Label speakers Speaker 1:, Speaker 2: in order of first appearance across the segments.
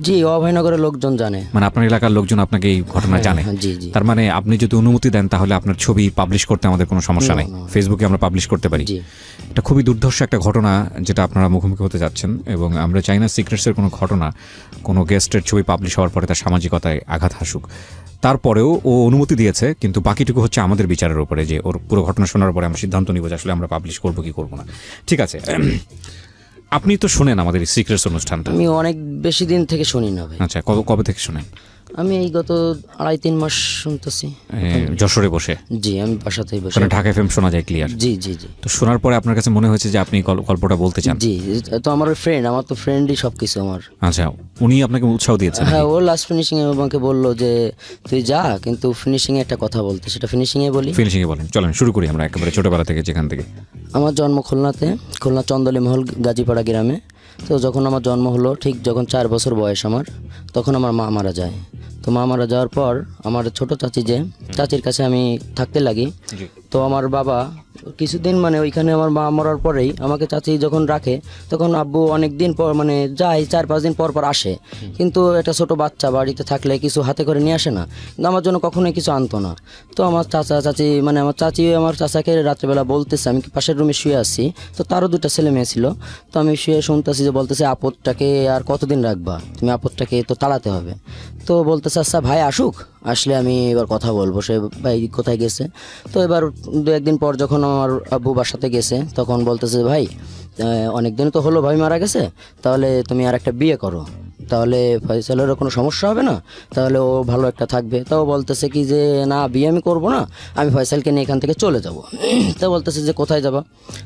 Speaker 1: জি, অভয়নগরের লোকজন জানে।
Speaker 2: মানে আপনার এলাকার লোকজন আপনাকে এই ঘটনা জানে?
Speaker 1: জি জি।
Speaker 2: তার মানে আপনি যদি অনুমতি দেন তাহলে আপনার ছবি পাবলিশ করতে আমাদের কোনো সমস্যা নেই, ফেসবুকে আমরা পাবলিশ করতে পারি।
Speaker 1: জি
Speaker 2: এটা খুবই দুর্ধর্ষ একটা ঘটনা যেটা আপনারা মুখোমুখি হতে যাচ্ছেন, এবং আমরা চাই না সিক্রেটসের কোনো ঘটনা কোনো গেস্টের ছবি পাবলিশ হওয়ার পরে তার সামাজিকতায় আঘাত হাসুক। তারপরেও ও অনুমতি দিয়েছে, কিন্তু বাকিটুকু হচ্ছে আমাদের বিচারের উপরে, যে ওর পুরো ঘটনা শোনার পরে আমরা সিদ্ধান্ত নিব যে আসলে আমরা পাবলিশ করবো কি করবো না। ঠিক আছে, আপনি তো শোনেন আমাদের এই সিক্রেটস অনুষ্ঠানটা?
Speaker 1: আমি অনেক বেশি দিন থেকে শুনি না ভাই।
Speaker 2: আচ্ছা, কবে থেকে শোনেন?
Speaker 1: আমি এই গত 2.5-3 মাস শুনতেছি।
Speaker 2: যশোরে বসে?
Speaker 1: জি, আমি বাসাতেই বসে।
Speaker 2: মানে ঢাকা এফএম শোনা যায় ক্লিয়ার?
Speaker 1: জি জি জি।
Speaker 2: তো শোনার পরে আপনার কাছে মনে হয়েছে যে আপনি গল্পটা বলতে চান?
Speaker 1: জি, তো আমার ফ্রেন্ড, আমার তো ফ্রেন্ডই সবকিছু আমার।
Speaker 2: আচ্ছা, উনি আপনাকে উৎসাহ দিয়েছেন?
Speaker 1: হ্যাঁ, ও লাস্ট ফিনিশিং এ আমাকে বললো যে তুই যা, কিন্তু ফিনিশিং এ একটা কথা বলতে, সেটা ফিনিশিং এ বলি।
Speaker 2: ফিনিশিং এ বলেন, চলেন শুরু করি আমরা একেবারে ছোটবেলা থেকে, যেখান থেকে।
Speaker 1: আমার জন্ম খুলনাতে, খুলনা চন্দলি মহল গাজীপাড়া গ্রামে। তো যখন আমার জন্ম হলো, ঠিক যখন 4 বছর বয়স আমার, তখন আমার মা মারা যায়। তো মা মারা যাওয়ার পর আমার ছোট চাচি, যে চাচির কাছে আমি থাকতে লাগি। তো আমার বাবা কিছুদিন, মানে ওইখানে আমার মা মরার পরেই আমাকে চাচি যখন রাখে, তখন আব্বু অনেক দিন পর, মানে যায় 4-5 দিন পর পর আসে। কিন্তু একটা ছোট বাচ্চা বাড়িতে থাকলে কিছু হাতে করে নিয়ে আসে না, কিন্তু আমার জন্য কখনোই কিছু আনতো না। তো আমার চাচি, মানে আমার চাচি আমার চাচাকে রাত্রেবেলা বলতেছে, আমি পাশের রুমে শুয়ে আছি, তো তারও 2টা ছেলে মেয়ে ছিল। তো আমি শুয়ে শুনতেছি যে বলতেছে, আপদটাকে আর কতদিন রাখবা তুমি, আপদটাকে তো তাড়াতে হবে। তো বলতেছে আচ্ছা ভাই আসুক, আসলে আমি এবার কথা বলবো, সে ভাই কোথায় গেছে। তো এবার 2-1 দিন পর যখন আমার আব্বু বাসাতে গেছে, তখন বলতেছে ভাই অনেক দিন তো হলো ভাই মারা গেছে, তাহলে তুমি আর একটা বিয়ে করো, তাহলে ফয়সালেরও কোনো সমস্যা হবে না, তাহলে ও ভালো একটা থাকবে। তাও বলতেছে কি যে না, বিয়ে আমি করবো না, আমি ফয়সালকে নিয়ে এখান থেকে চলে যাব। তা বলতেছে যে কোথায় যাবা?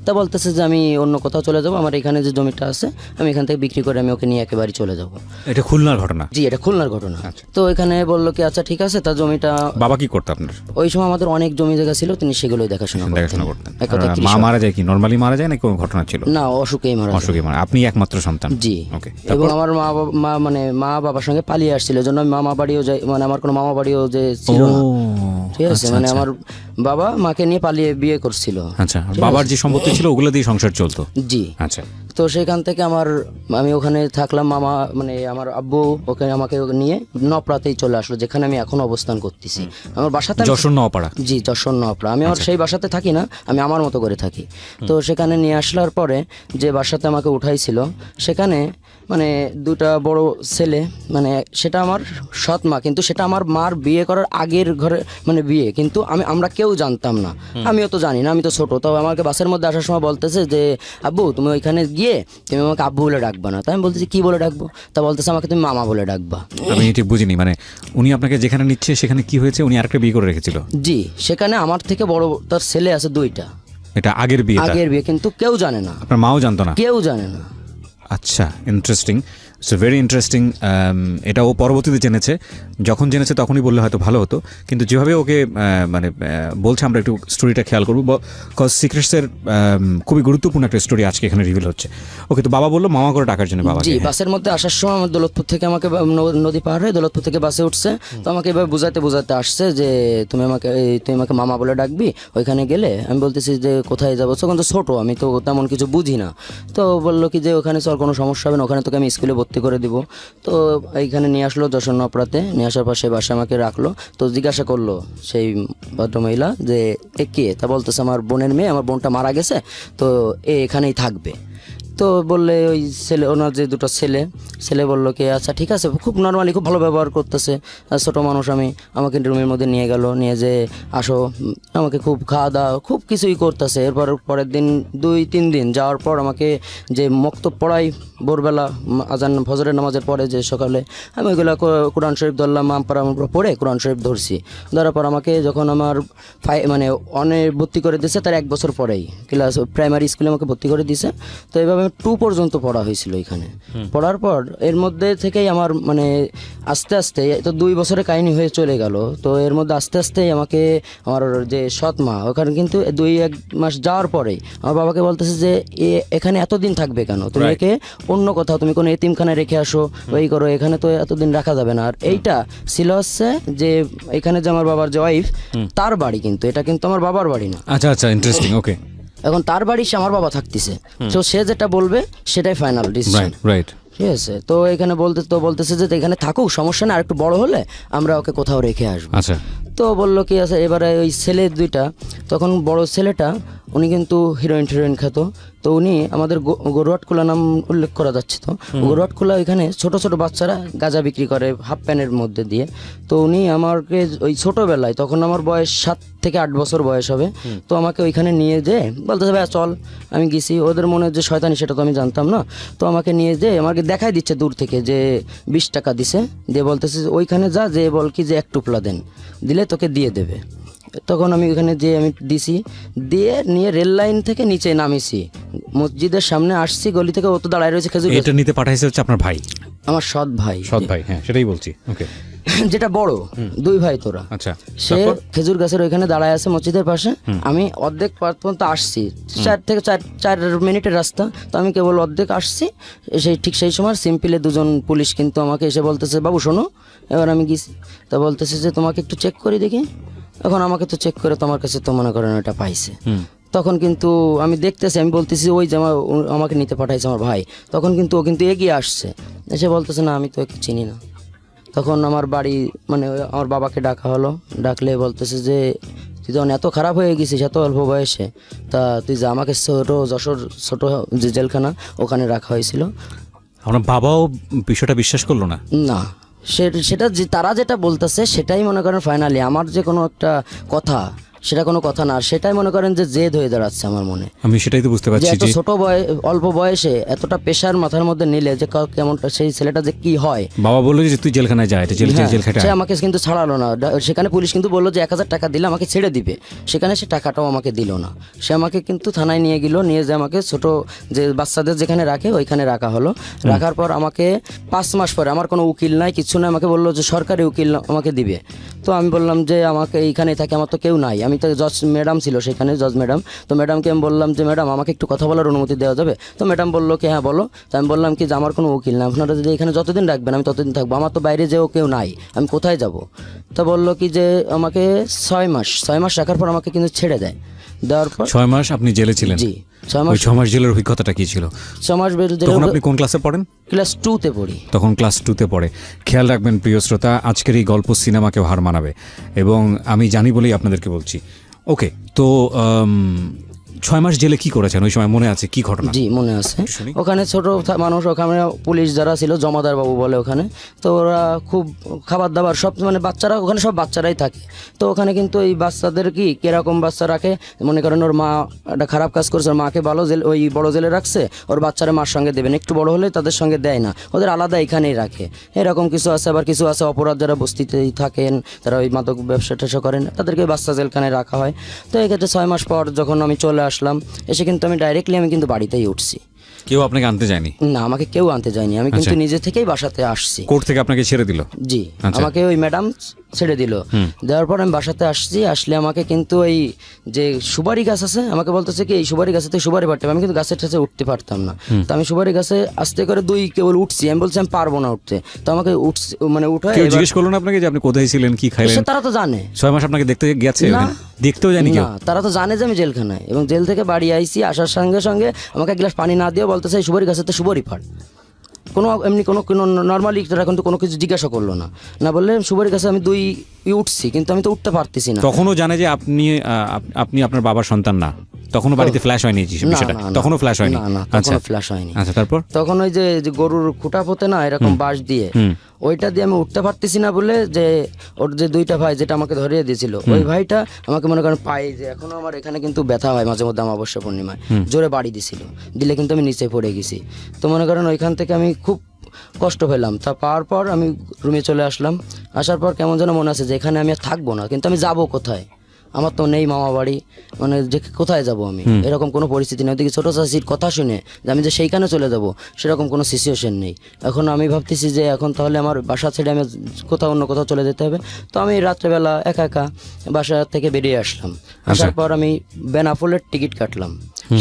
Speaker 1: তা বলতেছে যে আমি অন্য কোথাও চলে যাব, আমার এখানে যে জমিটা আছে আমি এখান থেকে বিক্রি করে আমি ওকে নিয়ে একেবারে চলে যাব।
Speaker 2: এটা খুলনার ঘটনা?
Speaker 1: জি, এটা খুলনার ঘটনা। তো এখানে বললো কি আচ্ছা ঠিক আছে, তা জমিটা।
Speaker 2: বাবা কি করতো আপনার?
Speaker 1: ওই সময় আমাদের অনেক জমি জায়গা ছিল, তিনি সেগুলোই দেখাশোনা
Speaker 2: করতেন।
Speaker 1: এক কথায়
Speaker 2: মা
Speaker 1: কৃষক।
Speaker 2: মারা যায় কি নরমালি মারা যায়, না কোনো ঘটনা ছিল?
Speaker 1: না, অসুখেই মারা যায়।
Speaker 2: অসুখে মারা। আপনি একমাত্র সন্তান?
Speaker 1: জি।
Speaker 2: ওকে।
Speaker 1: এবং আমার মা মানে মা বাবার সঙ্গে পালিয়ে আসছিল, জন্য আমি মামা বাড়িও যাই, মানে আমার কোনো মামা বাড়িও যে ছিল না। ঠিক আছে, মানে আমার বাবা মাকে নিয়ে পালিয়ে বিয়ে করছিল।
Speaker 2: আচ্ছা, বাবার যে সম্পত্তি ছিল ওগুলো দিয়ে সংসার চলতো?
Speaker 1: জি।
Speaker 2: আচ্ছা।
Speaker 1: তো সেখান থেকে আমি ওখানে থাকলাম, মামা মানে আমার আব্বু ওখানে আমাকে নিয়ে নপড়াতেই চলে আসলো, যেখানে আমি এখন অবস্থান করতেছি। আমার বাসাতে
Speaker 2: যশোর নওপাড়া?
Speaker 1: জি, যশোর নপড়া। আমি আমার সেই বাসাতে থাকি না, আমি আমার মতো করে থাকি। তো সেখানে নিয়ে আসলার পরে যে বাসাতে আমাকে উঠাইছিল, সেখানে মানে 2টা বড় ছেলে, মানে সেটা আমার সৎ মা, কিন্তু সেটা আমার মার বিয়ে করার আগের ঘরে মানে বিয়ে, কিন্তু আমরা কেউ জানতাম না, আমিও তো জানি না, আমি তো ছোট। তো আমাকে বাসের মধ্যে আসার সময় বলতেছে যে আব্বু তুমি ওইখানে গিয়ে তুমি আমাকে আব্বু বলে ডাকবা না। তাই আমি বলতেছি কি বলে ডাকবো? তা বলতেছে আমাকে তুমি মামা বলে ডাকবা।
Speaker 2: আমি ঠিক বুঝিনি, মানে উনি আপনাকে যেখানে নিচ্ছে সেখানে কি হয়েছে, উনি আরেকটা বিয়ে করে রেখেছিল?
Speaker 1: জি, সেখানে আমার থেকে বড় তার ছেলে আছে 2টা।
Speaker 2: এটা আগের বিয়ে?
Speaker 1: আগের বিয়ে, কিন্তু কেউ জানে না।
Speaker 2: আপনার মাও জানতো না?
Speaker 1: কেউ জানে না।
Speaker 2: আচ্ছা, ইন্টারেস্টিং, সো ভেরি ইন্টারেস্টিং। এটা ও পরবর্তীতে জেনেছে, যখন জেনেছে তখনই বললে হয়তো ভালো হতো, কিন্তু যেভাবে ওকে মানে বলছে, আমরা একটু স্টোরিটা খেয়াল করবো, বিকজ সিক্রেটসের খুবই গুরুত্বপূর্ণ একটা স্টোরি আজকে এখানে রিভিল হচ্ছে। ওকে, তো বাবা বললো মামা করে ডাকার জন্য। বাবা
Speaker 1: জি, বাসের মধ্যে আসার সময় আমার দৌলতপুর থেকে আমাকে নদী পার হয়ে দৌলতপুর থেকে বাসে উঠছে। তো আমাকে এবার বুঝাতে আসছে যে তুমি আমাকে মামা বলে ডাকবি ওইখানে গেলে। আমি বলতেছি যে কোথায় যাবো, তখন তো ছোটো, আমি তো তেমন কিছু বুঝি না। তো বললো কি যে ওখানে চল, কোনো সমস্যা হবে না, ওখানে তোকে আমি স্কুলে ভর্তি করে দিব। তো এইখানে নিয়ে আসলো যশোর নপড়াতে, নিয়ে আসার পর সেই বাসায় আমাকে রাখলো। তো জিজ্ঞাসা করলো সেই ভদ্রমহিলা যে এ কে? তা বলতেছে আমার বোনের মেয়ে, আমার বোনটা মারা গেছে, তো এখানেই থাকবে। তো বললে ওই ছেলে, ওনার যে 2টা ছেলে বললো কি আচ্ছা ঠিক আছে, খুব নর্মালি খুব ভালো ব্যবহার করতেছে, ছোটো মানুষ। আমাকে রুমের মধ্যে নিয়ে গেল, নিয়ে যে আসো, আমাকে খুব খাওয়া দাওয়া খুব কিছুই করতেছে। এরপর পরের দিন 2-3 দিন যাওয়ার পর আমাকে যে মক্তব পড়াই ভোরবেলা, আজান ফজরের নামাজের পরে যে সকালে, আমি ওইগুলো কোরআন শরীফ ধরলাম, আমপারা পড়ে কোরআন শরীফ ধরছি। ধরার পর আমাকে যখন আমার মানে ভর্তি করে দিয়েছে, তার 1 বছর পরেই ক্লাস প্রাইমারি স্কুলে আমাকে ভর্তি করে দিয়েছে। তো এইভাবে 2 পর্যন্ত পড়া হয়েছিল এখানে। পড়ার পর এর মধ্যে থেকেই আমার মানে আস্তে আস্তে, তো 2 বছরের কাহিনী হয়ে চলে গেল। তো এর মধ্যে আস্তে আস্তে আমাকে আমার যে সৎ মা, ওখানে কিন্তু 2-1 মাস যাওয়ার পরেই আমার বাবাকে বলতেছে যে এখানে এতদিন থাকবে কেন, তুমি একে অন্য কোথাও, তুমি কোনো এতিমখানায় রেখে আসো, ওই করো, এখানে তো এতদিন রাখা যাবে না। আর এইটা ছিল হচ্ছে যে এখানে যে আমার বাবার যে ওয়াইফ, তার বাড়ি, কিন্তু এটা কিন্তু আমার বাবার বাড়ি না।
Speaker 2: আচ্ছা আচ্ছা, ইন্টারেস্টিং। ওকে,
Speaker 1: এখন তার বাড়ি সে আমার বাবা থাকতেছে, তো সে যেটা বলবে সেটাই ফাইনাল ডিসিশন।
Speaker 2: রাইট।
Speaker 1: ঠিক আছে। তো এখানে বলতেছে যে এখানে থাকুক, সমস্যা না, আর একটু বড় হলে আমরা ওকে কোথাও রেখে আসবো।
Speaker 2: আচ্ছা,
Speaker 1: তো বললো কি আছে, এবারে ওই ছেলে দুইটা, তখন বড় ছেলেটা উনি কিন্তু হিরোইন খেত। তো উনি আমাদের গরুয়াটখোলা নাম উল্লেখ করা যাচ্ছে, তো গরুয়াটখোলা এখানে ছোট ছোট বাচ্চারা গাঁজা বিক্রি করে হাফ প্যানের মধ্যে দিয়ে। তো উনি আমাকে ওই ছোটোবেলায়, তখন আমার বয়স 7 থেকে 8 বছর বয়স হবে, তো আমাকে ওইখানে নিয়ে যেয়ে বলতেছে ভাই চল। আমি গেছি, ওদের মনে যে শয়তানি সেটা তো আমি জানতাম না। তো আমাকে নিয়ে যেয়ে আমাকে দেখাই দিচ্ছে দূর থেকে যে 20 টাকা দিছে, দিয়ে বলতেছে যে ওইখানে যা, যে বল কি যে 1 টুপলা দেন, দিলে তোকে দিয়ে দেবে। তখন আমি ওখানে যে আমি দিছি, দিয়ে নিয়ে রেল লাইন থেকে নিচে নামিছি, মসজিদের সামনে আসছি, গলি থেকে ও তো দাঁড়ায় রয়েছে খেজুর গাছ।
Speaker 2: এটা নিতে পাঠাইছে হচ্ছে আপনার ভাই,
Speaker 1: আমার সৎ ভাই,
Speaker 2: হ্যাঁ সেটাই বলছি। ওকে,
Speaker 1: যেটা বড় 2 ভাই তোরা।
Speaker 2: আচ্ছা,
Speaker 1: সে খেজুর গাছের ওইখানে দাঁড়ায় আছে মসজিদের পাশে। আমি অর্ধেক পর্যন্ত আসছি, 4 থেকে 4 মিনিটের রাস্তা। তো আমি কেবল অর্ধেক আসছি, ঠিক সেই সময় সিম্পলে 2জন পুলিশ কিন্তু আমাকে এসে বলতেছে বাবু শোনো। এবার আমি গেছি, তা বলতেছে যে তোমাকে একটু চেক করি দেখি। এখন আমাকে তো চেক করে তোমার কাছে তো মনে করেন ওটা পাইছে। তখন কিন্তু আমি দেখতেছি, আমি বলতেছি ওই যে আমাকে নিতে পাঠাইছে আমার ভাই। তখন কিন্তু ও কিন্তু এগিয়ে আসছে, এসে বলতেছে না আমি তো একে চিনি না। তখন আমার বাড়ি মানে আমার বাবাকে ডাকা হলো, ডাকলে বলতেছে যে তুই যখন এত খারাপ হয়ে গেছিস এত অল্প বয়সে, তা তুই যে আমাকে যশোর ছোট যে জেলখানা ওখানে রাখা হয়েছিল।
Speaker 2: আপনার বাবাও বিষয়টা বিশ্বাস করলো না?
Speaker 1: না, সেটা যে তারা যেটা বলতেছে সেটাই মনে করেন ফাইনালি, আমার যে কোনো একটা কথা সেটা কোনো কথা না, সেটাই মনে করেন যে জেদ হয়ে দাঁড়াচ্ছে আমার মনে।
Speaker 2: আমি সেটাই তো বুঝতে
Speaker 1: যে
Speaker 2: পারছি
Speaker 1: এত ছোট অল্প বয়সে এতটা পেশার মাথার মধ্যে নিলে যে কেমনটা সেই ছেলেটা যে কি হয়।
Speaker 2: বাবা বললো যে তুই জেলখানায় যা, এটা জেল খাটা।
Speaker 1: সে আমাকে কিন্তু ছাড়ালো না, সেখানে পুলিশ কিন্তু বললো যে 1000 টাকা দিলে আমাকে ছেড়ে দিবে, সেখানে সে টাকাটাও আমাকে দিল না। সে আমাকে কিন্তু থানায় নিয়ে গেল, নিয়ে যে আমাকে ছোট যে বাচ্চাদের যেখানে রাখে ওইখানে রাখা হলো। রাখার পর আমাকে 5 মাস পরে, আমার কোনো উকিল নাই কিছু নাই, আমাকে বললো যে সরকারি উকিল আমাকে দিবে। তো আমি বললাম যে আমাকে এইখানে থাকে, আমার তো কেউ নাই। আমি তো জজ ম্যাডাম ছিল সেখানে, জজ ম্যাডাম। তো ম্যাডামকে আমি বললাম যে ম্যাডাম আমাকে একটু কথা বলার অনুমতি দেওয়া যাবে? তো ম্যাডাম বললো কি হ্যাঁ বলো। তো আমি বললাম কি যে আমার কোনো উকিল না, আপনারা যদি এখানে যতদিন রাখবেন আমি ততদিন থাকবো, আমার তো বাইরে যেও কেউ নাই, আমি কোথায় যাব? তো বললো কি যে আমাকে 6 মাস রাখার পর আমাকে কিন্তু ছেড়ে দেয়। দেওয়ার পর
Speaker 2: 6 মাস আপনি জেলে ছিলেন?
Speaker 1: জি, 6 মাস।
Speaker 2: ওই 6 মাস জেলের অভিজ্ঞতাটা কি ছিল?
Speaker 1: 6 মাস
Speaker 2: তখন আপনি কোন ক্লাসে পড়েন?
Speaker 1: ক্লাস 2-তে পড়ি।
Speaker 2: তখন ক্লাস 2-তে পড়ে। খেয়াল রাখবেন প্রিয় শ্রোতা, আজকের এই গল্প সিনেমাকেও হার মানাবে, এবং আমি জানি বলেই আপনাদেরকে বলছি। ওকে, তো 6 মাস জেলে কি করেছেন ওই সময়, মনে আছে কি ঘটনা?
Speaker 1: জি মনে আছে। ওখানে ছোট মানুষ, ওখানে পুলিশ যারা ছিল জমাদার বাবু বলে ওখানে, তো ওরা খুব খাবার দাবার সব মানে বাচ্চারা, ওখানে সব বাচ্চারাই থাকে। তো ওখানে কিন্তু এই বাচ্চাদের কি কিরকম বাচ্চা রাখে, মনে করেন ওর মা একটা খারাপ কাজ করেছে, ওর মাকে ভালো জেল ওই বড় জেলে রাখছে, ওর বাচ্চারা মার সঙ্গে দেবেন, একটু বড় হলে তাদের সঙ্গে দেয় না, ওদের আলাদা এখানেই রাখে। এরকম কিছু আছে। আবার কিছু আছে অপরাধ যারা বস্তিতেই থাকেন, তারা ওই মাদক ব্যবসা ট্যাবসা করেন, তাদেরকে বাচ্চা জেলখানায় রাখা হয়। তো এক্ষেত্রে 6 মাস পর যখন আমি চলে আসলাম, এসে কিন্তু আমি ডাইরেক্টলি কিন্তু বাড়িতেই উঠছি।
Speaker 2: কেউ আপনাকে আনতে যায়নি?
Speaker 1: না, আমাকে কেউ আনতে যায়নি, আমি কিন্তু নিজে থেকেই বাসাতে আসছি।
Speaker 2: কোর্ট থেকে আপনাকে ছেড়ে দিল?
Speaker 1: জি, আমাকে ওই ম্যাডাম ছেড়ে দিল। দেওয়ার পর আমি বাসাতে আসছি, আসলে আমাকে কিন্তু এই যে সুপারি গাছ আছে, আমাকে বলতেছে কি এই সুপারি গাছে তুই সুপারি পারতে, আমি কিন্তু গাছের কাছে উঠতে পারতাম না। তো আমি সুপারি গাছে আস্তে করে 2 কেবল উঠছি, আমি বলছি আমি পারবো না উঠতে। তো আমাকে উঠছি মানে উঠায়,
Speaker 2: কেউ জিজ্ঞেস করলো না আপনাকে যে আপনি কোথায় ছিলেন, কি খাইলেন?
Speaker 1: তারা তো জানে।
Speaker 2: 6 মাস আপনাকে দেখতে গেছে? দেখতেও জানি কেউ?
Speaker 1: না, তারা তো জানে যে আমি জেলখানায়, এবং জেল থেকে বাড়ি আইছি, আসার সঙ্গে সঙ্গে আমাকে 1 গ্লাস পানি না দিয়ে বলতেছে এই সুপারি গাছে তো সুপারি পার। কোনো এমনি কোনো নর্মালি তারা কিন্তু কোনো কিছু জিজ্ঞাসা করলো না, না বললে সুপারি গাছে আমি 2 উঠছি, কিন্তু আমি তো উঠতে পারতেছি না।
Speaker 2: তখনও জানে যে আপনি আপনার বাবার সন্তান না? তখনও বাড়িতে ফ্ল্যাশ হয়নি বিষয়টা? তখনও ফ্ল্যাশ হয়নি?
Speaker 1: আচ্ছা, ফ্ল্যাশ হয়নি।
Speaker 2: আচ্ছা, তারপর?
Speaker 1: তখন ওই যে গরুর খুঁটা পোতে না এরকম বাঁশ দিয়ে, ওইটা দিয়ে আমি উঠতে পারতেছি না বলে, যে ওর যে 2টা ভাই যেটা আমাকে ধরিয়ে দিয়েছিল, ওই ভাইটা আমাকে মনে করেন পায়ে, যে এখনো আমার এখানে কিন্তু ব্যথা হয় মাঝে মধ্যে অমাবস্যা পূর্ণিমায়, জোরে বাড়ি দিছিল, দিলে কিন্তু আমি নিচে পড়ে গেছি। তো মনে করেন ওইখান থেকে আমি খুব কষ্ট পেলাম। তা পাওয়ার পর আমি রুমে চলে আসলাম। আসার পর কেমন যেন মনে আছে যে এখানে আমি আর থাকবো না, কিন্তু আমি যাবো কোথায়? আমার তো নেই মামা বাড়ি, মানে যে কোথায় যাব আমি, এরকম কোনো পরিস্থিতি নেই। ওদিকে ছোটো চাষির কথা শুনে যে আমি যে সেইখানে চলে যাব, সেরকম কোনো সিচুয়েশন নেই। এখন আমি ভাবতেছি যে এখন তাহলে আমার বাসা ছেড়ে আমি কোথাও অন্য কোথাও চলে যেতে হবে। তো আমি রাত্রেবেলা একা একা বাসা থেকে বেরিয়ে আসলাম। আসার পর আমি বেনাপোলের টিকিট কাটলাম।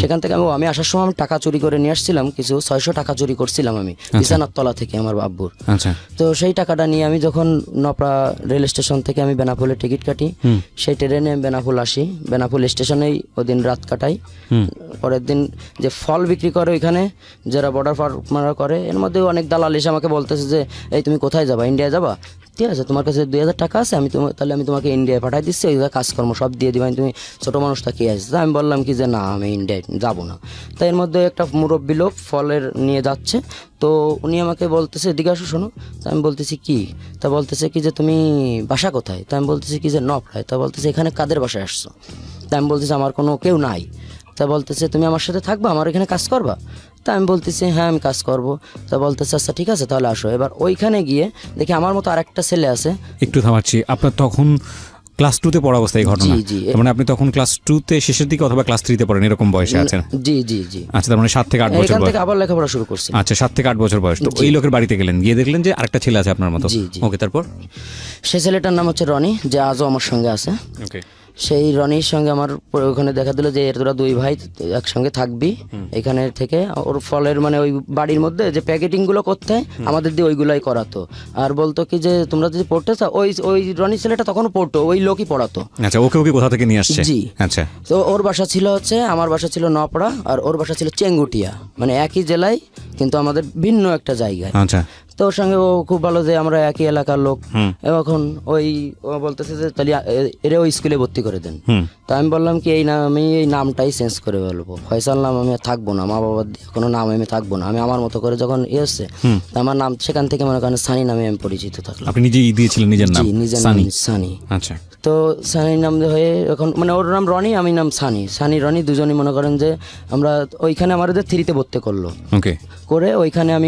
Speaker 1: সেখান থেকে আমি আসার সময় আমি টাকা চুরি করে নিয়ে আসছিলাম, কিছু 600 টাকা চুরি করছিলাম আমি বিছানার তলা থেকে আমার আব্বুর।
Speaker 2: আচ্ছা,
Speaker 1: তো সেই টাকাটা নিয়ে আমি যখন নপড়া রেল স্টেশন থেকে আমি বেনাপোলে টিকিট কাটি, সেই ট্রেনে বেনাপোল আসি, বেনাপোল স্টেশনেই ওদিন রাত কাটাই। পরের দিন যে ফল বিক্রি করে ওইখানে যারা বর্ডার পার মারা করে, এর মধ্যে অনেক দালাল এসে আমাকে বলতেছে যে এই তুমি কোথায় যাবা, ইন্ডিয়া যাবা, ঠিক আছে তোমার কাছে 2000 টাকা আছে, তাহলে আমি তোমাকে ইন্ডিয়ায় পাঠাই দিচ্ছি, ওই কাজকর্ম সব দিয়ে দিবা, তুমি ছোটো মানুষটা কি আছে। আমি বললাম কি যে না আমি ইন্ডিয়ায় যাবো না। তাই এর মধ্যে একটা মুরব্বী লোক ফলের নিয়ে যাচ্ছে, তো উনি আমাকে বলতেছে এদিকে আসো শোনো। তা আমি বলতেছি কি, তা বলতেছে কি যে তুমি বাসা কোথায়, তা আমি বলতেছি কি যে নপড়ায়। তা বলতেছে এখানে কাদের বাসায় আসছো, তা আমি বলতেছি আমার কোনো কেউ নাই। তা বলতেছে তুমি আমার সাথে থাকবা, আমার এখানে কাজ করবা। তা আমি বলতেছি হ্যাঁ আমি কাজ করব। তা বলতেছে আচ্ছা ঠিক আছে তাহলে আসো। এবার ওইখানে গিয়ে দেখি আমার মতো আরেকটা ছেলে আছে।
Speaker 2: একটু থামাচ্ছি, আপনার তখন ক্লাস 2-তে পড়া অবস্থায় এই ঘটনা?
Speaker 1: জি, জি।
Speaker 2: তার মানে আপনি তখন ক্লাস 2-তে শেষের দিকে অথবা ক্লাস 3-তে পড়েন, এরকম বয়সে আছেন?
Speaker 1: জি জি জি।
Speaker 2: আচ্ছা, তার মানে 7 থেকে 8 বছর
Speaker 1: এখান
Speaker 2: বয়স।
Speaker 1: থেকে আবার লেখাপড়া শুরু করছি।
Speaker 2: আচ্ছা, 7 থেকে 8 বছর বয়স। তো ওই লোকের বাড়িতে গেলেন, গিয়ে দেখলেন যে আরেকটা ছেলে আছে আপনার মতো।
Speaker 1: জি, জি।
Speaker 2: ওকে, তারপর?
Speaker 1: সেই ছেলেটার নাম হচ্ছে রনি, যে আজও আমার সঙ্গে আছে।
Speaker 2: ওকে,
Speaker 1: সেই রনির সঙ্গে আমার ওখানে দেখা দিল যে তোরা দুই ভাই একসঙ্গে থাকবি এখানে থেকে। ওর ফলের মানে ওই বাড়ির মধ্যে যে প্যাকেটিং গুলো করতে হয় আমাদের দিয়ে ওইগুলাই করাতো। আর বলতো কি যে তোমরা যদি পড়তে চাও, ওই রনি ছেলেটা তখনও পড়তো, ওই লোকই পড়াতো।
Speaker 2: আচ্ছা, ওকে কোথা থেকে নিয়ে আসছে?
Speaker 1: জি।
Speaker 2: আচ্ছা,
Speaker 1: তো ওর বাসা ছিল হচ্ছে, আমার বাসা ছিল নপড়া আর ওর বাসা ছিল চেঙ্গুটিয়া, মানে একই জেলায় কিন্তু আমাদের ভিন্ন একটা জায়গায়।
Speaker 2: আচ্ছা।
Speaker 1: তো ওর সঙ্গে ও খুব ভালো যে আমরা একই এলাকার লোক। এখন ওই ও বলতেছে যে তাহলে এরে ওই স্কুলে ভর্তি করে দেন। তা আমি বললাম কি আমি এই নামটাই চেঞ্জ করে বলবো, ফয়সাল নাম আমি আর থাকবো না, মা বাবার কোনো নাম আমি থাকবো না, আমি আমার মতো করে যখন এসছে আমার নাম সেখান থেকে মনে করেন সানি নামে আমি পরিচিত থাকলাম।
Speaker 2: আপনি নিজেই দিয়েছিলেন নিজের নাম?
Speaker 1: জি, নিজের নাম সানি।
Speaker 2: আচ্ছা।
Speaker 1: তো সানি নাম হয়ে এখন মানে ওর নাম রনি, আমি নাম সানি রনি, দুজনই মনে করেন যে আমরা ওইখানে আমাদের 3-তে ভর্তি করলো।
Speaker 2: ওকে।
Speaker 1: করে ওইখানে আমি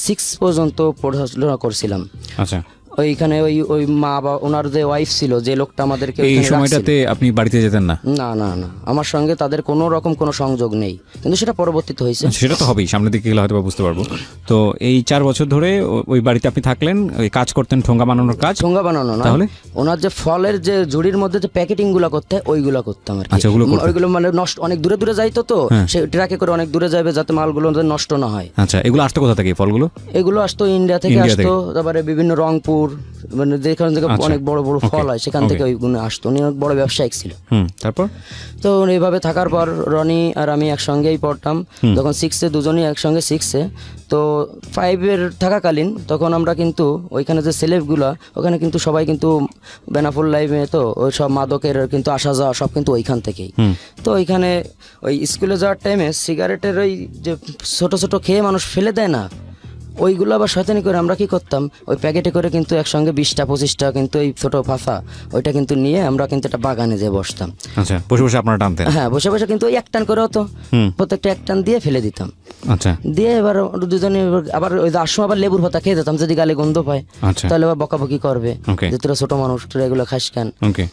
Speaker 1: 6 পর্যন্ত পড়াশোনা করছিলাম।
Speaker 2: আচ্ছা।
Speaker 1: ওইখানে ওই মা বা ওনার যে ওয়াইফ ছিল, যে লোকটা আমাদেরকে
Speaker 2: এই
Speaker 1: ওইখানে
Speaker 2: সময়টাতে আপনি বাড়িতে যেতেন না?
Speaker 1: না না না, আমার সঙ্গে তাদের কোনো রকম কোনো সংযোগ নেই, কিন্তু সেটা পরবর্তীতে হয়েছে।
Speaker 2: সেটা তো হবেই, সামনের দিকে গেলে হয়তো বুঝতে পারবো। তো এই 4 বছর ধরে ওই বাড়িতে আপনি থাকলেন, ওই কাজ করতেন, ঠোঙ্গা বানানোর কাজ?
Speaker 1: ঠোঙ্গা বানানো না,
Speaker 2: তাহলে
Speaker 1: ওনার যে ফলের যে ঝুড়ির মধ্যে যে প্যাকেটিং গুলো করতে হয় ওইগুলো করতাম আর কি।
Speaker 2: আচ্ছা,
Speaker 1: ওইগুলো মানে নষ্ট, অনেক দূরে দূরে যাইতো, তো সে ট্রাকে করে অনেক দূরে যাবে যাতে মালগুলো নষ্ট না হয়।
Speaker 2: আচ্ছা, এগুলো আসতো কোথা থেকে, ফলগুলো?
Speaker 1: এগুলো আসতো ইন্ডিয়া থেকে আসতো, তারপরে বিভিন্ন রংপুর মানে যেখান থেকে অনেক বড় বড় ফল হয় সেখান থেকে ওইগুলো আসতো। উনি অনেক বড় ব্যবসায়িক ছিল।
Speaker 2: তারপর?
Speaker 1: তো এইভাবে থাকার পর রনি আর আমি একসঙ্গেই পড়তাম। যখন 6-এ দুজনই একসঙ্গে 6-এ, তো 5-এর থাকাকালীন তখন আমরা কিন্তু ওইখানে যে সেলেবগুলো ওখানে কিন্তু সবাই কিন্তু বেনাফুল লাইফে তো ওই সব মাদকের কিন্তু আসা যাওয়া সব কিন্তু ওইখান থেকেই। তো ওইখানে ওই স্কুলে যাওয়ার টাইমে সিগারেটের ওই যে ছোট ছোট খেয়ে মানুষ ফেলে দেয় না, ওইগুলো আবার শয়তানি করে আমরা কি করতাম, ওই প্যাকেটে করে কিন্তু একসঙ্গে 20টা-25টা কিন্তু এই ছোটো ফাফা ওইটা কিন্তু নিয়ে আমরা কিন্তু একটা বাগানে যেয়ে বসতাম।
Speaker 2: আচ্ছা, বসে বসে আপনারা টানতেন?
Speaker 1: হ্যাঁ, বসে বসে কিন্তু ওই 1 টান করে হতো, প্রত্যেকটা 1 টান দিয়ে ফেলে দিতাম।
Speaker 2: আচ্ছা।
Speaker 1: দিয়ে এবার দুজনে আবার ওই যার সময় আবার লেবুর পাতা খেয়ে যেতাম, যদি গালে গন্ধ পায়
Speaker 2: আচ্ছা।
Speaker 1: তাহলে আবার বকাবকি করবে
Speaker 2: ওকে।
Speaker 1: যে তোরা ছোটো মানুষ, তোরা এগুলো খাস কেন।
Speaker 2: ওকে।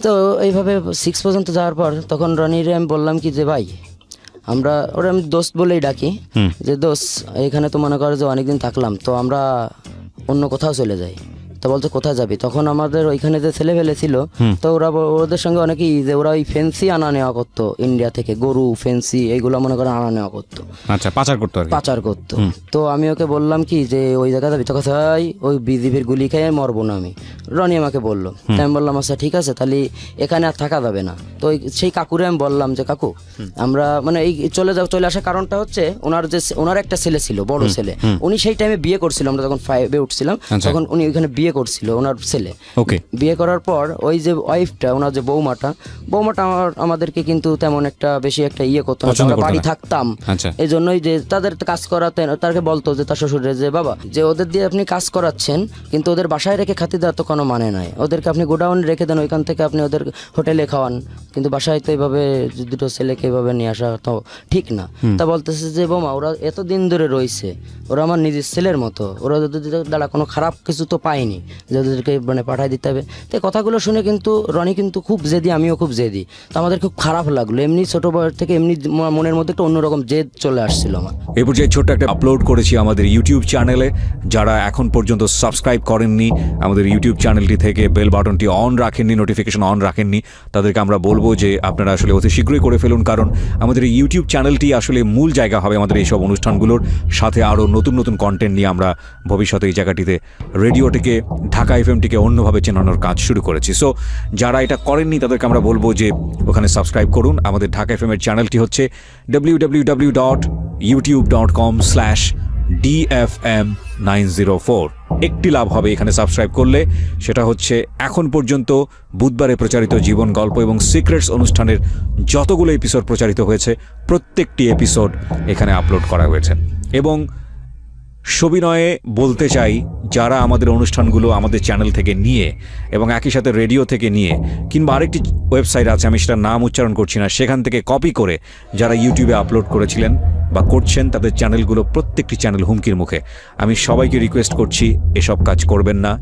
Speaker 1: তো এইভাবে 6 পর্যন্ত যাওয়ার পর তখন রনিরে আমি বললাম কি যে ভাই ওরা আমি দোস্ত বলেই ডাকি, যে দোস্ত এখানে তো মনে করো যে অনেকদিন থাকলাম, তো আমরা অন্য কোথাও চলে যাই। তো বলতে কোথায় যাবি, তখন আমাদের ওইখানে যে ছেলে ফেলে ছিল, তো ওদের সঙ্গে অনেকেই যে ওরা ওই ফেন্সি আনা নেওয়া করতো ইন্ডিয়া থেকে, গরু ফেন্সি এইগুলো মনে করে আনা নেওয়া করতো।
Speaker 2: আচ্ছা, পাচার করতো আর কি?
Speaker 1: পাচার করতো। তো আমি ওকে বললাম কি যে ওই জায়গা যাবি, তো কোথায়, ওই বিজিবির গুলি খেয়ে মরবো না আমি। রনি আমাকে বললো, তাই আমি বললাম আচ্ছা ঠিক আছে তাহলে এখানে আর থাকা যাবে না। তো সেই কাকুরে আমি বললাম যে কাকু আমরা মানে এই চলে আসার কারণটা হচ্ছে ওনার একটা ছেলে ছিল, বড় ছেলে, উনি সেই টাইমে বিয়ে করছিল, আমরা যখন 5-এ উঠছিলাম তখন উনি ওইখানে বিয়ে করছিল ওনার ছেলে।
Speaker 2: ওকে।
Speaker 1: বিয়ে করার পর ওই যে ওয়াইফটা, ওনার যে বৌমাটা আমাদেরকে কিন্তু তেমন একটা বেশি একটা ইয়ে করতো না, আমরা বাড়ি থাকতাম।
Speaker 2: আচ্ছা।
Speaker 1: এই জন্যই যে তাদের কাজ করাতে তাকে বলতো যে তার শ্বশুরের যে বাবা যে ওদের দিয়ে আপনি কাজ করাচ্ছেন কিন্তু ওদের বাসায় রেখে খাতি দেওয়ার তো কোনো মানে নাই, ওদেরকে আপনি গোডাউনে রেখে দেন, ওইখান থেকে আপনি ওদের হোটেলে খাওয়ান, কিন্তু বাসায় তো এইভাবে দুটো ছেলেকে এইভাবে নিয়ে আসা তো ঠিক না। তা বলতেছে যে বোমা ওরা এতদিন ধরে রয়েছে, ওরা আমার নিজের ছেলের মতো, ওরা ওদের দ্বারা কোনো খারাপ কিছু তো পায়নি যে ওদেরকে মানে পাঠাই দিতে হবে। তো কথাগুলো শুনে কিন্তু রনি কিন্তু খুব জেদি, আমিও খুব জেদি, তো আমাদের খুব খারাপ লাগলো। এমনি ছোট বয়স থেকে এমনি মনের মধ্যে একটা অন্যরকম জেদ চলে আসছিল আমার।
Speaker 3: এই পর্যায়ে ছোট্ট একটা আপলোড করেছি আমাদের ইউটিউব চ্যানেলে, যারা এখন পর্যন্ত সাবস্ক্রাইব করেননি আমাদের ইউটিউব
Speaker 2: চ্যানেলটি থেকে বেল বাটনটি অন রাখেননি, নোটিফিকেশন অন রাখেননি, তাদেরকে আমরা বলবো যে আপনারা আসলে অতি শীঘ্রই করে ফেলুন, কারণ আমাদের এই ইউটিউব চ্যানেলটি আসলে মূল জায়গা হবে আমাদের এইসব অনুষ্ঠানগুলোর সাথে। আরও নতুন নতুন কন্টেন্ট নিয়ে আমরা ভবিষ্যতে এই জায়গাটিতে রেডিওটিকে, ঢাকা এফএমটিকে অন্যভাবে চেনানোর কাজ শুরু করেছি। সো যারা এটা করেননি তাদেরকে আমরা বলবো যে ওখানে সাবস্ক্রাইব করুন। আমাদের ঢাকা এফএমের চ্যানেলটি হচ্ছে www.youtube.com/DFM904। একটি লাভ হবে এখানে সাবস্ক্রাইব করলে, সেটা হচ্ছে এখন পর্যন্ত বুধবারে প্রচারিত জীবন গল্প এবং সিক্রেটস অনুষ্ঠানের যতগুলো এপিসোড প্রচারিত হয়েছে প্রত্যেকটি এপিসোড এখানে আপলোড করা হয়েছে। এবং সবিনয়ে বলতে চাই, যারা আমাদের অনুষ্ঠানগুলো আমাদের চ্যানেল থেকে নিয়ে এবং একই সাথে রেডিও থেকে নিয়ে কিংবা আরেকটি ওয়েবসাইট আছে, আমি সেটার নাম উচ্চারণ করছি না, সেখান থেকে কপি করে যারা ইউটিউবে আপলোড করেছিলেন বা করছেন, তাদের চ্যানেলগুলো প্রত্যেকটি চ্যানেল হুমকির মুখে। আমি সবাইকে রিকোয়েস্ট করছি এসব কাজ করবেন না।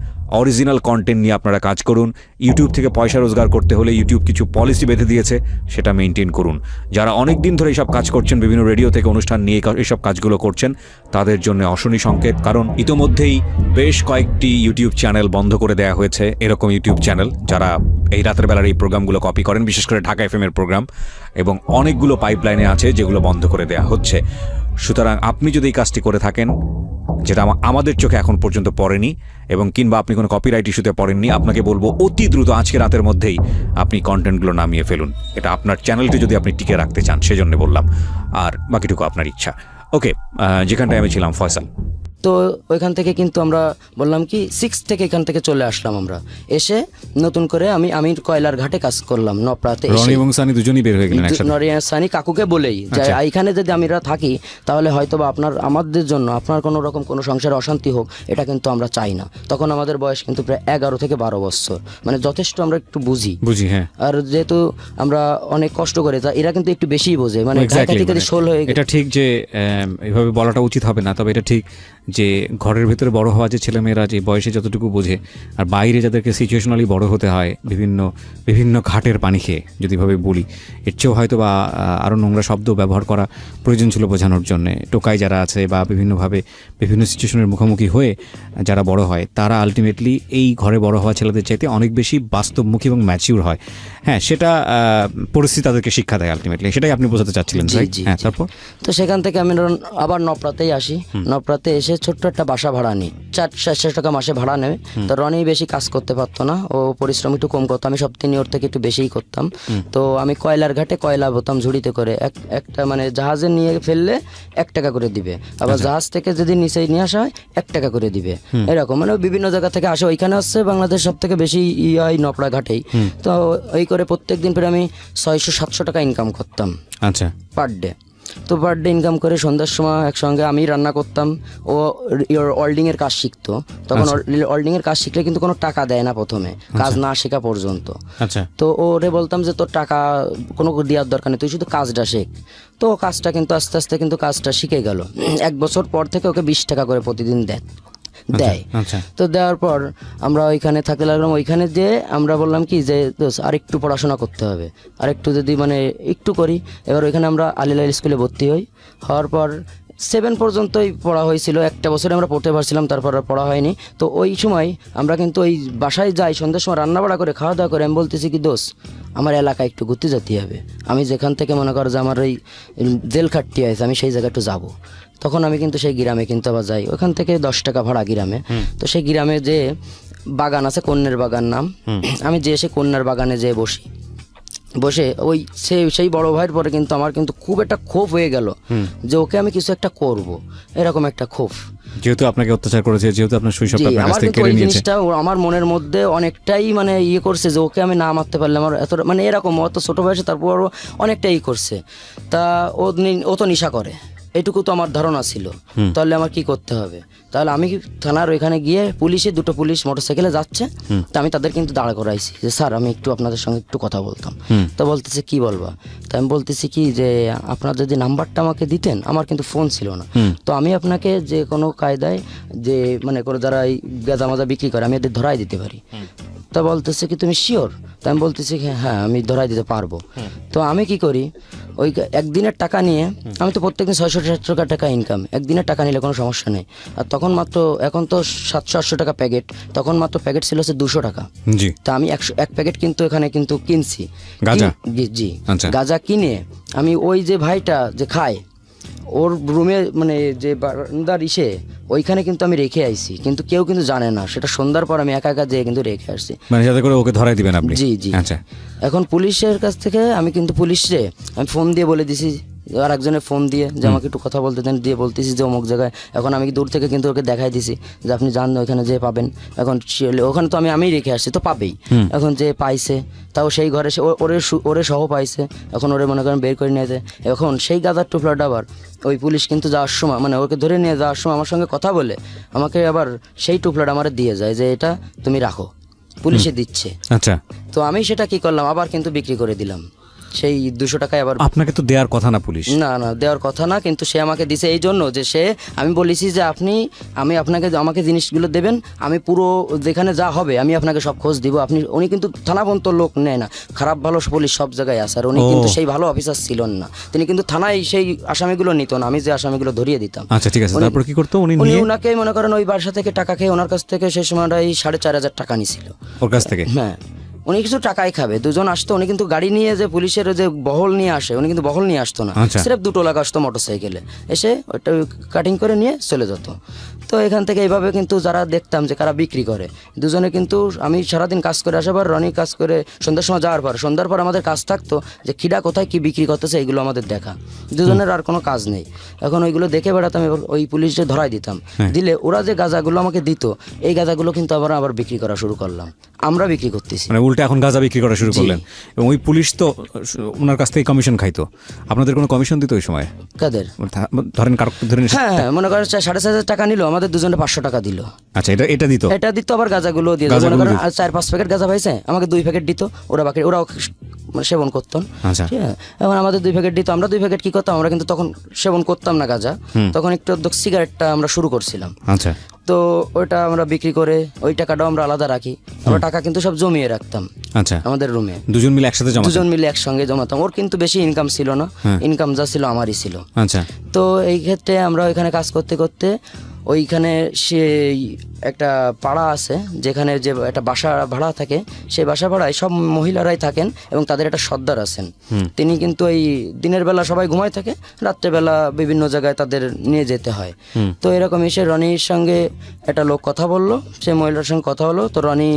Speaker 2: অরিজিনাল কন্টেন্ট নিয়ে আপনারা কাজ করুন। ইউটিউব থেকে পয়সা রোজগার করতে হলে ইউটিউব কিছু পলিসি বেঁধে দিয়েছে, সেটা মেনটেন করুন। যারা অনেক দিন ধরে এইসব কাজ করছেন, বিভিন্ন রেডিও থেকে অনুষ্ঠান নিয়ে এইসব কাজগুলো করছেন, তাদের জন্য অশনি সংকেত, কারণ ইতোমধ্যেই বেশ কয়েকটি ইউটিউব চ্যানেল বন্ধ করে দেওয়া হয়েছে। এরকম ইউটিউব চ্যানেল যারা এই রাতের বেলার এই প্রোগ্রামগুলো কপি করেন, বিশেষ করে ঢাকা এফএমের প্রোগ্রাম, এবং অনেকগুলো পাইপলাইনে আছে যেগুলো বন্ধ করে দেওয়া হচ্ছে। সুতরাং আপনি যদি এই কাজটি করে থাকেন, যেটা আমাদের চোখে এখন পর্যন্ত পড়েনি, এবং কিংবা আপনি কোনো কপিরাইট ইস্যুতে পড়েননি, আপনাকে বলবো অতি দ্রুত আজকে রাতের মধ্যেই আপনি কন্টেন্টগুলো নামিয়ে ফেলুন। এটা আপনার চ্যানেলটি যদি আপনি টিকে রাখতে চান, সেজন্য বললাম। আর বাকিটুকু আপনার ইচ্ছা। ওকে, যেখানটায় আমি ছিলাম, ফয়সাল।
Speaker 1: তো ওইখান থেকে কিন্তু আমরা বললাম কি 6 থেকে এখান থেকে চলে আসলাম। আমরা এসে নতুন করে আমি কয়লার ঘাটে কাজ করলাম নপড়াতে।
Speaker 2: রনি এবং সানি দুজনেই বের হয়ে গেলেন একসাথে।
Speaker 1: নরি আর সানি কাকুকে বলেই যে এইখানে যদি আমরা থাকি তাহলে হয়তো বা আমাদের জন্য আপনার কোনো রকম কোনো সংসারে অশান্তি হোক, এটা কিন্তু আমরা চাই না। তখন আমাদের বয়স কিন্তু প্রায় 11 থেকে 12 বছর, মানে যথেষ্ট আমরা একটু বুঝি। হ্যাঁ। আর যেহেতু আমরা অনেক কষ্ট করে, তা এরা কিন্তু একটু বেশিই বোঝে, মানে শোল হয়ে।
Speaker 2: এটা ঠিক যে এভাবে বলাটা উচিত হবে না, তবে এটা ঠিক যে ঘরের ভেতরে বড় হওয়া যে ছেলেমেয়েরা যে বয়সে যতটুকু বোঝে, আর বাইরে যাদেরকে সিচুয়েশনালি বড় হতে হয় বিভিন্ন ঘাটের পানি খেয়ে, যদি ভাবে বলি, এর চেয়েও হয়তো বা আরও নোংরা শব্দ ব্যবহার করা প্রয়োজন ছিল বোঝানোর জন্যে। টোকাই যারা আছে বা বিভিন্নভাবে বিভিন্ন সিচুয়েশনের মুখোমুখি হয়ে যারা বড় হয়, তারা আলটিমেটলি এই ঘরে বড় হওয়া ছেলেদের চাইতে অনেক বেশি বাস্তবমুখী এবং ম্যাচিউর হয়। হ্যাঁ, সেটা পরিস্থিতি তাদেরকে শিক্ষা দেয় আলটিমেটলি, সেটাই আপনি বোঝাতে চাচ্ছিলেন। হ্যাঁ, তারপর তো
Speaker 1: সেখান থেকে আমি আবার নপড়াতেই আসি। নপড়াতে এসে ছোট্ট একটা বাসা ভাড়া নিই, 400 টাকা মাসে ভাড়া নেবে। তো রনি বেশি কাজ করতে পারতো না, ও পরিশ্রম একটু কম করতো, আমি সব তিনি ওর থেকে একটু বেশিই করতাম। তো আমি কয়লার ঘাটে কয়লা বোতাম ঝুড়িতে করে, একটা মানে জাহাজে নিয়ে ফেললে 1 টাকা করে দিবে, আবার জাহাজ থেকে যদি নিচে নিয়ে আসা হয় 1 টাকা করে দিবে, এরকম। মানে বিভিন্ন জায়গা থেকে আসে, ওইখানে আসছে বাংলাদেশ সব থেকে বেশি হয় নপড়া ঘাটেই। তো ওই করে প্রত্যেক দিন প্রায় আমি 600-700 টাকা ইনকাম করতাম, আচ্ছা, পার ডে। তো পার ডে ইনকাম করে সন্ধ্যার সময় একসঙ্গে আমি রান্না করতাম, ও ওয়েল্ডিংয়ের কাজ শিখতো। তখন ওয়েল্ডিংয়ের কাজ শিখলে কিন্তু কোনো টাকা দেয় না প্রথমে, কাজ না শেখা পর্যন্ত। তো ওরে বলতাম যে তোর টাকা কোনো দেওয়ার দরকার নেই, তুই শুধু কাজটা শেখ। তো কাজটা কিন্তু আস্তে আস্তে কিন্তু কাজটা শিখে গেল। 1 বছর পর থেকে ওকে 20 টাকা করে প্রতিদিন দেয়। তো দেওয়ার পর আমরা ওইখানে থাকতে লাগলাম। ওইখানে যে আমরা বললাম কি যে আরেকটু পড়াশোনা করতে হবে, আরেকটু যদি মানে একটু করি। এবার ওইখানে আমরা আলিলাইল স্কুলে ভর্তি হওয়ার পর 7 পর্যন্তই পড়া হয়েছিল, 1টা বছরে আমরা পড়তে পারছিলাম, তারপর আর পড়া হয়নি। তো ওই সময় আমরা কিন্তু ওই বাসায় যাই, সন্ধ্যার সময় রান্নাবাড়া করে খাওয়া দাওয়া করে আমি বলতেছি কি দোষ, আমার এলাকায় একটু ঘুরতে যেতে হবে। আমি যেখান থেকে মনে করো যে আমার ওই জেল খাটটি আছে, আমি সেই জায়গায় একটু যাবো। তখন আমি কিন্তু সেই গ্রামে কিন্তু আবার যাই, ওখান থেকে 10 টাকা ভাড়া গ্রামে। তো সেই গ্রামে যে বাগান আছে, কন্যার বাগান নাম, আমি যে সে কন্যার বাগানে যেয়ে বসে ওই সেই বড় ভাইয়ের পরে কিন্তু আমার কিন্তু খুব একটা ক্ষোভ হয়ে গেল যে ওকে আমি কিছু একটা করব, এরকম একটা ক্ষোভ।
Speaker 2: যেহেতু আপনাকে অত্যাচার করেছে, যেহেতু আপনার শৈশবটা আপনার কাছ থেকে
Speaker 1: কেড়ে নিয়েছে, জিনিসটা আমার মনের মধ্যে অনেকটাই মানে করছে যে ওকে আমি না মারতে পারলে আমার এত মানে এরকম, অত ছোট বয়সে তারপর অনেকটাই করছে। তা ও তো নেশা করে, এইটুকু তো আমার ধারণা ছিল। তাহলে আমার কি করতে হবে? তাহলে আমি থানার ওইখানে গিয়ে দুটো পুলিশ মোটরসাইকেলে যাচ্ছে, তা আমি তাদের কিন্তু দাঁড় করাইছি যে স্যার আমি একটু আপনাদের সঙ্গে একটু কথা বলতাম। তো বলতেছে কি বলবা? তো আমি বলতেছি কি যে আপনার যদি নাম্বারটা আমাকে দিতেন, আমার কিন্তু ফোন ছিল না, তো আমি আপনাকে যে কোনো কায়দায় যে মানে করে যারা এই গাঁজা মাজা বিক্রি করে আমি এদের ধরাই দিতে পারি। তা বলতেছে কি তুমি শিওর? তা আমি বলতেছি হ্যাঁ আমি ধরাই দিতে পারবো। তো আমি কি করি, ওই একদিনের টাকা নিয়ে, আমি তো প্রত্যেকদিন 600-700 টাকা ইনকাম, একদিনের টাকা নিলে কোনো সমস্যা নেই। আর তখন মাত্র, এখন তো 700-800 টাকা প্যাকেট, তখন মাত্র প্যাকেট ছিল হচ্ছে 200 টাকা।
Speaker 2: জি।
Speaker 1: তা আমি এক প্যাকেট কিন্তু এখানে কিন্তু কিনছি
Speaker 2: গাঁজা?
Speaker 1: জি।
Speaker 2: আচ্ছা।
Speaker 1: গাঁজা কিনে আমি ওই যে ভাইটা যে খায় ওর রুমে, মানে যে বারান্দার ইসে, ওইখানে কিন্তু আমি রেখে আইছি, কিন্তু কেউ কিন্তু জানে না। সেটা সন্ধ্যার পর আমি একা একা যেয়ে কিন্তু রেখে আসছি।
Speaker 2: মানে যাতে করে ওকে ধরাই দিবেন আপনি?
Speaker 1: জি জি।
Speaker 2: আচ্ছা।
Speaker 1: এখন পুলিশের কাছ থেকে আমি কিন্তু পুলিশে আমি ফোন দিয়ে বলে দিছি, আর একজনের ফোন দিয়ে যে আমাকে একটু কথা বলতে দেন, দিয়ে বলতেছি যে অমুক জায়গায়। এখন আমি দূর থেকে কিন্তু ওকে দেখাই দিছি যে আপনি যান ওখানে যে পাবেন। এখন ওখানে তো আমি রেখে আসছি, তো পাবেই। এখন যে পাইছে, তাও সেই ঘরে সে ওরে সহ পাইছে। এখন ওরে মনে করেন বের করে নিয়ে যায়। এখন সেই গাদার টুকরাটা আবার ওই পুলিশ কিন্তু যাওয়ার সময়, মানে ওকে ধরে নিয়ে যাওয়ার সময় আমার সঙ্গে কথা বলে আমাকে আবার সেই টুকরাটা আমার দিয়ে যায় যে এটা তুমি রাখো, পুলিশে দিচ্ছে।
Speaker 2: আচ্ছা।
Speaker 1: তো আমি সেটা কি করলাম, আবার কিন্তু বিক্রি করে দিলাম সেই 200 টাকায়। আবার
Speaker 2: আপনাকে তো দেওয়ার কথা না পুলিশ?
Speaker 1: না দেওয়ার কথা না, কিন্তু সে আমাকে দিছে এই জন্য যে আমি বলেছি যে আমি আপনাকে আমাকে জিনিসগুলো দেবেন, আমি পুরো যেখানে যা হবে আমি আপনাকে সব খোঁজ দিব। উনি কিন্তু থানাবন্ত লোক নেয় না, খারাপ ভালো পুলিশ সব জায়গায় আছে। আর উনি কিন্তু সেই ভালো অফিসার ছিলেন না, তিনি কিন্তু থানায় সেই আসামিগুলো নিত না, আমি যে আসামিগুলো ধরিয়ে দিতাম।
Speaker 2: আচ্ছা ঠিক আছে, তারপর কি করতো উনি?
Speaker 1: ওনাকে মনে করেন ওই বাসা থেকে টাকা খেয়ে ওনার কাছ থেকে সেই সময়টাই 4,500 টাকা নিছিল
Speaker 2: ওর কাছ থেকে।
Speaker 1: হ্যাঁ, উনি কিছু টাকাই খাবে। দুজন আসতো, উনি কিন্তু গাড়ি নিয়ে যে পুলিশের যে বহল নিয়ে আসে, উনি কিন্তু বহল নিয়ে আসতো না, সিরেফ 2 টাকা আসতো মোটরসাইকেলে, এসে ওইটা কাটিং করে নিয়ে চলে যেত। তো এখান থেকে এইভাবে কিন্তু যারা দেখতাম যে কারা বিক্রি করে, দুজনে কিন্তু আমি সারাদিন কাজ করে আসার পর, রনি কাজ করে সন্ধ্যার সময় যাওয়ার পর, সন্ধ্যার পর আমাদের কাজ থাকতো যে খিডা কোথায় কি বিক্রি করতেছে এগুলো আমাদের দেখা, দুজনের আর কোনো কাজ নেই। এখন ওইগুলো দেখে বেড়াতাম, ওই পুলিশে ধরাই দিতাম। দিলে ওরা যে গাঁজাগুলো আমাকে দিত, এই গাঁজাগুলো কিন্তু আবার বিক্রি করা শুরু করলাম, আমরা বিক্রি করতেছি।
Speaker 2: মানে উল্টে এখন গাঁজা বিক্রি করা শুরু করলেন। এবং ওই পুলিশ তো ওনার কাছ থেকে কমিশন খাইতো, আপনাদের কোনো কমিশন দিত ওই সময়?
Speaker 1: কাদের?
Speaker 2: ধরেন
Speaker 1: হ্যাঁ, মনে করেন 4,500 টাকা নিল, আমাদের দুজনে 500 টাকা দিল।
Speaker 2: আচ্ছা, এটা দিত?
Speaker 1: এটা দিত, আবার গাঁজাগুলো দিয়ে, মনে করেন 4-5 প্যাকেট গাঁজা পাইছে, আমাকে 2 প্যাকেট দিত, ওরাও সেবন করতেন।
Speaker 2: আচ্ছা।
Speaker 1: ঠিক আছে, এখন আমাদের 2 প্যাকেট দিত, আমরা 2 প্যাকেট কি করতাম, আমরা কিন্তু তখন সেবন করতাম না গাঁজা, তখন একটু সিগারেটটা আমরা শুরু করছিলাম।
Speaker 2: আচ্ছা।
Speaker 1: তো ওইটা আমরা বিক্রি করে ওই টাকাটাও আমরা আলাদা রাখি, আমরা টাকা কিন্তু সব জমিয়ে রাখতাম।
Speaker 2: আচ্ছা।
Speaker 1: আমাদের রুমে
Speaker 2: দুজন মিলে একসাথে জমা?
Speaker 1: দুজন মিলে একসঙ্গে জমাতাম। ওর কিন্তু বেশি ইনকাম ছিল না, ইনকাম যা ছিল আমারই ছিল।
Speaker 2: আচ্ছা।
Speaker 1: তো এই ক্ষেত্রে আমরা ওইখানে কাজ করতে করতে, ওইখানে সেই একটা পাড়া আছে যেখানে যে একটা বাসা ভাড়া থাকে, সেই বাসা ভাড়ায় সব মহিলারাই থাকেন এবং তাদের একটা সর্দার আছেন। তিনি কিন্তু এই দিনের বেলা সবাই ঘুমায় থাকে, রাত্রেবেলা বিভিন্ন জায়গায় তাদের নিয়ে যেতে হয়। তো এরকম এসে রনির সঙ্গে একটা লোক কথা বললো, সেই মহিলার সঙ্গে কথা হলো। তো রনি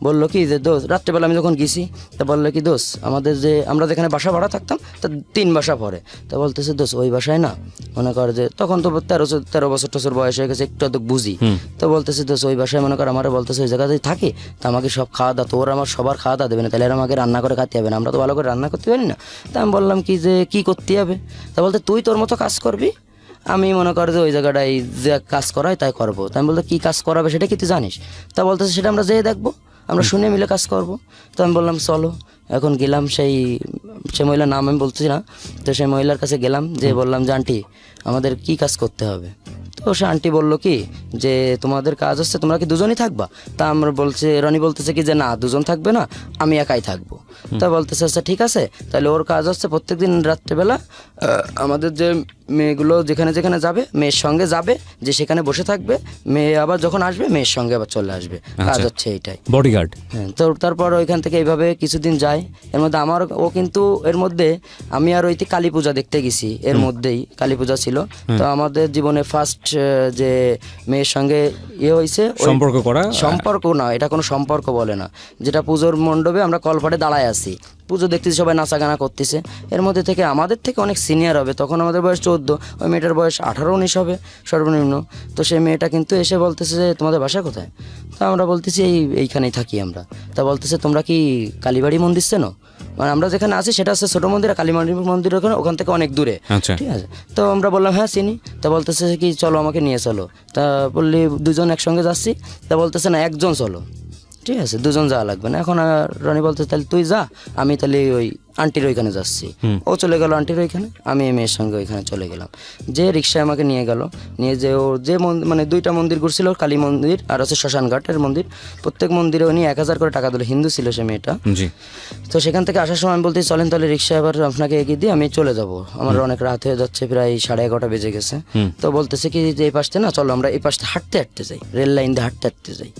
Speaker 1: বললো কি যে দোষ, রাত্রেবেলা আমি যখন গেছি, তা বললো কি দোষ, আমাদের যে আমরা যেখানে বাসা ভাড়া থাকতাম তা 3 বাসা পরে। তা বলতেছে দোষ ওই বাসায় না, মনে কর যে তখন তো 13 বছর টছর বয়স হয়ে গেছে, একটু তো বুঝি। তো বলতেছে দোষ ওই বাসায় মনে কর আমার, বলতেছে ওই জায়গাতেই থাকে, তা আমাকে সব খাওয়া দাওয়া, তোর আমার সবার খাওয়া দাওয়া দেবে না, তাহলে আর আমাকে রান্না করে খাতে হবে না, আমরা তো ভালো করে রান্না করতে পারি না। তা আমি বললাম কি যে কি করতে হবে, তা বলতে তুই তোর মতো কাজ করবি, আমি মনে কর যে ওই জায়গাটায় যে কাজ করায় তাই করবো। তা আমি বলতে কী কাজ করাবে সেটা কি তুই জানিস? তা বলতেছে সেটা আমরা যেয়ে দেখবো, আমরা শুনে মিলে কাজ করব। তো আমি বললাম চলো। এখন গেলাম, সেই মহিলার নাম আমি বলছি না, তো সেই মহিলার কাছে গেলাম, যে বললাম যে আন্টি আমাদের কি কাজ করতে হবে। তো সে আন্টি বললো কি যে তোমাদের কাজ হচ্ছে তোমরা কি দুজনই থাকবা? তা আমরা রনি বলতেছে কি যে না, দুজন থাকবে না, আমি একাই থাকবো। তা বলতেছে আচ্ছা ঠিক আছে, তাহলে ওর কাজ হচ্ছে প্রত্যেকদিন রাত্রেবেলা আমাদের যে মেয়েগুলো যেখানে যেখানে যাবে, মেয়ের সঙ্গে যাবে, যে সেখানে বসে থাকবে, মেয়ে আবার যখন আসবে মেয়ের সঙ্গে আবার চলে আসবে, কাজ হচ্ছে এইটাই,
Speaker 2: বডিগার্ড।
Speaker 1: হ্যাঁ। তো তারপর ওইখান থেকে এইভাবে কিছুদিন যায়। এর মধ্যে ও কিন্তু এর মধ্যে আমি আর ওইতে কালী পূজা দেখতে গেছি, এর মধ্যেই কালী পূজা ছিল। তো আমাদের জীবনে ফার্স্ট যে মেয়ের সঙ্গে হয়েছে, সম্পর্ক না, এটা কোনো সম্পর্ক বলে না, যেটা পুজোর মণ্ডপে আমরা কলপাটে দাঁড়ায় আছি, পুজো দেখতেছি, সবাই নাচা গানা করতেছে। এর মধ্যে থেকে আমাদের থেকে অনেক সিনিয়র হবে, তখন আমাদের বয়স 14, ওই মেয়েটার বয়স 18-19 হবে সর্বনিম্ন। তো সেই মেয়েটা কিন্তু এসে বলতেছে যে তোমাদের বাসা কোথায়? তা আমরা বলতেছি এইখানেই থাকি আমরা। তা বলতেছে তোমরা কি কালীবাড়ি মন্দির চেনো? মানে আমরা যেখানে আছি সেটা হচ্ছে ছোটো মন্দির, আর কালীবাড়ি মন্দির ওখান থেকে অনেক দূরে। ঠিক আছে। তো আমরা বললাম হ্যাঁ চিনি। তা বলতেছে কি চলো আমাকে নিয়ে চলো। তা বললি দুজন একসঙ্গে যাচ্ছি। তা বলতেছে না, একজন চলো। ঠিক আছে, দুজন যাওয়া লাগবে না। এখন রনি বলতে তাহলে তুই যা, আমি তাহলে ওই আন্টির ওইখানে যাচ্ছি। ও চলে গেল আন্টির ওইখানে, আমি এই মেয়ের সঙ্গে ওইখানে চলে গেলাম। যে রিক্সায় আমাকে নিয়ে গেল, নিয়ে যে ও যে মানে 2টা মন্দির ঘুরছিল, কালী মন্দির আর হচ্ছে শ্মশানঘাটের মন্দির। প্রত্যেক মন্দিরে উনি 1000 করে টাকা দিল, হিন্দু ছিল সে মেয়েটা।
Speaker 2: জি।
Speaker 1: তো সেখান থেকে আসার সময় আমি বলতে চলেন তাহলে রিক্সায় আবার আপনাকে এগিয়ে দিয়ে আমি চলে যাব, আমার অনেক রাত হয়ে যাচ্ছে, প্রায় 11:30 বেজে গেছে। তো বলতেছে কি যে এই পাশে না, চলো আমরা এই পাশে হাঁটতে হাঁটতে যাই, রেল লাইন দিয়ে হাঁটতে হাঁটতে যাই।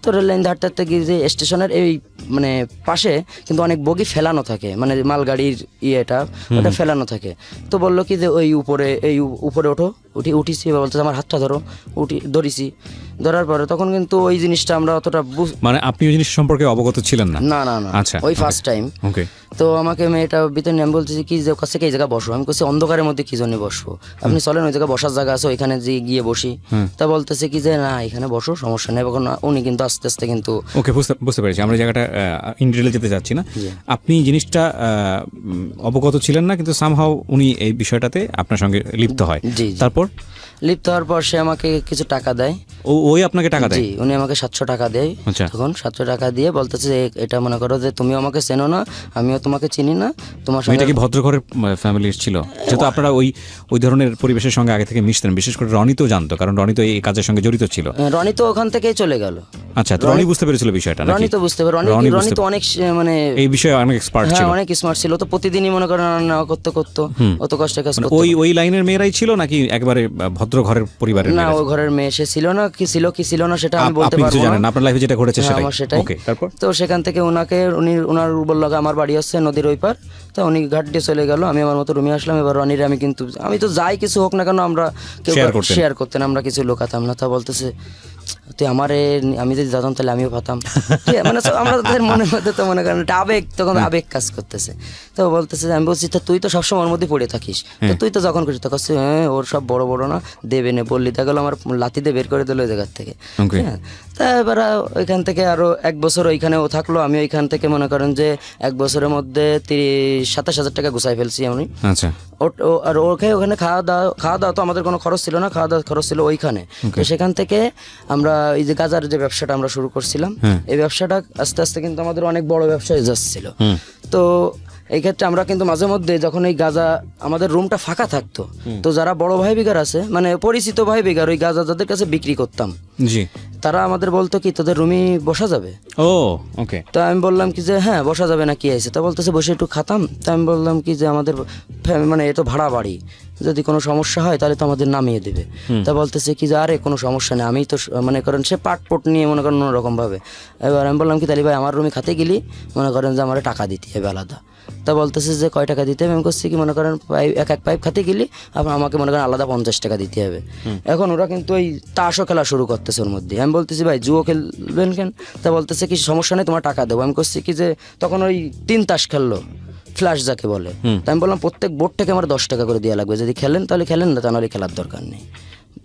Speaker 1: তো রেল লাইন দিয়ে হাঁটতে হাঁটতে গিয়ে যে স্টেশনের এই মানে পাশে কিন্তু অনেক বগি ফেলানো থাকে, মানে মালগাড়ির ইয়েটা ওটা ফেলানো থাকে। তো বললো কি যে ওই উপরে উপরে ওঠো, উঠিছি, বলতে আমার হাতটা ধরো, ধরিছি। ধরার পরে তখন কিন্তু ওই জিনিসটা আমরা অতটা
Speaker 2: মানে আপনি ওই জিনিস সম্পর্কে অবগত ছিলেন না?
Speaker 1: না না না,
Speaker 2: আচ্ছা,
Speaker 1: ওই ফার্স্ট টাইম।
Speaker 2: ওকে।
Speaker 1: তো আমাকে মেয়েটা ভিতরে নিয়ে আমি বলতেছি কি যে কাছে এই জায়গায় বসো। আমি বলছি অন্ধকারের মধ্যে কি জন্য বসবো, আপনি চলেন ওই জায়গায় বসার জায়গা আছে, ওইখানে গিয়ে বসি। তা বলতেছে কি যে না এখানে বসো, সমস্যা নেই। এখন উনি কিন্তু আস্তে আস্তে কিন্তু
Speaker 2: ওকে, বুঝতে পেরেছি। আমরা জায়গাটা ইন ডিটেইলে যেতে যাচ্ছি না। আপনি জিনিসটা অবগত ছিলেন না, কিন্তু সামহাউ উনি এই বিষয়টাতে আপনার সঙ্গে লিপ্ত হয়।
Speaker 1: জি।
Speaker 2: তারপর
Speaker 1: লিপ্ত হওয়ার পর সে আমাকে কিছু টাকা দেয়।
Speaker 2: ওই আপনাকে টাকা দেয়?
Speaker 1: জি, উনি আমাকে 700 টাকা দেয়।
Speaker 2: আচ্ছা।
Speaker 1: তখন 700 টাকা দিয়ে বলতেছে যে এটা মনে করো যে তুমিও আমাকে চেনো না, আমিও তোমাকে চিনি না, তোমার সঙ্গে।
Speaker 2: এটা কি ভদ্রঘরের ফ্যামিলির ছিল? যেহেতু আপনারা ওই ধরনের পরিবেশের সঙ্গে আগে থেকে মিশতেন, বিশেষ করে রনি তো জানতো, কারণ রনি তো এই কাজের সঙ্গে জড়িত ছিল।
Speaker 1: রনি তো ওখান থেকেই চলে গেল।
Speaker 2: আচ্ছা, তো রনি বুঝতে পেরেছিল বিষয়টা নাকি?
Speaker 1: রনি তো বুঝতে পারে, রনি তো অনেক মানে
Speaker 2: এই বিষয়ে অনেক এক্সপার্ট ছিল।
Speaker 1: হ্যাঁ, অনেক স্মার্ট ছিল। তো প্রতিদিনই মনে করেন রান্না করতে অত কষ্টের কাজ করতে।
Speaker 2: ওই লাইনের মেয়েরাই ছিল নাকি একেবারে ভদ্র ঘরের পরিবারের?
Speaker 1: না, ওই ঘরের মেয়ে সে ছিল না, কি ছিল না সেটা আমি বলতে পারবো না।
Speaker 2: জানেন আপনার লাইফে যেটা ঘটেছে
Speaker 1: সেটাই।
Speaker 2: ওকে, তারপর?
Speaker 1: তো সেখান থেকে ওনার বলল আমার বাড়ি হচ্ছে নদীর ওই পার। তো উনি ঘাট দিয়ে চলে গেল, আমি আমার মতো রুমে আসলাম। এবার রনির আমি তো যাই কিছু হোক না কেন আমরা কেউ শেয়ার করতেন, আমরা কিছু লোকাতাম না। তা বলতেছে তুই আমি যদি যেতাম তাহলে আমিও পাতাম। মানে আমাদের মনের মধ্যে তো মনে করেন আবেগ, তখন আবেগ কাজ করতেছে। তো বলতেছে, আমি বলছি তা তুই তো সবসময় ওর মধ্যে পড়ে থাকিস, তো তুই তো যখন করিস তখন হ্যাঁ ওর সব বড় বড় না দেবে নে বললি, তা গেলো আমার লাথি দিয়ে বের করে দিল ওই জায়গার থেকে। হ্যাঁ, তা এবার ওইখান থেকে আরো 1 বছর ওইখানেও থাকলো। আমি ওইখান থেকে মনে করেন যে 1 বছরের মধ্যে 27,000 টাকা গুছাই ফেলছি আমি।
Speaker 2: আচ্ছা।
Speaker 1: আর ওখানে খাওয়া দাওয়া তো আমাদের কোনো খরচ ছিল না, খাওয়া দাওয়া খরচ ছিল ওইখানে। তো সেখান থেকে আমরা এই যে গাজার যে ব্যবসাটা আমরা শুরু করছিলাম, এই ব্যবসাটা আস্তে আস্তে কিন্তু আমাদের অনেক বড় ব্যবসায় যাচ্ছিল। তো এই ক্ষেত্রে আমরা কিন্তু মাঝে মধ্যে যখন এই গাজা আমাদের রুমটা ফাঁকা থাকতো, তো যারা বড় ভাই বিগার আছে, মানে পরিচিত ভাই বিগার, ওই গাজা যাদের কাছে বিক্রি করতাম,
Speaker 2: জি,
Speaker 1: তারা আমাদের বলতো কি তোদের রুমে বসা যাবে?
Speaker 2: ও ওকে।
Speaker 1: তো আমি বললাম কি যে হ্যাঁ বসা যাবে, না কি আছে? তা বলতেছে বসে একটু খাতাম। তা আমি বললাম কি যে আমাদের মানে এ তো ভাড়া বাড়ি, যদি কোনো সমস্যা হয় তাহলে তো আমাদের নামিয়ে দেবে। তা বলতেছে কি যে আরে কোনো সমস্যা নেই, আমি তো মনে করেন সে পাটপট নিয়ে মনে করেন অন্যরকম ভাবে। এবার আমি বললাম কি তাহলে ভাই আমার রুমে খাতে গেলি মনে করেন যে আমার টাকা দিতে হবে আলাদা। তা বলতেছে যে কয় টাকা দিতে হবে? আমি করছি কি মনে করেন এক পাইপ খাতে গেলি আপনার আমাকে মনে করেন আলাদা 50 টাকা দিতে হবে। এখন ওরা কিন্তু ওই তাসও খেলা শুরু করতেছে ওর মধ্যে। আমি বলতেছি ভাই জুয়ো খেলবেন কেন? তা বলতেছে কি সমস্যা নেই তোমার টাকা দেবো। আমি করছি কি যে তখন ওই 3 তাস খেললো, ফ্ল্যাশ যাকে বলে। তা আমি বললাম প্রত্যেক বোর্ড থেকে আমার 10 টাকা করে দেওয়া লাগবে, যদি খেলেন তাহলে খেলেন, না তাহলে খেলার দরকার নেই।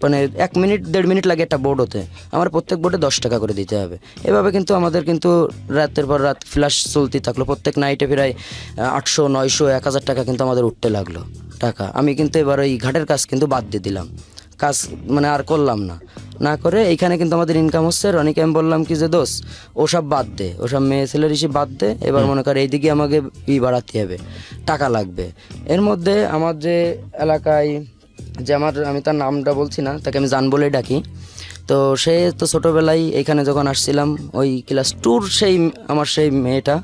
Speaker 1: মানে 1 মিনিট 1.5 মিনিট লাগে একটা বোর্ড হতে, আমার প্রত্যেক বোর্ডে 10 টাকা করে দিতে হবে। এভাবে কিন্তু আমাদের কিন্তু রাতের পর রাত ফ্ল্যাশ চলতে থাকলো। প্রত্যেক নাইটে প্রায় 800, 900, 1000 টাকা কিন্তু আমাদের উঠতে লাগলো টাকা। আমি কিন্তু এবার ওই ঘাটের কাজ কিন্তু বাদ দিয়ে দিলাম, কাজ মানে আর করলাম না করে এইখানে কিন্তু আমাদের ইনকাম হচ্ছে। রনিকে আমি বললাম কি যে দোষ ওসব বাদ দে, ওসব মেয়ে ছেলের হিসেবে বাদ দে, এবার মনে করে এইদিকে আমাকে বাড়াতে হবে, টাকা লাগবে। এর মধ্যে আমার যে এলাকায় যে আমি তার নামটা বলছি না, তাকে আমি জান বলে ডাকি। তো সে তো ছোটোবেলায় এইখানে যখন আসছিলাম ওই ক্লাস 2 সেই মেয়েটা,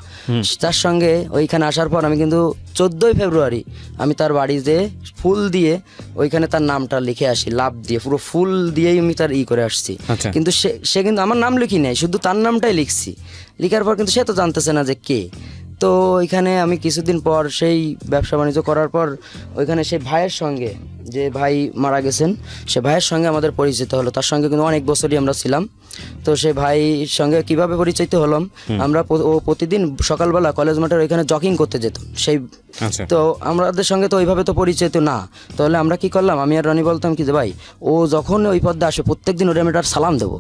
Speaker 1: তার সঙ্গে ওইখানে আসার পর আমি কিন্তু 14ই ফেব্রুয়ারি আমি তার বাড়ি যেয়ে ফুল দিয়ে ওইখানে তার নামটা লিখে আসি, লাভ দিয়ে পুরো ফুল দিয়েই আমি তার করে আসছি। কিন্তু সে কিন্তু আমার নাম লিখি নাই, শুধু তার নামটাই লিখছি। লিখার পর কিন্তু সে তো জানতেছে না যে কে। তো ওইখানে আমি কিছুদিন পর সেই ব্যবসা বাণিজ্য করার পর ওইখানে সেই ভাইয়ের সঙ্গে, যে ভাই মারা গেছেন, সে ভাইয়ের সঙ্গে আমাদের পরিচিত হলো। তার সঙ্গে কিন্তু অনেক বছরই আমরা ছিলাম। তো সে ভাইয়ের সঙ্গে কিভাবে পরিচিত হলাম, আমরা প্রতিদিন সকালবেলা কলেজ মাঠের ওইখানে জগিং করতে যেতাম সেই। তো আমাদের সঙ্গে তো ওইভাবে তো পরিচিত না, তাহলে আমরা কি করলাম, আমি আর রনি বলতাম কি যে ভাই ও যখন ওই পথে আসে প্রত্যেকদিন ওরে আমি একটা সালাম দেবো।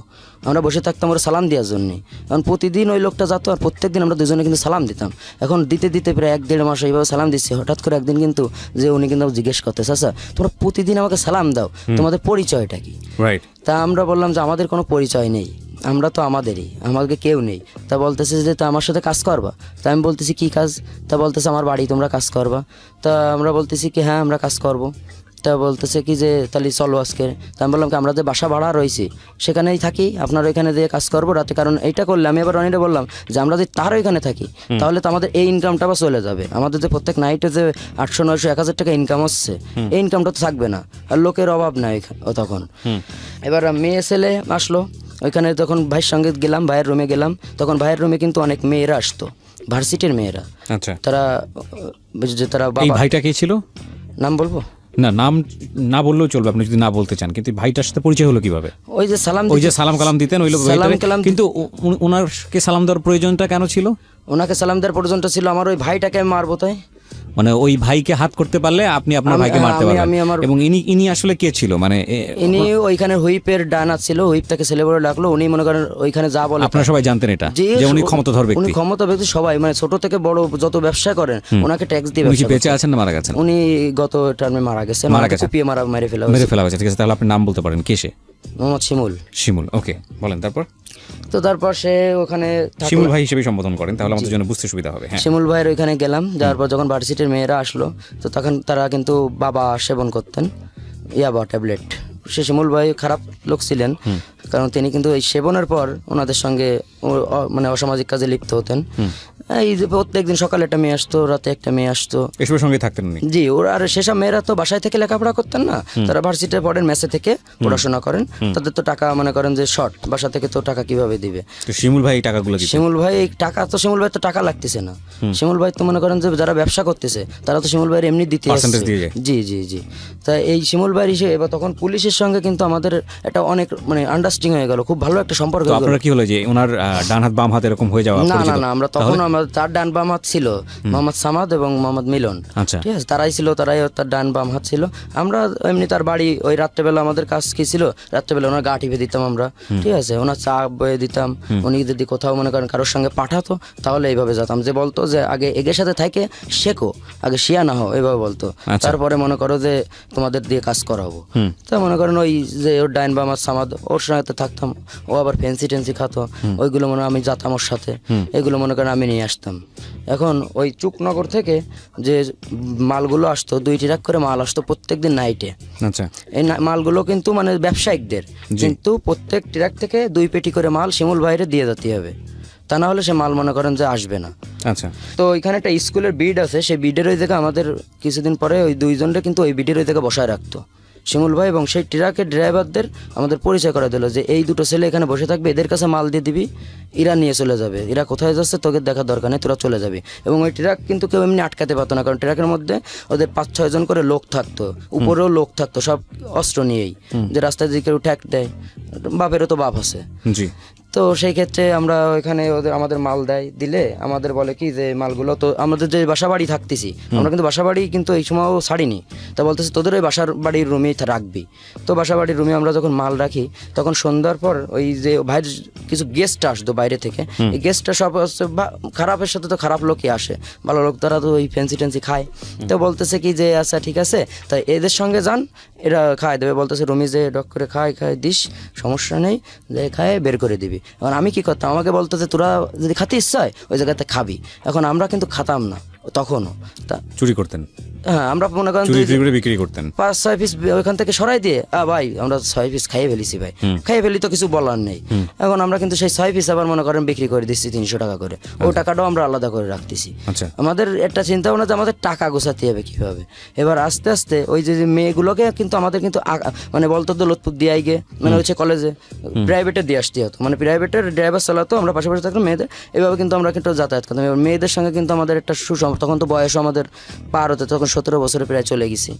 Speaker 1: আমরা বসে থাকতাম ওরা সালাম দেওয়ার জন্যে, কারণ প্রতিদিন ওই লোকটা যেত আর প্রত্যেকদিন আমরা দুজনে কিন্তু সালাম দিতাম। এখন দিতে প্রায় 1-1.5 মাস এইভাবে সালাম দিচ্ছি। হঠাৎ করে একদিন কিন্তু যে উনি কিন্তু জিজ্ঞেস করতেছে আচ্ছা তোমরা প্রতিদিন আমাকে সালাম দাও, তোমাদের পরিচয়টা কি? তা আমরা বললাম যে আমাদের কোনো পরিচয় নেই, আমরা তো আমাদেরই, আমাকে কেউ নেই। তা বলতেছে যে তা আমার সাথে কাজ করবা। তা আমি বলতেছি কি কাজ? তা বলতেছে আমার বাড়ি তোমরা কাজ করবা। তা আমরা বলতেছি কি হ্যাঁ আমরা কাজ করব। তা বলতেছে কি যে তাহলে চলো আজকে। তা আমি বললাম কি আমরা যে বাসা ভাড়া রয়েছি সেখানেই থাকি, আপনার ওইখানে দিয়ে কাজ করবো রাতে। কারণ এইটা করলে আমি এবার রনিরে বললাম যে আমরা যদি তার ওইখানে থাকি তাহলে তো আমাদের এই ইনকামটা আবার চলে যাবে। আমাদের যে প্রত্যেক নাইটে যে 800 900 1000 টাকা ইনকাম হচ্ছে, এই ইনকামটা তো থাকবে না, আর লোকের অভাব নাই তখন। এবার মেয়ে ছেলে আসলো ওইখানে, তখন ভাইয়ের সঙ্গে গেলাম, ভাইয়ের রুমে গেলাম। তখন ভাইয়ের রুমে কিন্তু অনেক মেয়েরা আসতো, ভার্সিটির মেয়েরা।
Speaker 2: আচ্ছা,
Speaker 1: তারা যে তারা
Speaker 2: এই
Speaker 1: বাবা,
Speaker 2: ভাইটা কে ছিল?
Speaker 1: নাম বলবো
Speaker 2: না, নাম না বললেও চলবে আপনি যদি না বলতে চান। কিন্তু ভাইটার সাথে পরিচয় হলো কিভাবে?
Speaker 1: ওই যে সালাম
Speaker 2: ওই যে সালাম কালাম দিতেন ওই লোক,
Speaker 1: সালাম কালাম
Speaker 2: কিন্তু ওনারকে সালাম দেওয়ার প্রয়োজনটা কেন ছিল?
Speaker 1: ওনাকে সালাম দেওয়ার পর্যন্ত ছিল আমার ওই ভাইটাকে আমি মারবো তাই।
Speaker 2: মানে ওই ভাইকে হাত করতে পারলে আপনি আপনার ভাইকে মারতে পারবেন। এবং ইনি আসলে কে ছিল? মানে
Speaker 1: ইনি ওইখানে হুইপের ডানা ছিল, হুইপটাকে ছেলে বলে ডাকলো। উনি মনে করেন ওইখানে যা বলে
Speaker 2: আপনারা সবাই জানতেন এটা, যে উনি ক্ষমতাধর ব্যক্তি?
Speaker 1: উনি ক্ষমতা ব্যক্তি, সবাই মানে ছোট থেকে বড় যত ব্যবসা করেন ওনাকে ট্যাক্স দিয়ে
Speaker 2: উনি কি
Speaker 1: ব্যবসা
Speaker 2: বেঁচে
Speaker 1: করতেন।
Speaker 2: আছেন না মারা গেছেন?
Speaker 1: উনি গত টার্মে মারা গেছেন,
Speaker 2: মারা গেছেন,
Speaker 1: কুপিয়ে মেরে ফেলা
Speaker 2: মেরে ফেলা হয়েছে। ঠিক আছে, তাহলে আপনি নাম বলতে পারেন, কে সে?
Speaker 1: মোহাম্মদ শিমুল।
Speaker 2: শিমুল, ওকে, বলেন তারপর।
Speaker 1: তো তারপর সে ওখানে
Speaker 2: শিমুল ভাই হিসেবে সম্বোধন করেন, তাহলে আমাদের জন্য বুঝতে সুবিধা হবে। হ্যাঁ,
Speaker 1: শিমুল ভাইয়ের ওইখানে গেলাম, যাওয়ার পর যখন ভার্সিটির মেয়েরা আসলো তো তখন তারা কিন্তু বাবা সেবন করতেন, ইয়াবা ট্যাবলেট। সে শিমুল ভাই খারাপ লোক ছিলেন, কারণ তিনি কিন্তু এই সেবনের পর ওনাদের সঙ্গে মানে অসামাজিক কাজে লিপ্ত হতেন। এই যে প্রত্যেকদিন সকালে একটা মেয়ে আসতো, রাতে একটা মেয়ে আসতো,
Speaker 2: এসবের সঙ্গে থাকতেন উনি।
Speaker 1: জি। ওরা আর সেসব মেয়েরা তো বাসায় থেকে লেখাপড়া করতেন না, তারা ভার্সিটিতে পড়েন, মেসে থেকে পড়াশোনা করেন। তাদের তো টাকা মনে করেন যে শর্ট, বাসা থেকে তো টাকা কিভাবে দিবে?
Speaker 2: তো শিমুল ভাই এই টাকাগুলো দিতেন?
Speaker 1: শিমুল ভাই টাকা তো, শিমুল ভাই তো টাকা লাগতেছে না। শিমুল ভাই তো মনে করেন যে যারা ব্যবসা করতেছে তারা তো শিমুল ভাইয়ের এমনি দিতে আসছে। জি জি জি। তাই এই শিমুল ভাইয়ের হিসেবে এবার তখন পুলিশের সঙ্গে কিন্তু আমাদের এটা অনেক মানে আন্ডারস্ট্যান্ডিং হয়ে গেল, খুব ভালো একটা সম্পর্ক হয়ে গেল।
Speaker 2: আপনারা কি হলো যে ওনার ডান হাত বাম হাত এরকম হয়ে যাওয়া?
Speaker 1: না না না, আমরা তখন আমাদের তার ডান বাম হাত ছিল মোহাম্মদ সামাদ এবং মোহাম্মদ মিলন।
Speaker 2: আচ্ছা,
Speaker 1: ঠিক আছে, তারাই ছিল, তারাই তার ডান বাম হাত ছিল। আমরা এমনি তার বাড়ি ওই রাত্রেবেলা আমাদের কাজ কি ছিল, রাত্রেবেলা ওনার গা টিপে দিতাম আমরা, ঠিক আছে, ওনার চা বয়ে দিতাম। উনি যদি কোথাও মনে করেন কারোর সঙ্গে পাঠাতো তাহলে এইভাবে যেতাম, যে বলতো যে আগে এগের সাথে থাকে শেখো, আগে শিয়া না হও, এইভাবে বলতো। তারপরে মনে করো যে তোমাদের দিয়ে কাজ করাবো। তা মনে করেন ওই যে ওর ডাইন বাম হাত সামাদ, ওর সঙ্গে থাকতাম। ও আবার ফেন্সি টেন্সি খাতো, ওইগুলো মনে আমি যেতাম ওর সাথে, এগুলো মনে করেন আমি নিয়ে আসতাম। এখন ওই চুকনগর থেকে যে মালগুলো আসতো, 2 ট্রাক করে মাল আসতো প্রত্যেকদিন নাইটে।
Speaker 2: আচ্ছা,
Speaker 1: এই মালগুলো কিন্তু মানে ব্যবসায়িকদের, কিন্তু প্রত্যেক ট্রাক থেকে 2 পেটি করে মাল শিমুল ভাইরে দিয়ে যেতে হবে, তা না হলে সে মাল মনে করেন যে আসবে না।
Speaker 2: আচ্ছা।
Speaker 1: তো ওইখানে একটা স্কুলের বিড আছে, সেই বিডের ওই জায়গায় আমাদের কিছুদিন পরে ওই 2 জনরে কিন্তু ওই বিডের ওই জায়গায় বসায় রাখতো শিমুল ভাই, এবং সেই ট্রাকের ড্রাইভারদের আমাদের পরিচয় করে দিল যে এই 2টো ছেলে এখানে বসে থাকবে, এদের কাছে মাল দিয়ে দিবি, এরা নিয়ে চলে যাবে, এরা কোথায় যাচ্ছে তোকে দেখার দরকার নেই, তোরা চলে যাবি। এবং ওই ট্রাক কিন্তু কেউ এমনি আটকাতে পারতো না, কারণ ট্রাকের মধ্যে ওদের 5-6 জন করে লোক থাকতো, উপরেও লোক থাকতো, সব অস্ত্র নিয়েই, যে রাস্তায় যদি কেউ ঠ্যাক দেয়, বাপেরও তো বাপ আছে।
Speaker 2: জি।
Speaker 1: তো সেই ক্ষেত্রে আমরা ওইখানে আমাদের মাল দেয়, দিলে আমাদের বলে কি যে মালগুলো তো আমাদের যে বাসা বাড়ি থাকতেছি, আমরা কিন্তু বাসা বাড়ি কিন্তু এই সময়ও ছাড়িনি। তা বলতেছে তোদের ওই বাসার বাড়ির রুমেই রাখবি। তো বাসা বাড়ির রুমে আমরা যখন মাল রাখি, তখন সন্ধ্যার পর ওই যে ভাইয়ের কিছু গেস্ট আসতো বাইরে থেকে, এই গেস্টটা সব হচ্ছে খারাপের সাথে তো খারাপ লোকই আসে, ভালো লোক তারা তো ওই ফ্যান্সি টেন্সি খায়। তো বলতেছে কি যে আচ্ছা ঠিক আছে, তাই এদের সঙ্গে যান, এরা খায় দেবে। বলতেছে রুমি যে ডক করে খায় দিস, সমস্যা নেই, যে খায় বের করে দিবি। এখন আমি কি করতাম, আমাকে বলতো যে তোরা যদি খাতে ইচ্ছা হয় ওই জায়গাতে খাবি। এখন আমরা কিন্তু খাতাম না তখনও, তা
Speaker 2: চুরি করতেন?
Speaker 1: হ্যাঁ, আমরা মনে করেন
Speaker 2: বিক্রি করতেন
Speaker 1: 5-6 পিস ওইখান থেকে সরাই দিয়ে, ভাই আমরা 6 পিস খাইয়ে ফেলিছি, ভাই খাইয়ে ফেলি তো কিছু বলার নেই। এখন আমরা কিন্তু সেই 6 পিস আবার মনে করেন বিক্রি করে দিচ্ছি 300 টাকা করে, ওই টাকাটাও আমরা আলাদা করে রাখতেছি। আমাদের একটা চিন্তা ভাবনা যে আমাদের টাকা গোছাতে হবে কিভাবে। এবার আস্তে আস্তে ওই যে মেয়েগুলোকে কিন্তু আমাদের কিন্তু মানে বলতো দৌলতপুর দিয়ে গে, মানে হচ্ছে কলেজে প্রাইভেটে দিয়ে আসতে হতো, মানে প্রাইভেটের ড্রাইভার চালাতো, আমরা পাশাপাশি থাকতাম মেয়েদের, এভাবে কিন্তু আমরা কিন্তু যাতায়াত করতাম। এবার মেয়েদের সঙ্গে কিন্তু আমাদের একটা তখন তো বয়স আমাদের পার হতে, তখন 17 বছরে প্রায় চলে গেছি।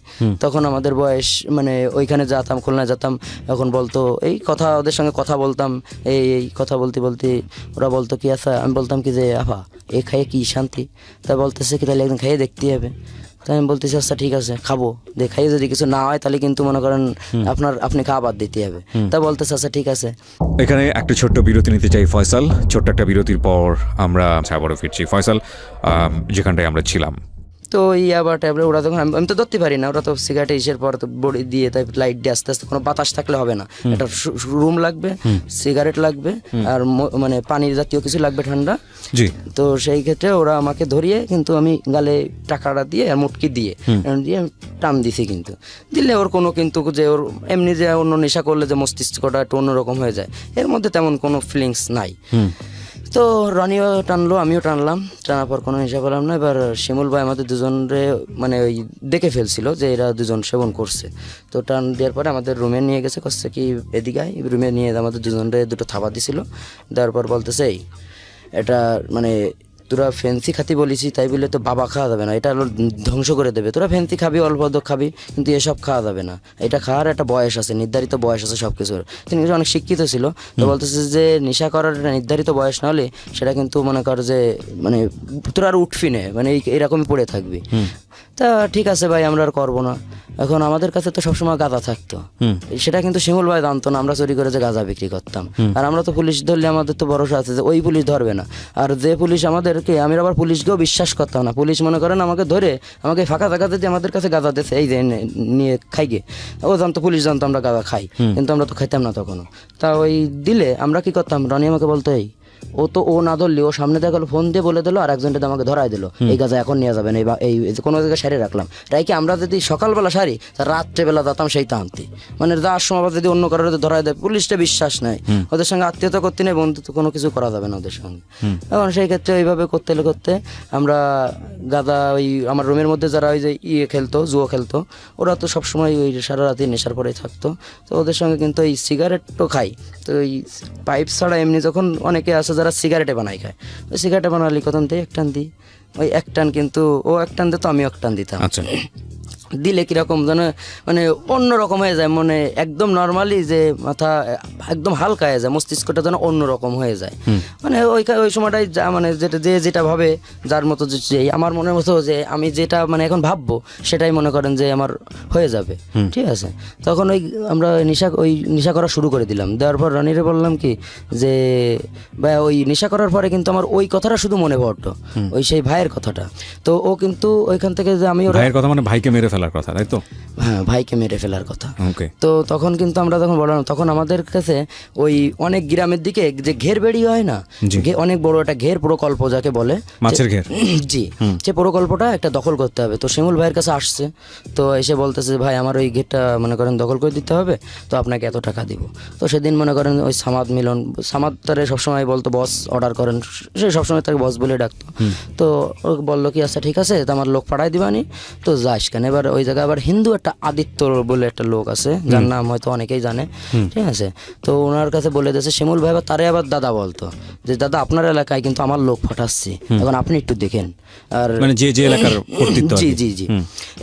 Speaker 1: তখন আমাদের বয়স মানে ওইখানে যেতাম, খুলনা যেতাম, এখন বলতো এই কথা, ওদের সঙ্গে কথা বলতাম, এই কথা বলতে বলতে ওরা বলতো কি আচ্ছা, আমি বলতাম কি যে আফা এ খাইয়ে কি শান্তি, তা বলতেছে কি তাহলে একদিন খাইয়ে দেখতে হবে। তাই আমি বলতেছি আচ্ছা ঠিক আছে খাবো, দেখাই যদি কিছু না হয় তাহলে কিন্তু মনে করেন আপনি খাবার দিতে হবে। তা বলতেছে আচ্ছা ঠিক আছে।
Speaker 2: এখানে একটা ছোট্ট বিরতি নিতে চাই ফয়সাল। ছোট্ট একটা বিরতির পর আমরা আবারও ফিরছি। ফয়সাল, যেখানটায় আমরা ছিলাম,
Speaker 1: তো ইয়াবা ট্যাবলেট ওরা তখন আমি তো ধরতে পারি না, ওরা তো সিগারেট ইসের পর তো বডি দিয়ে তাই লাইট দিয়ে আস্তে আস্তে, কোনো বাতাস থাকলে হবে না, একটা রুম লাগবে, সিগারেট লাগবে, আর মানে পানির জাতীয় কিছু লাগবে ঠান্ডা।
Speaker 2: জি।
Speaker 1: তো সেই ক্ষেত্রে ওরা আমাকে ধরিয়ে কিন্তু আমি গালে টাকাটা দিয়ে আর মুটকি দিয়ে দিয়ে আমি টান দিছি, কিন্তু দিলে ওর কোনো কিন্তু যে ওর এমনি যে অন্য নেশা করলে যে মস্তিষ্কটা একটু অন্যরকম হয়ে যায়, এর মধ্যে তেমন কোনো ফিলিংস নাই। তো রনিও টানলো, আমিও টানলাম, টানার পর কোনো নেশা করলাম না। এবার শিমুল ভাই আমাদের দুজনরে মানে ওই দেখে ফেলছিল যে এরা দুজন সেবন করছে। তো টান দেওয়ার পরে আমাদের রুমে নিয়ে গেছে, করছে কি এদিকে রুমে নিয়ে আমাদের দুজনরে দুটো থাবা দিছিল। দেওয়ার পর বলতেছে এই এটা মানে তোরা ফ্যান্সি খাতি বলিছি তাই বলে তো বাবা খাওয়া যাবে না, এটা হলো ধ্বংস করে দেবে। তোরা ফ্যান্সি খাবি, অল্প খাবি, কিন্তু এসব খাওয়া যাবে না, এটা খাওয়ার একটা বয়স আছে, নির্ধারিত বয়স আছে সব কিছুর। তিনি অনেক শিক্ষিত ছিল, তো বলতেছে যে নেশা করার একটা নির্ধারিত বয়স না হলে সেটা কিন্তু মনে কর যে মানে তোরা আর উঠবি না, মানে এরকমই পড়ে থাকবি। তা ঠিক আছে ভাই, আমরা আর করবো না। এখন আমাদের কাছে তো সবসময় গাঁজা থাকতো, সেটা কিন্তু শিমুল ভাই জানতো না আমরা চুরি করে যে গাঁজা বিক্রি করতাম। আর আমরা তো পুলিশ ধরলে আমাদের তো ভরসা আছে যে ওই পুলিশ ধরবে না, আর যে পুলিশ আমাদেরকে, আমি আবার পুলিশকেও বিশ্বাস করতাম না। পুলিশ মনে করেন আমাকে ধরে আমাকে ফাঁকা জায়গাতে যে আমাদের কাছে গাঁজা দিয়েছে, এই যে নিয়ে খাই গে, ও জানতো, পুলিশ জানতো আমরা গাঁজা খাই, কিন্তু আমরা তো খাইতাম না তখনও। তা ওই দিলে আমরা কি করতাম, রনি আমাকে বলতো এই ও না ধরলে ও সামনে দেখা গেলো, ফোন দিয়ে বলে দিল, আর একজনটা আমাকে ধরাই দিল, এই গাঁজা এখন নিয়ে যাবেন, এই কোনো জায়গায় সারি রাখলাম রাইকে আমরা যদি সকালবেলা সারি তা রাত্রেবেলা যেতাম সেই আনতে, মানে যাওয়ার সময় যদি অন্য কারোর ধরাই দেয়, পুলিশটা বিশ্বাস নাই, ওদের সঙ্গে আত্মীয়তা করতে নেই, বন্ধুত্ব কোনো কিছু করা যাবে না ওদের সঙ্গে। এখন সেই ক্ষেত্রে ওইভাবে করতে আমরা গাঁজা ওই আমার রুমের মধ্যে যারা ওই যে খেলতো, জুয়ো খেলতো, ওরা তো সবসময় ওই সারা রাতে নেশার পরেই থাকতো। তো ওদের সঙ্গে কিন্তু এই সিগারেটও খাই, তো ওই পাইপ ছাড়া এমনি যখন অনেকে আছে যারা সিগারেটে বানাই খায়, ওই সিগারেটে বানালি কত দিই এক টান দিই, ওই এক টান কিন্তু ও এক টান দিত, আমিও এক টান দিতাম।
Speaker 2: আচ্ছা।
Speaker 1: দিলে কিরকম যেন মানে অন্যরকম হয়ে যায়, মানে একদম নর্মালি যে মাথা একদম হালকা হয়ে যায়, মস্তিষ্কটা যেন অন্যরকম হয়ে যায়, মানে ওই সময়টাই যা মানে যেটা ভাবে যার মতো যে আমার মনের মতো যে আমি যেটা মানে এখন ভাববো সেটাই মনে করেন যে আমার হয়ে যাবে, ঠিক আছে। তখন আমরা ওই নেশা করা শুরু করে দিলাম। দেওয়ার পর রনিরে বললাম কি যে ভাই ওই নেশা করার পরে কিন্তু আমার ওই কথাটা শুধু মনে পড়তো, ওই সেই ভাইয়ের কথাটা। তো ও কিন্তু ওইখান থেকে যে আমি
Speaker 2: ভাইয়ের কথা মানে ভাইকে মেরে ফেলার কথা, তাই তো?
Speaker 1: হ্যাঁ, ভাইকে মেরে ফেলার কথা।
Speaker 2: ওকে।
Speaker 1: তো তখন কিন্তু আমরা তখন বললাম, তখন আমাদের কাছে ওই অনেক গ্রামের দিকে যে ঘের বেড়ি হয় না, অনেক বড় একটা ঘের প্রকল্প যাকে বলে,
Speaker 2: মাছের ঘের,
Speaker 1: জি, সে প্রকল্পটা একটা দখল করতে হবে। তো শিমুল ভাইয়ের কাছে আসছে, তো এসে বলতেছে ভাই আমার ওই ঘেরটা মনে করেন দখল করে দিতে হবে, তো আপনাকে এত টাকা দিব। তো সেদিন মনে করেন ওই সামাদ তারে সবসময় বলতো বস অর্ডার করেন, সে সবসময় তাকে বস বলে ডাকতো। তো ও বললো কি আচ্ছা ঠিক আছে, তো আমার লোক পাঠাই দিবানি, তো যাস কেন। এবার ওই জায়গায় আবার হিন্দু একটা আদিত্য বলে একটা লোক আছে, যার নাম হয়তো অনেকেই জানে, ঠিক আছে। তো ওনার কাছে বলে দিয়েছে শিমুল ভাই, আবার তারে আবার দাদা বলতো যে দাদা আপনার এলাকায় কিন্তু আমার লোক পাঠাচ্ছি, এখন আপনি একটু দেখেন। আর
Speaker 2: মানে যে এলাকার কর্তৃত্ব,
Speaker 1: জি জি জি,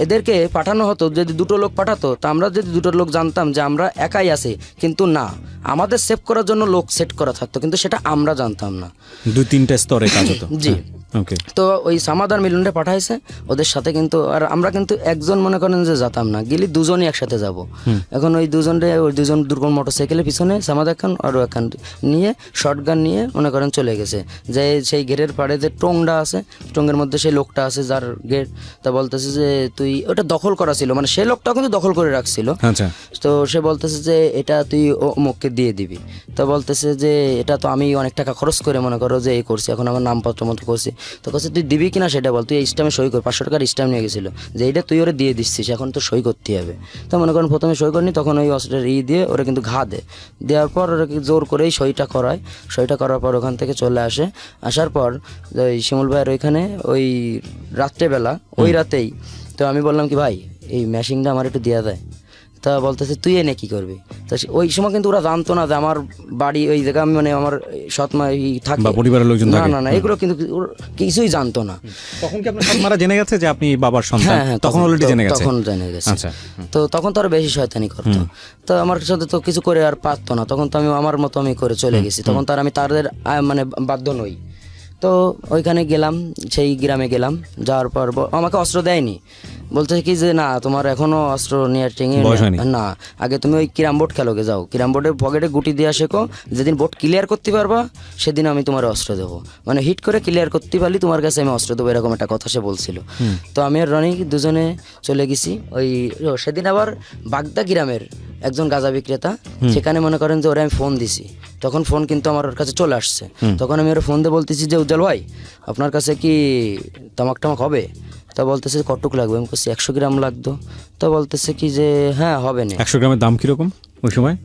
Speaker 1: এদেরকে পাঠানো হতো, যদি দুটো লোক পাঠাতো, তা আমরা যদি দুটো লোক জানতাম যে আমরা একাই আছি, কিন্তু না, আমাদের সেভ করার জন্য লোক সেট করা থাকতো, কিন্তু সেটা আমরা জানতাম না,
Speaker 2: 2-3টা স্তরে কাজ হতো।
Speaker 1: জি।
Speaker 2: ওকে।
Speaker 1: তো ওই সামাদার মিলনটা পাঠাইছে ওদের সাথে, কিন্তু আর আমরা কিন্তু একজন মনে করেন যে যেতাম না, গেলে দুজনই একসাথে যাব। এখন ওই দুজন দুর্গম মোটরসাইকেলের পিছনে সামাদা খান আরও একখান নিয়ে শর্টগান নিয়ে মনে করেন চলে গেছে, যে সেই ঘেরের পাড়ে যে টংটা আছে, টঙ্গের মধ্যে সেই লোকটা আছে যার গেট, তা বলতেছে যে তুই ওটা দখল করা ছিল, মানে সেই লোকটাও কিন্তু দখল করে রাখছিল।
Speaker 2: আচ্ছা।
Speaker 1: তো সে বলতেছে যে এটা তুই অমুককে দিয়ে দিবি। তো বলতেছে যে এটা তো আমি অনেক টাকা খরচ করে মনে করো যে এই করছি, এখন আমার নামপত্র মতো করছি। তো কাছে তুই দিবি কিনা সেটা বল, তুই এই স্ট্যাম্পে সই কর, 500 টাকার স্ট্যাম্প নিয়ে গেছিলো, যে এইটা তুই ওরে দিয়ে দিচ্ছিস, এখন তো সই করতে হবে। তো মনে করেন প্রথমে সই করিনি, তখন ওই অস্ত্রের দিয়ে ওরা কিন্তু ঘা দেওয়ার পর ওরা জোর করেই সইটা করায়, সইটা করার পর ওখান থেকে চলে আসে। আসার পর ওই শিমুল ভাইয়ের ওইখানে ওই রাত্রেবেলা ওই রাতেই, তো আমি বললাম কি ভাই এই মেশিনটা আমার একটু দেওয়া যায়। তা বলতেছে তুই এনে কি করবি। তো ওই সময় কিন্তু ওরা জানতো না যে আমার বাড়ি ওই জায়গা, মানে আমার সৎমা থাকে,
Speaker 2: পরিবারের লোকজন থাকে,
Speaker 1: না এগুলো কিন্তু কিছুই জানতো না।
Speaker 2: তখন কি আপনার সৎমারা জেনে গেছে যে আপনি বাবার সন্তান?
Speaker 1: হ্যাঁ,
Speaker 2: তখন অলরেডি জেনে গেছে।
Speaker 1: তখন জেনে গেছে।
Speaker 2: আচ্ছা।
Speaker 1: তো তখন তো আরো বেশি শয়তানি করতো, তো আমার সাথে তো কিছু করে আর পারতো না, তখন তো আমি আমার মতো আমি করে চলে গেছি, তখন তার আমি তাদের মানে বাধ্য নই। তো ওইখানে গেলাম, সেই গ্রামে গেলাম, যাওয়ার পর আমাকে অস্ত্র দেয়নি, বলতে কি যে না তোমার এখনো অস্ত্র নিয়ে
Speaker 2: বয়স হয়নি।
Speaker 1: না, আগে তুমি ওই ক্যারাম বোর্ড খেলোগে যাও, ক্যারাম বোর্ডের পকেটে গুটি দিয়ে শেখো, যেদিন বোর্ড ক্লিয়ার করতে পারবা সেদিন আমি তোমার অস্ত্র দেবো, মানে হিট করে ক্লিয়ার করতে পারলি তোমার কাছে আমি অস্ত্র দেবো, এরকম একটা কথা সে বলছিল। তো আমি আর রনি দুজনে চলে গেছি ওই সেদিন আবার বাগদা গ্রামের একজন গাঁজা বিক্রেতা, সেখানে মনে করেন যে ওরা আমি ফোন দিছি, তখন ফোন কিন্তু আমার ওর কাছে চলে আসছে, তখন আমি ওর ফোন দিয়ে বলতেছি যে উজ্জ্বল ভাই আপনার কাছে কি তামাক টামাক হবে? তা বলতেছে কটুক লাগবে, আমি বলছি 100 গ্রাম লাগতো। তো বলতেছে কি যে হ্যাঁ হবে না।
Speaker 2: 100 গ্রামের দাম কিরকম ওই সময়?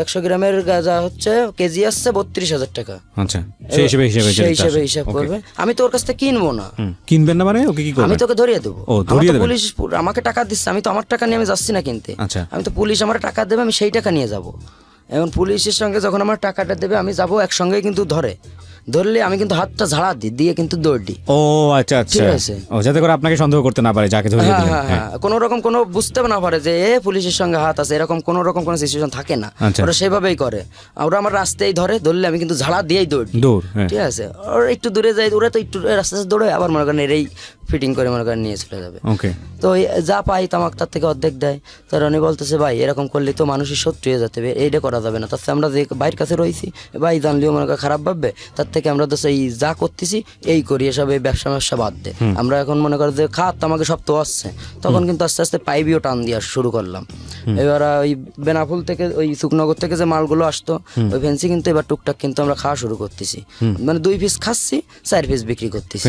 Speaker 1: 100 গ্রামের গাঁজা হচ্ছে কেজি আসছে 32,000 টাকা।
Speaker 2: আচ্ছা, সেই হিসেবে
Speaker 1: হিসাব করবে। আমি তো ওর কাছ থেকে কিনবো না।
Speaker 2: কিনবেন না মানে ওকে কি করবেন?
Speaker 1: আমি তোকে ধরিয়ে দেবো।
Speaker 2: ও, ধরিয়ে দেবেন।
Speaker 1: পুলিশ আমাকে টাকা দিচ্ছে, আমি তো আমার টাকা নিয়ে আমি যাচ্ছি না কিনতে।
Speaker 2: আচ্ছা।
Speaker 1: আমি তো পুলিশ আমার টাকা দেবে, আমি সেই টাকা নিয়ে যাব। এখন পুলিশের সঙ্গে যখন আমার টাকাটা দেবে আমি যাব একসঙ্গে, কিন্তু ধরলে আমি কিন্তু হাতটা ঝাড়া দিয়ে কিন্তু দৌড় দিই।
Speaker 2: ও আচ্ছা আচ্ছা,
Speaker 1: ঠিক আছে।
Speaker 2: ও যাতে করে আপনাকে সন্দেহ করতে না পারে যাকে ধরিয়ে দিলেন।
Speaker 1: হ্যাঁ, কোনো রকম কোনো বুঝতে না পারে যে এ পুলিশের সঙ্গে হাত আছে, এরকম কোনো রকম কোনো সিচুয়েশন থাকে না।
Speaker 2: আচ্ছা।
Speaker 1: ওরা সেভাবেই করে, ওরা আমার রাস্তায় ধরলে আমি কিন্তু ঝাড়া দিয়েই দৌড়।
Speaker 2: হ্যাঁ।
Speaker 1: ঠিক আছে, ওর একটু দূরে যাই, ওরা তো একটু রাস্তা দৌড়ে আবার মনে করেন এই ফিটিং করে মনে করেন নিয়ে চলে যাবে।
Speaker 2: ওকে।
Speaker 1: তো যা পাই তামাক তার থেকে অর্ধেক দেয়। তো রনি বলতেছে ভাই এরকম করলে তো মানুষের শত্রু হয়ে যেতে হবে, এইটা করা যাবে না। তার থেকে আমরা যে বাইরের কাছে রয়েছি ভাই জানলেও মনে করেন খারাপ ভাববে, তার থেকে আমরা তো সেই যা করতেছি এই করি, এসব এই ব্যবসা বাদ দে। আমরা এখন মনে করি যে খাত আমাকে সব তো আসছে, তখন কিন্তু আস্তে আস্তে পাইবিও টান দিয়ে শুরু করলাম। এবার ওই বেনাফুল থেকে ওই সুকনগর থেকে যে মালগুলো আসতো ওই ফেন্সি কিন্তু এবার টুকটাক কিন্তু আমরা খাওয়া শুরু করতেছি, মানে 2 পিস খাচ্ছি, 4 পিস বিক্রি করতেছি।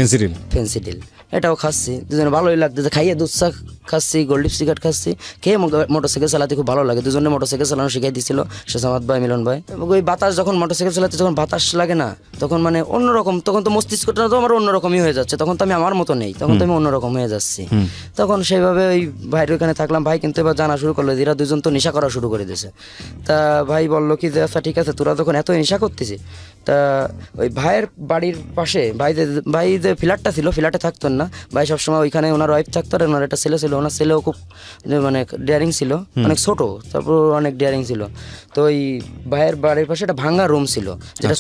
Speaker 1: ফেন্সিডিল এটাও খাচ্ছি, দুজনে ভালোই লাগতেছে, খাইয়ে দুধ চা খাচ্ছি, গোল্ড সিগারেট খাচ্ছি, খেয়ে মোটরসাইকেল চালাতে খুব ভালো লাগে। দুজনে মোটরসাইকেল চালানো শিখাই দিয়েছিল শেষামাত ভাই, মিলন ভাই। ওই বাতাস যখন মোটরসাইকেল চালাতে যখন বাতাস লাগে না, তখন মানে অন্যরকম, তখন তো মস্তিষ্কটা তো আমার অন্যরকমই হয়ে যাচ্ছে, তখন তো আমি আমার মতো নেই, তখন তো আমি অন্যরকম হয়ে যাচ্ছি। তখন সেইভাবে ওই ভাইয়ের ওখানে থাকলাম। ভাই কিন্তু এবার জানা শুরু করলো, এরা দুজন তো নেশা করা শুরু করে দিয়েছে। তা ভাই বললো কি যে আচ্ছা ঠিক আছে, তোরা যখন এত নেশা করতেছিস, তা ওই ভাইয়ের বাড়ির পাশে ভাই যে ফ্ল্যাটটা ছিল, ফ্ল্যাটে থাকতেন না ভাই, সবসময় ওইখানে ওনার ওয়াইফ থাকতো, আর ওনার একটা ছেলে ছিল, ওনার ছেলেও খুব মানে ডেয়ারিং ছিল, অনেক ছোট, তারপর অনেক ডেয়ারিং ছিল। তো ওই ভাইয়ের বাড়ির পাশে একটা ভাঙ্গা রুম ছিল, যেটা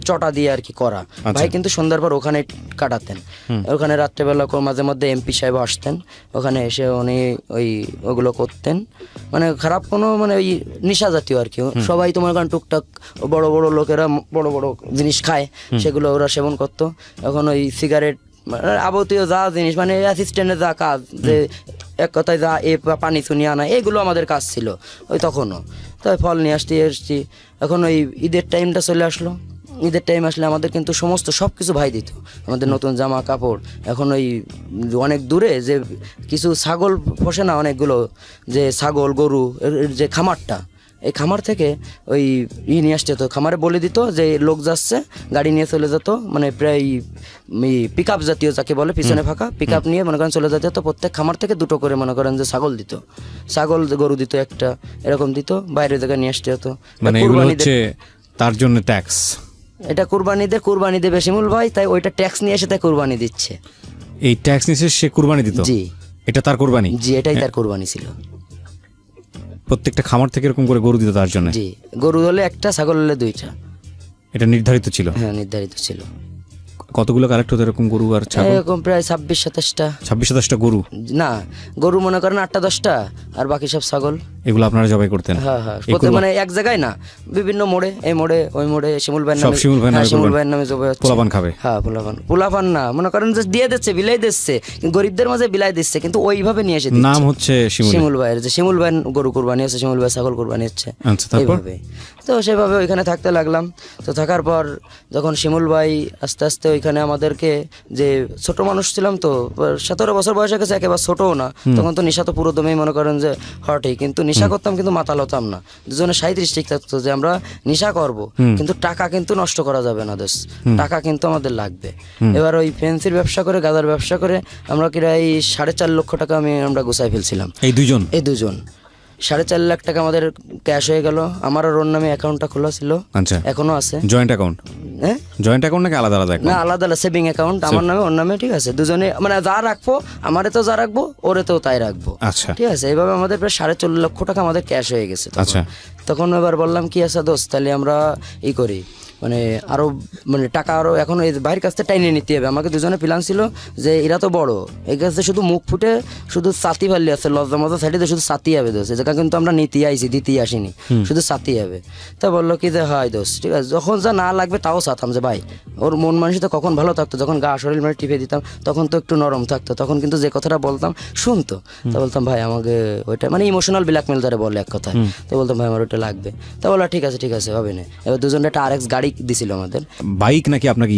Speaker 1: চটা দিয়ে আর কি করা। ভাই কিন্তু সন্ধ্যার পর ওখানে কাটাতেন, ওখানে রাত্রেবেলা মাঝে মধ্যে এমপি সাহেব আসতেন, ওখানে এসে উনি ওগুলো করতেন, মানে খারাপ কোনো মানে ওই নেশা জাতীয় আর কি। সবাই তোমার কারণ টুকটাক বড় বড় লোকেরা বড় বড় জিনিস খায়, সেগুলো ওরা সেবন করতো। এখন ওই সিগারেট আবতীয় যা জিনিস মানে অ্যাসিস্ট্যান্টের যা কাজ, যে এক কথায় যা পানি চুনি আনা, এগুলো আমাদের কাজ ছিল ওই তখনও। তাই ফল নিয়ে এসছি। এখন ওই ঈদের টাইমটা চলে আসলো, ঈদের টাইম আসলে আমাদের কিন্তু সমস্ত সব কিছু ভাই দিত, আমাদের নতুন জামা কাপড়। এখন ওই অনেক দূরে যে কিছু ছাগল পোষে না অনেকগুলো, যে ছাগল গরু যে খামারটা, এই খামার থেকে ওই নিয়ে আসতে হতো, খামারে বলে দিত যে লোক যাচ্ছে, গাড়ি নিয়ে চলে যেত, মানে প্রায় পিক আপ জাতীয় যাকে বলে, পিছনে ফাঁকা পিক আপ নিয়ে মনে করেন চলে যেতে হতো। প্রত্যেক খামার থেকে 2টো করে মনে করেন যে ছাগল দিত, ছাগল গরু দিত একটা, এরকম দিত, বাইরের জায়গায় নিয়ে আসতে হতো।
Speaker 2: মানে তার জন্য ট্যাক্স,
Speaker 1: এটা কুরবানি দেবে শিমুল ভাই, তাই ওইটা ট্যাক্স নিয়ে এসে তাই কুরবানি দিচ্ছে।
Speaker 2: এই ট্যাক্স নিয়ে সে কুরবানি দিত?
Speaker 1: জি,
Speaker 2: এটা তার কুরবানি?
Speaker 1: জি, এটাই তার কুরবানি ছিল।
Speaker 2: প্রত্যেকটা খামার থেকে এরকম করে গরু দিত তার জন্য?
Speaker 1: জি, গরু হলে একটা, ছাগল হলে 2টা।
Speaker 2: এটা নির্ধারিত ছিল?
Speaker 1: হ্যাঁ, নির্ধারিত ছিল।
Speaker 2: কতগুলো কালেক্ট হতো এরকম গরু আর ছাগল?
Speaker 1: এরকম প্রায় 26-27টা।
Speaker 2: 26-27টা গরু?
Speaker 1: না, গরু মনে করেন 8-10টা, আর বাকি সব ছাগল।
Speaker 2: এগুলো আপনারা জবাই করতেন?
Speaker 1: হ্যাঁ, মানে এক জায়গায় না, বিভিন্ন মোড়ে, এই মোড়ে ওই মোড়ে, শিমুল ভাইয়ের নামে জবাই হচ্ছে।
Speaker 2: পোলাপান খাবে?
Speaker 1: হ্যাঁ, পোলাপান না, মনে করেন যে দিয়ে দিচ্ছে, বিলাই দিচ্ছে, গরিবদের মাঝে বিলাই দিচ্ছে, কিন্তু ওইভাবে নিয়ে এসে দিচ্ছে।
Speaker 2: নাম হচ্ছে
Speaker 1: শিমুল ভাইয়ের, যে শিমুল ভাই গরু কুরবানি হচ্ছে, শিমুল ভাই ছাগল কুরবানি হচ্ছে।
Speaker 2: আচ্ছা, তারপর?
Speaker 1: তো সেভাবে ওইখানে থাকতে লাগলাম। তো থাকার পর যখন শিমুল ভাই আস্তে আস্তে ওইখানে আমাদেরকে, যে ছোট মানুষ ছিলাম তো, 17 বছর বয়স হয়ে গেছে, একেবারে ছোটও না, তখন তো নেশা তো পুরো দমেই মনে করেন যে হটই, কিন্তু নেশা করতাম কিন্তু মাতাল হতাম না। দুজনে 37 ঠিক থাকতো যে আমরা নেশা করব, কিন্তু টাকা কিন্তু নষ্ট করা যাবে না, দোষ টাকা কিন্তু আমাদের লাগবে। এবার ওই ফেন্সির ব্যবসা করে, গাদার ব্যবসা করে আমরা প্রায় 4.5 লক্ষ টাকা আমরা গুছাই ফেলছিলাম।
Speaker 2: এই দুজন?
Speaker 1: এই দুজন 4.5 লাখ টাকা আমাদের ক্যাশ হয়ে গেল। আমার আর ওর নামে অ্যাকাউন্টটা খোলা ছিল,
Speaker 2: আচ্ছা,
Speaker 1: এখনো আছে।
Speaker 2: Joint account? হ্যাঁ, জয়েন্ট অ্যাকাউন্ট নাকি আলাদা আলাদা?
Speaker 1: না, আলাদা আলাদা সেভিং অ্যাকাউন্ট, আমার নামে ওর নামে। ঠিক আছে, দুজনে মানে যা রাখবো, আমারে তো যা রাখবো ওরে তো তাই রাখবো।
Speaker 2: আচ্ছা,
Speaker 1: ঠিক আছে, এইভাবে আমাদের প্রায় 4.5 লক্ষ টাকা আমাদের ক্যাশ হয়ে গেছে।
Speaker 2: আচ্ছা,
Speaker 1: তখন এবার বললাম কি আচ্ছা দোস্ত, তাহলে আমরা করি, মানে আরো মানে টাকা আরো এখন এই ভাইয়ের কাছ থেকে টাইনে নিতে হবে। আমাকে দুজনে প্ল্যান ছিল যে এরা তো বড়, এই কাছে শুধু মুখ ফুটে শুধু সাথী ফালি আছে, লজ্জা মজা সাইডে শুধু সাথী হবে দোষ, এই জায়গা কিন্তু আমরা নিতে আইছি, দিতেই আসিনি, শুধু সাথী হবে। তা বললো কি যে হয় দোষ ঠিক আছে, যখন যা না লাগবে তাও সাথাম যে ভাই ওর মন মানসিকতা কখন ভালো থাকতো, যখন গা শরীর মানে টিপে দিতাম তখন তো একটু নরম থাকতো, তখন কিন্তু যে কথাটা বলতাম শুনতো। তা বলতাম ভাই আমাকে ওইটা মানে ইমোশনাল ব্ল্যাকমেল যারা বলে এক কথায়, তো বলতাম ভাই আমার ওইটা লাগবে। তা বললো ঠিক আছে হবে না। এবার দুজনে একটা RX গাড়ি দিছিল আমাদের,
Speaker 2: বাইক নাকি আপনাকে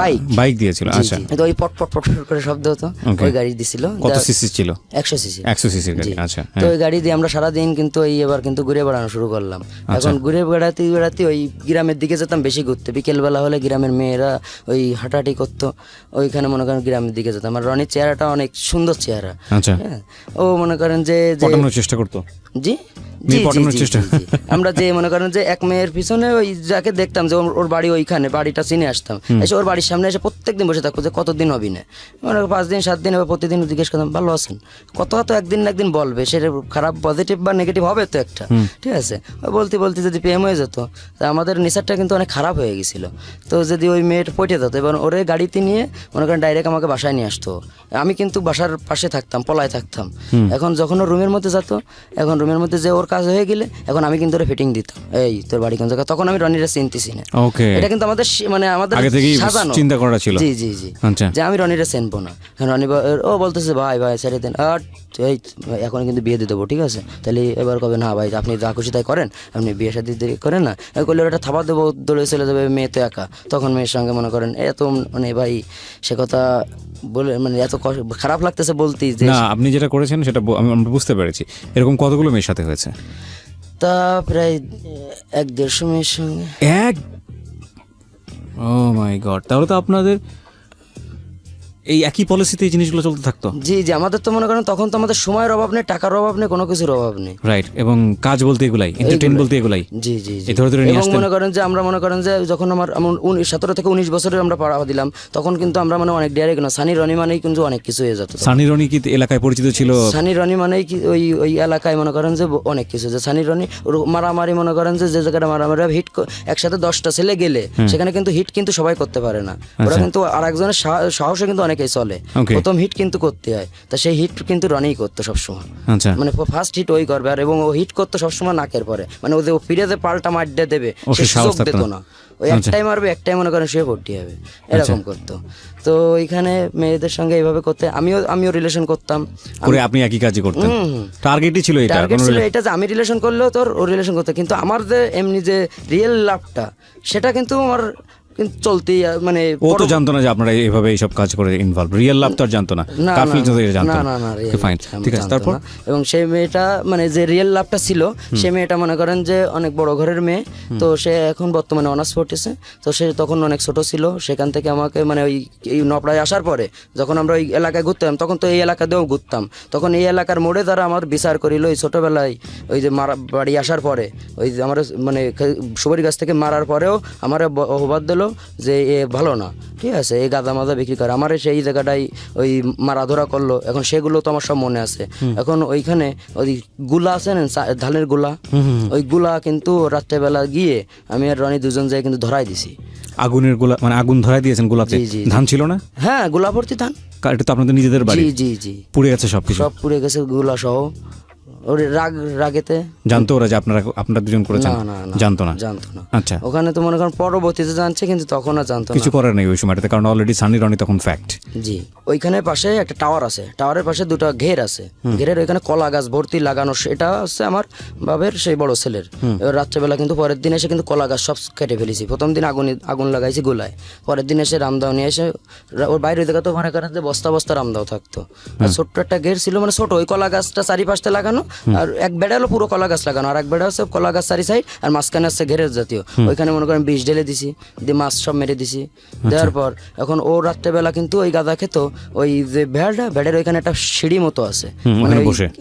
Speaker 1: বাইক
Speaker 2: বাইক দিয়েছিল? আচ্ছা,
Speaker 1: তো ওই পট পট পট পট করে শব্দ হতো, ওই গাড়ি দিছিল।
Speaker 2: কত সিসি ছিল?
Speaker 1: 100 সিসি।
Speaker 2: 100 সিসির গাড়ি। আচ্ছা,
Speaker 1: তো ওই গাড়ি দিয়ে আমরা সারাদিন কিন্তু এই এবার কিন্তু ঘুরে বেড়ানো শুরু করলাম। এখন ঘুরে বেড়াতে ওই গ্রামের দিকে যেতাম বেশি ঘুরতে, বিকেলবেলা হলে গ্রামের মেয়েরা ওই হাঁটাহাঁটি করতো, ওইখানে মনে করেন গ্রামের দিকে যেতাম। আর রনির চেহারাটা অনেক সুন্দর চেহারা,
Speaker 2: আচ্ছা,
Speaker 1: হ্যাঁ ও মনে করেন যে
Speaker 2: পটানোর চেষ্টা করতো।
Speaker 1: জি
Speaker 2: মেয়ে পটানোর চেষ্টা।
Speaker 1: আমরা যে মনে করেন যে এক মেয়ের পিছনে ওই যাকে দেখতাম যে ওর বাড়ি ওইখানে, বাড়িটা চিনে আসতাম, এসে ওর বাড়ির সামনে এসে প্রত্যেকদিন বসে থাকবো যে কতদিন হবি না, মানে 5 দিন 7 দিন, এবার প্রতিদিন জিজ্ঞেস করতাম ভালো আছেন, কথা তো একদিন না একদিন বলবে, সেটা খারাপ পজিটিভ বা নেগেটিভ হবে তো একটা, ঠিক আছে। ওই বলতে বলতে যদি প্রেম হয়ে যেত, তা আমাদের নেচারটা কিন্তু অনেক খারাপ হয়ে গেছিল। তো যদি ওই মেয়েটা পটে যেত, এবার ওরে গাড়িতে নিয়ে মনে করেন ডাইরেক্ট আমাকে বাসায় নিয়ে আসতো, আমি কিন্তু বাসার পাশে থাকতাম, পলায় থাকতাম। এখন যখন ও রুমের মধ্যে যেত, এখন রুমের মধ্যে যে ওর কাজ হয়ে গেলে এখন আমি কিন্তু ওরা ফিটিং দিতাম, এই তোর বাড়ি কোন জায়গা, তখন আমি রনিরা চিনতেছি না।
Speaker 2: ওকে,
Speaker 1: এটা কিন্তু আমাদের মানে আমাদের
Speaker 2: আগে থেকেই
Speaker 1: সাজানো
Speaker 2: চিন্তা করা ছিল।
Speaker 1: জি জি জি,
Speaker 2: আচ্ছা,
Speaker 1: যে আমি রনিরা চিনবো না। রনি ও বলতেছে ভাই ছেড়ে দেন, আর এই এখন কিন্তু বিয়ে দিয়ে দেবো, ঠিক আছে। তাহলে এবার কবে না ভাই আপনি যা খুশি তাই করেন, আপনি বিয়ে শাদী করেন না, করলে ওটা থাবা দেবো, দৌড়ে চলে যাবে, মেয়ে তো একা। তখন মেয়ের সঙ্গে মনে করেন এত মানে ভাই সে কথা বলে মানে এত খারাপ লাগতেছে বলতে যে
Speaker 2: না আপনি যেটা করেছেন সেটা আমরা বুঝতে পেরেছি। এরকম কতগুলো মেয়ের সাথে হয়েছে?
Speaker 1: তা প্রায় 1-150 মেয়ের সঙ্গে।
Speaker 2: ও মাই গড, তাহলে তো আপনাদের এই একই পলিসিতে এই জিনিসগুলো চলতে থাকতো?
Speaker 1: জি জি, আমাদের তো মনে করেন তখন তো আমাদের সময়ের অভাব নেই, টাকার অভাব নেই, কোনো কিছুর অভাব নেই।
Speaker 2: রাইট, এবং কাজ বলতে এগুলাই, এন্টারটেইন বলতে এগুলাই।
Speaker 1: জি জি জি,
Speaker 2: এই ধরে ধরে নিয়ে
Speaker 1: এবং
Speaker 2: আসতেন।
Speaker 1: মনে করেন যে আমরা মনে করেন যে যখন আমার 17 থেকে 19 বছরের আমরা পাড়া দিলাম, তখন কিন্তু আমরা মানে অনেক ডাইরেক্ট না, সানি রনি মানেই কিন্তু অনেক কিছু হয়ে যেত।
Speaker 2: সানি রনি কি এলাকায় পরিচিত ছিল?
Speaker 1: সানি রনি মানেই কি ওই ওই এলাকায় মনে করেন যে অনেক কিছু, যে সানি রনি মারামারি মনে করেন যে যে জায়গাটা মারামারি হিট একসাথে 10টা ছেলে গেলে সেখানে কিন্তু হিট কিন্তু সবাই করতে পারে না, ওরা কিন্তু আর একজনের সাহসে কিন্তু অনেকেই চলে, প্রথম হিট কিন্তু করতে হয়। তা সেই হিট কিন্তু রনিই করতো সবসময়,
Speaker 2: আচ্ছা,
Speaker 1: মানে ফার্স্ট হিট ওই করবে, আর এবং ও হিট করতো সবসময় নাকের পরে, মানে ওদের ফিরে যে পাল্টা মারতে দেবে সে সুযোগ দিত না, ওই একটাই মারবে, একটাই মনে করেন শুয়ে ভর্তি হবে, এরকম করতো। তো ওইখানে মেয়েদের সঙ্গে এইভাবে করতে আমিও রিলেশন করতাম
Speaker 2: করে। আপনি একই কাজই করতেন? টার্গেটই ছিল এটা?
Speaker 1: টার্গেট ছিল এটা যে আমি রিলেশন করলেও তোর ও রিলেশন করতে, কিন্তু আমার যে এমনি যে রিয়েল লাভটা সেটা কিন্তু আমার কিন্তু চলতেই মানে
Speaker 2: ও তো জানতো না যে আপনারা এইভাবে এইসব কাজ করে ইনভলভ, রিয়েল লাভ তো আর জানতো না, কাফিল তো জানতো
Speaker 1: না।
Speaker 2: ফাইন, ঠিক আছে। তারপর
Speaker 1: এবং সেই মেয়েটা মানে যে রিয়েল লাভটা ছিল, সেই মেয়েটা মনে করেন যে অনেক বড় ঘরের মেয়ে, তো সে এখন বর্তমানে অনার্স পড়তেছে। তো সে তখন অনেক ছোট ছিল, সেখান থেকে আমাকে মানে ওই এই নপড়ায় আসার পরে যখন আমরা ওই এলাকায় ঘুরতাম, তখন তো এই এলাকাতেও ঘুরতাম, তখন এই এলাকার মোড়ে তারা আমার বিচার করিল ওই ছোটবেলায়, ওই যে মারা বাড়ি আসার পরে ওই যে আমার মানে সুপারি গাছ থেকে মারার পরেও আমার অপবাদ দিল যে এ ভালো না, ঠিক আছে, এই গাঁদা মাজা বিক্রি করে, আমার সেই জায়গাটাই ওই মারাধরা করলো। এখন সেগুলো তো আমার সব মনে আছে। এখন ওইখানে ওই গুলা আছে না ধানের গুলা, ওই গুলা কিন্তু রাত্রেবেলা গিয়ে আমি আর রনি দুজন যাই কিন্তু ধরাই দিছি।
Speaker 2: আগুনের গোলা মানে আগুন ধরাই দিয়েছেন গোলাতে? ধান ছিল না?
Speaker 1: হ্যাঁ, গোলা ভর্তি ধান।
Speaker 2: এটা তো আপনাদের নিজেদের বাড়ি?
Speaker 1: জি জি জি,
Speaker 2: পুড়ে গেছে সবকিছু? সব
Speaker 1: পুড়ে গেছে, গুলা সহ। ওর রাগেতে
Speaker 2: জানতো ওরা যে আপনারা দুজন করেছেন? জানতো না। আচ্ছা,
Speaker 1: ওখানে তো মনে করেন পরবর্তীতে জানছে, কিন্তু তখন আর জানতো না,
Speaker 2: কিছু করার নেই ওই সময়টাতে, কারণ অলরেডি সানি রনি তখন ফ্যাক্ট।
Speaker 1: জি, ওইখানে পাশে একটা টাওয়ার আছে, টাওয়ারের পাশে 2টা ঘের আছে, ঘেরের ওইখানে কলা গাছ ভর্তি লাগানো, এটা হচ্ছে আমার বাবের সেই বড় ছেলের। এবার রাত্রেবেলা কিন্তু পরের দিন এসে কিন্তু কলা গাছ সব কেটে ফেলেছি। প্রথম দিন আগুন লাগাইছি গোলায়, পরের দিন এসে রামদাও নিয়ে এসে ওর বাইরে দেখা তো মনে করেন যে বস্তা বস্তা রামদাও থাকতো, আর ছোট্ট একটা ঘের ছিল, মানে ছোট ওই কলা গাছটা চারিপাশে লাগানো, আর এক বেড়া হলো পুরো কলা গাছ লাগানো, আর এক বেড়া হচ্ছে কলা গাছ চারি সাইড, আর মাঝখানে আছে ঘেরের জাতীয়, ওইখানে মনে করেন বিষ ঢেলে দিছি, দিয়ে মাছ সব মেরে দিছি। দেওয়ার পর এখন ও রাত্রেবেলা কিন্তু ওই গাদা খেত ওই যে ভেড়ের ওইখানে একটা সিঁড়ি মতো আছে, মানে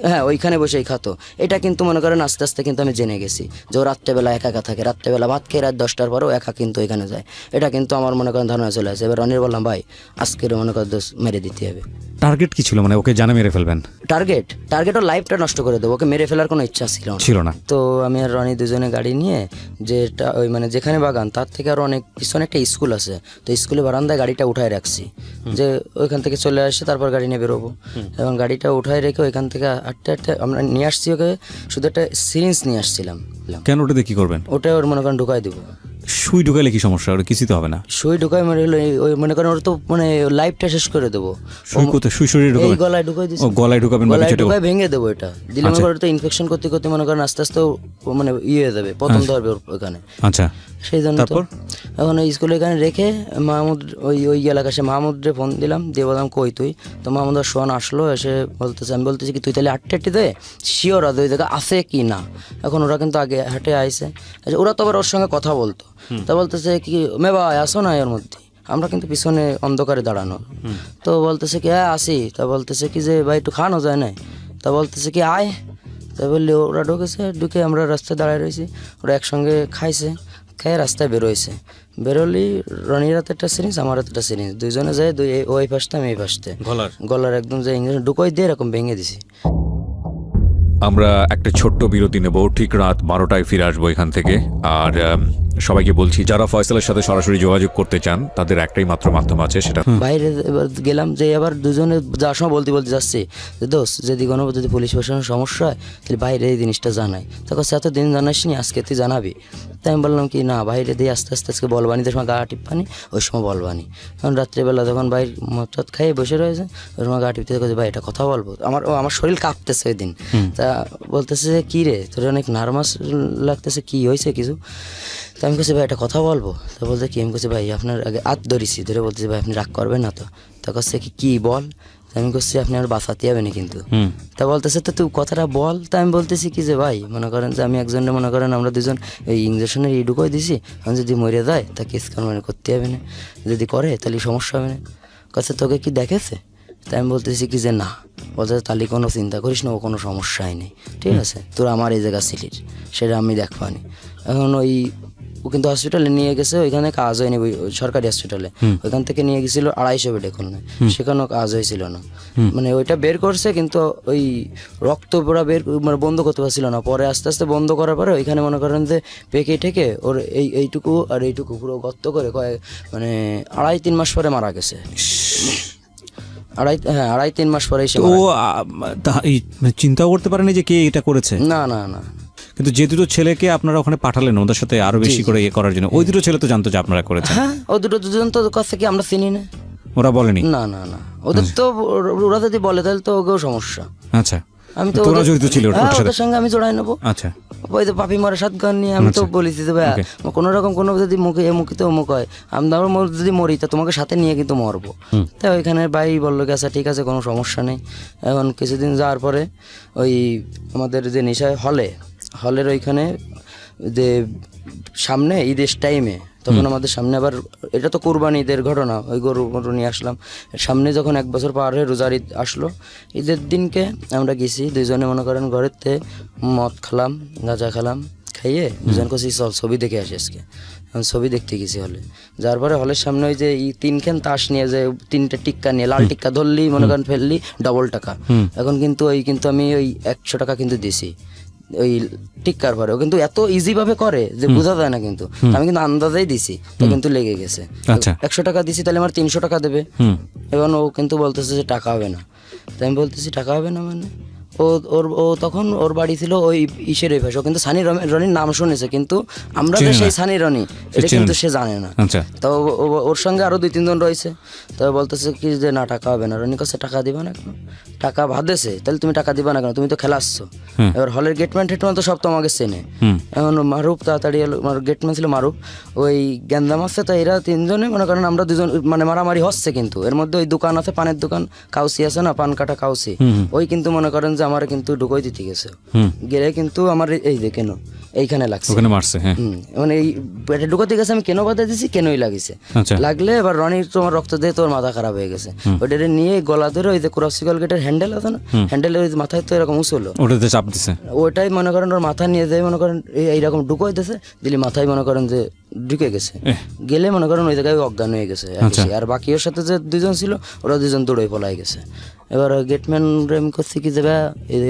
Speaker 1: হ্যাঁ ওইখানে বসেই খাতো। এটা কিন্তু মনে করেন আস্তে আস্তে কিন্তু আমি জেনে গেছি যে ও রাত্রেবেলা একা একা থাকে, রাত্রেবেলা ভাত খেয়ে রাত 10টার পরেও একা কিন্তু ওইখানে যায়। এটা কিন্তু আমার মনে করেন ধারণা চলে আসে। এবার রনির বললাম ভাই আজকের মনে করেন মেরে দিতে হবে।
Speaker 2: টার্গেট কি ছিল, মানে ওকে জানে মেরে ফেলবেন?
Speaker 1: টার্গেট ওর লাইফটা নষ্ট করে করে দেবো, ওকে মেরে ফেলার কোনো ইচ্ছা ছিল না। তো আমি আর রনি দুজনে গাড়ি নিয়ে যেটা ওই মানে যেখানে বাগান তার থেকে আরও অনেক পিছনে একটা স্কুল আছে, তো স্কুলে বারান্দায় গাড়িটা উঠায় রাখছি যে ওইখান থেকে চলে আসে তারপর গাড়ি নিয়ে বেরোবো। এবং গাড়িটা উঠায় রেখে ওইখান থেকে হাঁটতে হাঁটতে আমরা নিয়ে আসছি ওকে, শুধু একটা সিরিঞ্জ নিয়ে আসছিলাম।
Speaker 2: কেন ওটা দিয়ে কি করবেন?
Speaker 1: ওটা ওর মনে করেন ঢুকাই দেবো।
Speaker 2: সুই ঢুকাইলে কি সমস্যা? ওটা কিছুই তো হবে না।
Speaker 1: সুই ঢুকাই মানে হলো ওই মনে করেন ওর তো মানে লাইফটা শেষ করে দেবো।
Speaker 2: সুই কোথায়? সুই শরীরে
Speaker 1: এই
Speaker 2: ঢুকাবেন?
Speaker 1: গলায় ঢুকাই দিচ্ছি।
Speaker 2: ও গলায় ঢুকাবেন,
Speaker 1: গলায় ঢুকাই ভেঙে দেবো। এটা দিলে মনে করেন তো ইনফেকশন করতে করতে মনে করেন আস্তে আস্তে মানে হয়ে যাবে, প্রথম ধরবে ওখানে।
Speaker 2: আচ্ছা,
Speaker 1: সেই জন্য তো এখন ওই স্কুলে এখানে রেখে মাহমুদ ওই এলাকা সে মাহমুদরে ফোন দিলাম, দিয়ে বললাম কই তুই? তো মাহমুদ আর সোহান আসলো, এসে বলতেছে, আমি বলতেছি কি তুই তাহলে আটটি দে, শিওর আদৌ ওই জায়গা আছে কি না। এখন ওরা কিন্তু আগে হাটে আইসে, ওরা তো আবার ওর সঙ্গে কথা বলতো। তা বলতেছে কি মে ভাই আসো না এর মধ্যে, আমরা কিন্তু পিছনে অন্ধকারে দাঁড়ানো। তো বলতেছে কি হ্যাঁ আসি। তা বলতেছে কি যে ভাই একটু খাওয়ানো যায় না? তা বলতেছে কি আয়। তা বললে ওরা ঢুকেছে, ঢুকে আমরা রাস্তায় দাঁড়ায় রয়েছি, ওরা একসঙ্গে খাইছে, খেয়ে রাস্তায় বেরোইছে। বেরোলি রনির হাতে একটা সিরিঞ্জ, আমার হাতে একটা সিরিঞ্জ, দুইজনে যায় ওই ফাঁসতে আমি এই ফাঁসতে গলার একদম যে ইঞ্জেকশন ঢুকোই দিয়ে এরকম ভেঙে দিছি।
Speaker 2: আমরা একটা ছোট্ট বিরতি নেব, ঠিক রাত 12টায় ফিরে আসবো এখান থেকে। আর সবাইকে বলছি যারা ফয়সালের সাথে সরাসরি যোগাযোগ করতে চান তাদের একটাই মাত্র মাধ্যম আছে, সেটা
Speaker 1: বাইরে এবার গেলাম যে আবার দুজনে যাওয়ার সময় বলতে যাচ্ছি যে দোস্ত যদি কোনো যদি পুলিশ প্রশাসনের সমস্যা হয় তাহলে বাইরে এই জিনিসটা জানাই। তখন সে এতদিন জানাসনি, আজকে তুই জানাবি। তাই আমি বললাম কি না বাইরে দিয়ে আস্তে আস্তে আজকে বলবানি, যে সময় গা টিপ্পানি ওই সময় বলবানি। কারণ রাত্রিবেলা যখন বাইরে মদ খাইয়ে বসে রয়েছে ওই সময় গা টিপতে ভাই এটা কথা বলবো, আমার শরীর কাঁপতেছে ওই দিন। তা বলতেছে যে কী রে তোর অনেক নার্ভাস লাগতেছে, কি হয়েছে কিছু? তো আমি বলছি ভাই একটা কথা বলবো। তো বলতে কি, আমি বলছি ভাই আপনার আগে হাত ধরেছি, ধরে বলতেছি ভাই আপনি রাগ করবেন না তো? তা কাছে কি বল? আমি বলছি আপনি আর বাঁচাতে হবে না কিন্তু। তা বলতেছে তো তুই কথাটা বল। তা আমি বলতেছি কি যে ভাই মনে করেন যে আমি একজনের মনে করেন আমরা দুজন এই ইঞ্জেকশনের ঢুকাই দিছি, আমি যদি মরে যায় তাকে স্ক্যান মানে করতে হবে না, যদি করে তাহলে সমস্যা হবে না। কাছে তোকে কি দেখেছে? তাই আমি বলতেছি কি যে না। বলতে তাহলে কোনো চিন্তা করিস না, ও কোনো সমস্যাই নেই, ঠিক আছে, তোর আমার এই জায়গা ছিলিস সেটা আমি দেখবানি। এখন ও কিন্তু হসপিটালে নিয়ে গেছে, ওইখানে কাজ হয়নি, ওই সরকারি হসপিটালে ওইখান থেকে নিয়ে গেছিল 250 বেডে খুলনায়, সেখানেও কাজ হয়েছিল না। মানে ওইটা বের করছে কিন্তু ওই রক্ত পুরা বের মানে বন্ধ করতে পারছিল না। পরে আস্তে আস্তে বন্ধ করার পরে ওইখানে মনে করেন যে পেকে ঠেকে ওর এইটুকু আর এইটুকু পুরো গর্ত করে মানে 2.5-3 মাস পরে মারা গেছে। 2.5-3 মাস পরে এসে
Speaker 2: ও চিন্তাও করতে পারেনি যে কে এটা করেছে?
Speaker 1: না না না।
Speaker 2: কিন্তু যে দুটো ছেলেকে আপনারা ওখানে পাঠালেন ওদের সাথে আরো বেশি করে ইয়ে করার জন্য, ওই দুটো ছেলে তো জানতো যে আপনারা করেছেন?
Speaker 1: হ্যাঁ, ও দুজন তো কাছ থেকে আমরা চিনি না।
Speaker 2: ওরা বলেনি?
Speaker 1: না না না, ওদের তো ওরা যদি বলে তাহলে তো ওকেও সমস্যা।
Speaker 2: আচ্ছা,
Speaker 1: আমি তো
Speaker 2: তোরা জড়িত ছিল
Speaker 1: ওদের সঙ্গে আমি জড়াই নেবো।
Speaker 2: আচ্ছা,
Speaker 1: ওই তো পাপি মারা সাতগান নিয়ে আমি তো বলেছি যে ভাই কোনো রকম কোনো যদি মুখে মুখিতে অমুক হয় আমরা যদি মরি তা তোমাকে সাথে নিয়ে কিন্তু মরবো। তাই ওইখানে ভাই বললো কি আচ্ছা ঠিক আছে কোনো সমস্যা নেই। এখন কিছুদিন যাওয়ার পরে ওই আমাদের যে নেশায় হলের ওইখানে যে সামনে ঈদের টাইমে তখন আমাদের সামনে আবার এটা তো কোরবানি ঈদের ঘটনা, ওই গরু নিয়ে আসলাম সামনে। যখন 1 বছর পার হয়ে রোজার ঈদ আসলো, ঈদের দিনকে আমরা গেছি দুজনে মনে করেন ঘরেতে মদ খেলাম, গাঁজা খেলাম, খাইয়ে দুজন কাছে চল ছবি দেখে আসি আজকে। আমি ছবি দেখতে গেছি হলে, যার পরে হলের সামনে ওই যে 3খান তাস নিয়ে যে 3টে টিক্কা নিয়ে লাল টিক্কা ধরলি মনে করেন ফেললি ডবল টাকা। এখন কিন্তু আমি ওই 100 টাকা কিন্তু দিছি ওই টিক্কার পরে। ও কিন্তু এত ইজি ভাবে করে যে বোঝা যায় না, কিন্তু আমি কিন্তু আন্দাজেই দিছি তো কিন্তু লেগে গেছে। 100 টাকা দিছি তাহলে আমার 300 টাকা দেবে। এবং ও কিন্তু বলতেছে যে টাকা হবে না। তাই আমি বলতেছি টাকা হবে না মানে ও তখন ওর বাড়ি ছিল ওই ইসের ওই ভাষা, কিন্তু সানি রনির নাম শুনেছে কিন্তু আমরা যে সেই সানি রনি এটা কিন্তু সে জানে না। তো ওর সঙ্গে আরো 2-3 জন রয়েছে। তো বলতেছে কি যে না টাকা হবে না। রনি কাছে টাকা দিবা না কেন? টাকা ভাদেছে তাহলে তুমি টাকা দিবা না কেন? তুমি তো খেলাচ্ছ। এবার হলের গেটম্যান তো সব তোমাকে চেনে। এখন মারুফ তাড়াতাড়ি গেটম্যান ছিল মারুফ, ওই গ্যান্দাম আছে। তো এরা 3 জনে মনে করেন আমরা 2 জন মানে মারামারি হচ্ছে, কিন্তু এর মধ্যে ওই দোকান আছে পানের দোকান, কাউসি আছে না পান কাটা কাউসি, ওই কিন্তু মনে করেন যে আমার কিন্তু ঢুকোই দিতে গেছে গেলে কিন্তু আমার এই যে কেন এইখানে লাগছে
Speaker 2: ওখানে মারছে। হ্যাঁ,
Speaker 1: মানে এই পেটে ঢুকাতে গেছে, আমি কেন বাধা দিছি কেনই লাগিছে। লাগলে এবার রনির তোমার রক্ত দিয়ে তোর মাথা খারাপ হয়ে গেছে। ওইটা নিয়ে গলা ধরে ওই যে ক্রসিকল গেটের হ্যান্ডেল আছে না, হ্যান্ডেলের ওই মাথায় তো এরকম উঁচলো,
Speaker 2: ওটাতে চাপ দিছে।
Speaker 1: ওইটাই মনে করেন ওর মাথা নিয়ে যায় মনে করেন এইরকম ঢুকোই দিছে দিলি মাথায় মনে করেন যে ঢুকে গেছে, গেলে মনে করেন ওই জায়গায় অজ্ঞান হয়ে গেছে আর বাকি ওর সাথে যে 2 জন ছিল ওরা 2 জন দৌড়ে পলাই গেছে। এবার গেটম্যান রেম করছি কি যাবে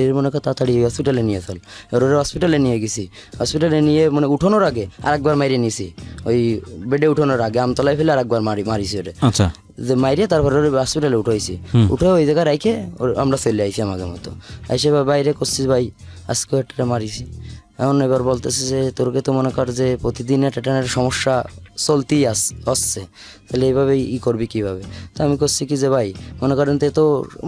Speaker 1: এর মনে কর তাড়াতাড়ি হসপিটালে নিয়ে চল। এবার ওরা হসপিটালে নিয়ে গেছি, হসপিটালে নিয়ে মানে উঠানোর আগে আরেকবার মাইরে নিছি, ওই বেডে উঠানোর আগে আমতলায় ফেলে আরেকবার মারিছি ওটা,
Speaker 2: আচ্ছা
Speaker 1: যে মাইরে তারপরে ওর হসপিটালে উঠাইছি, উঠে ওই জায়গায় রাইখে আমরা চলে আইছি আমাদের মতো। আইসে বাইরে করছি ভাই আজকে একটা মারিছি। এখন এবার বলতেছে যে তোরকে তো মনে কর যে প্রতিদিন একটা সমস্যা চলতেই আসছে, তাহলে এইভাবে করবি কিভাবে? তা আমি করছি কি যে ভাই মনে করেন তো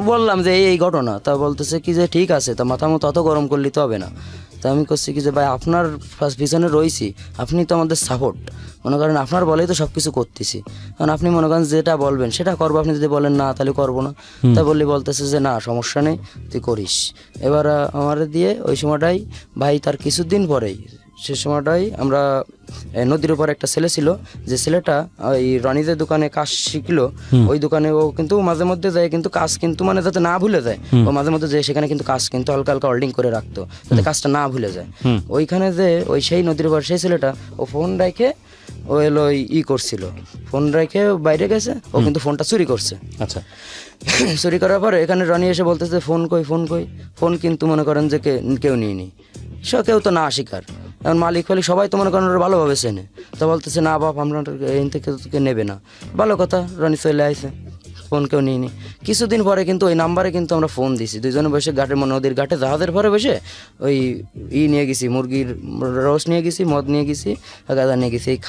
Speaker 1: বললাম যে এই ঘটনা, তা বলতেছে কি যে ঠিক আছে, তা মাথা মতো অত গরম করলে তো হবে না। তা আমি করছি কি যে ভাই আপনার পিছনে রয়েছি, আপনি তো আমাদের সাপোর্ট, মনে করেন আপনার বলেই তো সব কিছু করতেছি, কারণ আপনি মনে করেন যেটা বলবেন সেটা করবো, আপনি যদি বলেন না তাহলে করবো না। তা বলতেছে যে না সমস্যা নেই তুই করিস। এবার আমার দিয়ে ওই সময়টাই ভাই তার কিছুদিন পরেই সে সময়টাই আমরা নদীর উপর একটা ছেলে ছিল, যে ছেলেটা ওই রনিদের দোকানে কাজ শিখলো, ওই দোকানে ও কিন্তু মাঝে মধ্যে যায়, কিন্তু কাজ কিন্তু মানে যাতে না ভুলে যায়, ও মাঝে মধ্যে যায় সেখানে কিন্তু কাজ কিন্তু হালকা হালকা হোল্ডিং করে রাখতো যাতে কাজটা না ভুলে যায়। ওইখানে যে ওই সেই নদীর উপর সেই ছেলেটা ও ফোন রেখে ও এলো করছিল, ফোন রেখে বাইরে গেছে, ও কিন্তু ফোনটা চুরি করছে।
Speaker 2: আচ্ছা
Speaker 1: চুরি করার পর এখানে রনি এসে বলতেছে ফোন কই ফোন কই, ফোন কিন্তু মনে করেন যে কেউ নিয়নি, কেউ তো না স্বীকার। এখন মালিক ফালিক সবাই তো মনে করেন ওরা ভালোভাবে চেনে, তো বলতেছে না বাপ আমরা এই থেকে তোকে নেবে না। ভালো কথা, রনি চলে আসে, ফোন কেউ নিইনি। কিছুদিন পরে কিন্তু ওই নাম্বারে কিন্তু আমরা ফোন দিছি, 2 জনে বসে ঘাটে নদীর ঘাটে জাহাজের পরে বসে ওই নিয়ে গেছি, মুরগির রস নিয়ে গেছি, মদ নিয়ে গেছি, গাঁদা নিয়ে গেছি, এই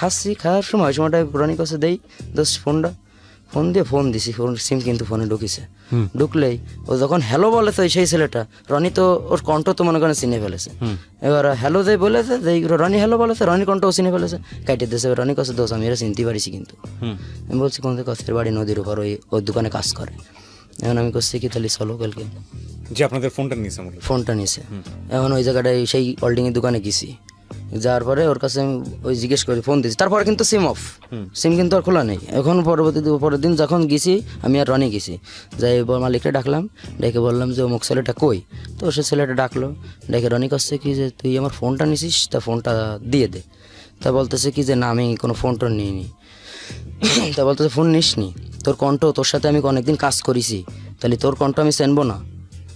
Speaker 1: খাওয়ার সময়টা রনির কাছে দেই দোষ ফোনটা, ফোন দিয়ে ফোন দিছি, ফোন সিম কিন্তু ফোনে ঢুকিছে। ঢুকলেই ও যখন হ্যালো বলেছে সেই ছেলেটা, রনি তো ওর কণ্ঠ তো মনে করেন চিনে ফেলেছে। এবার হ্যালো যে বলেছে যে রনি হ্যালো বলেছে, রনি কণ্ঠও চিনে ফেলেছে, কাইটে দিয়েছে। রনি কাছে দোষ আমি এরা চিনতে পারিছি, কিন্তু আমি বলছি কোন কাছের বাড়ি নদীর উপর ওই দোকানে কাজ করে। এখন আমি করছি কি তাহলে চলো কালকে,
Speaker 2: যে আপনাদের ফোনটা নিয়েছে
Speaker 1: ফোনটা নিয়েছে। এখন ওই জায়গাটায় সেই হোল্ডিংয়ের দোকানে গেছি, যাওয়ার পরে ওর কাছে আমি ওই জিজ্ঞেস করি, ফোন দিয়েছি, তারপরে কিন্তু সিম অফ, সিম কিন্তু আর খোলা নেই। এখন পরের দিন যখন গেছি আমি আর রনি গেছি, যাই মালিকটা ডাকলাম, ডেকে বললাম যে অমুক ছেলেটা কই, তো সে ছেলেটা ডাকলো, ডেকে রনি কাছে কি যে তুই আমার ফোনটা নিছিস, তা ফোনটা দিয়ে দে। তা বলতেছে কি যে না আমি কোনো ফোন টোন নিইনি। তা বলতেছে ফোন নিসনি, তোর কণ্ঠ, তোর সাথে আমি অনেকদিন কাজ করেছি, তাহলে তোর কণ্ঠ আমি চেনবো না?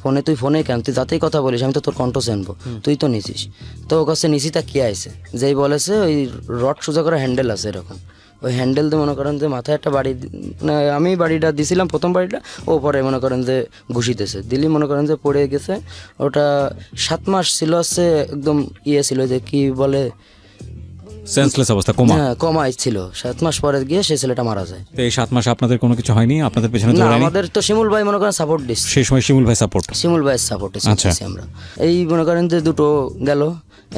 Speaker 1: ফোনে তুই ফোনে কেন, তুই যাতেই কথা বলিস আমি তো তোর কণ্ঠ চেনবো, তুই তো নিছিস। তো ওর কাছে নিছি, তা কি আছে যেই বলেছে ওই রড সোজা করে হ্যান্ডেল আছে এরকম, ওই হ্যান্ডেল দিয়ে মনে করেন যে মাথায় একটা বাড়ি, মানে আমি বাড়িটা দিছিলাম প্রথম বাড়িটা, ও পরে মনে করেন যে ঘুষিতেছে দিলি, মনে করেন যে পড়ে গেছে। ওটা 7 মাস ছিল, হচ্ছে একদম ছিল যে কি বলে
Speaker 2: সেন্সলেস অবস্থা, কোমা।
Speaker 1: হ্যাঁ কমাই ছিল, 7 মাস পরে গিয়ে সেই ছেলেটা মারা যায়।
Speaker 2: তো এই 7 মাস আপনাদের কোনো কিছু হয়নি, আপনাদের পেছনে
Speaker 1: না আমাদের তো শিমুল ভাই মনে করেন সাপোর্ট দিচ্ছে,
Speaker 2: সেই সময় শিমুল ভাই সাপোর্ট,
Speaker 1: শিমুল ভাইয়ের সাপোর্টে চলতেছি আমরা। এই মনে করেন যে 2টো গেল,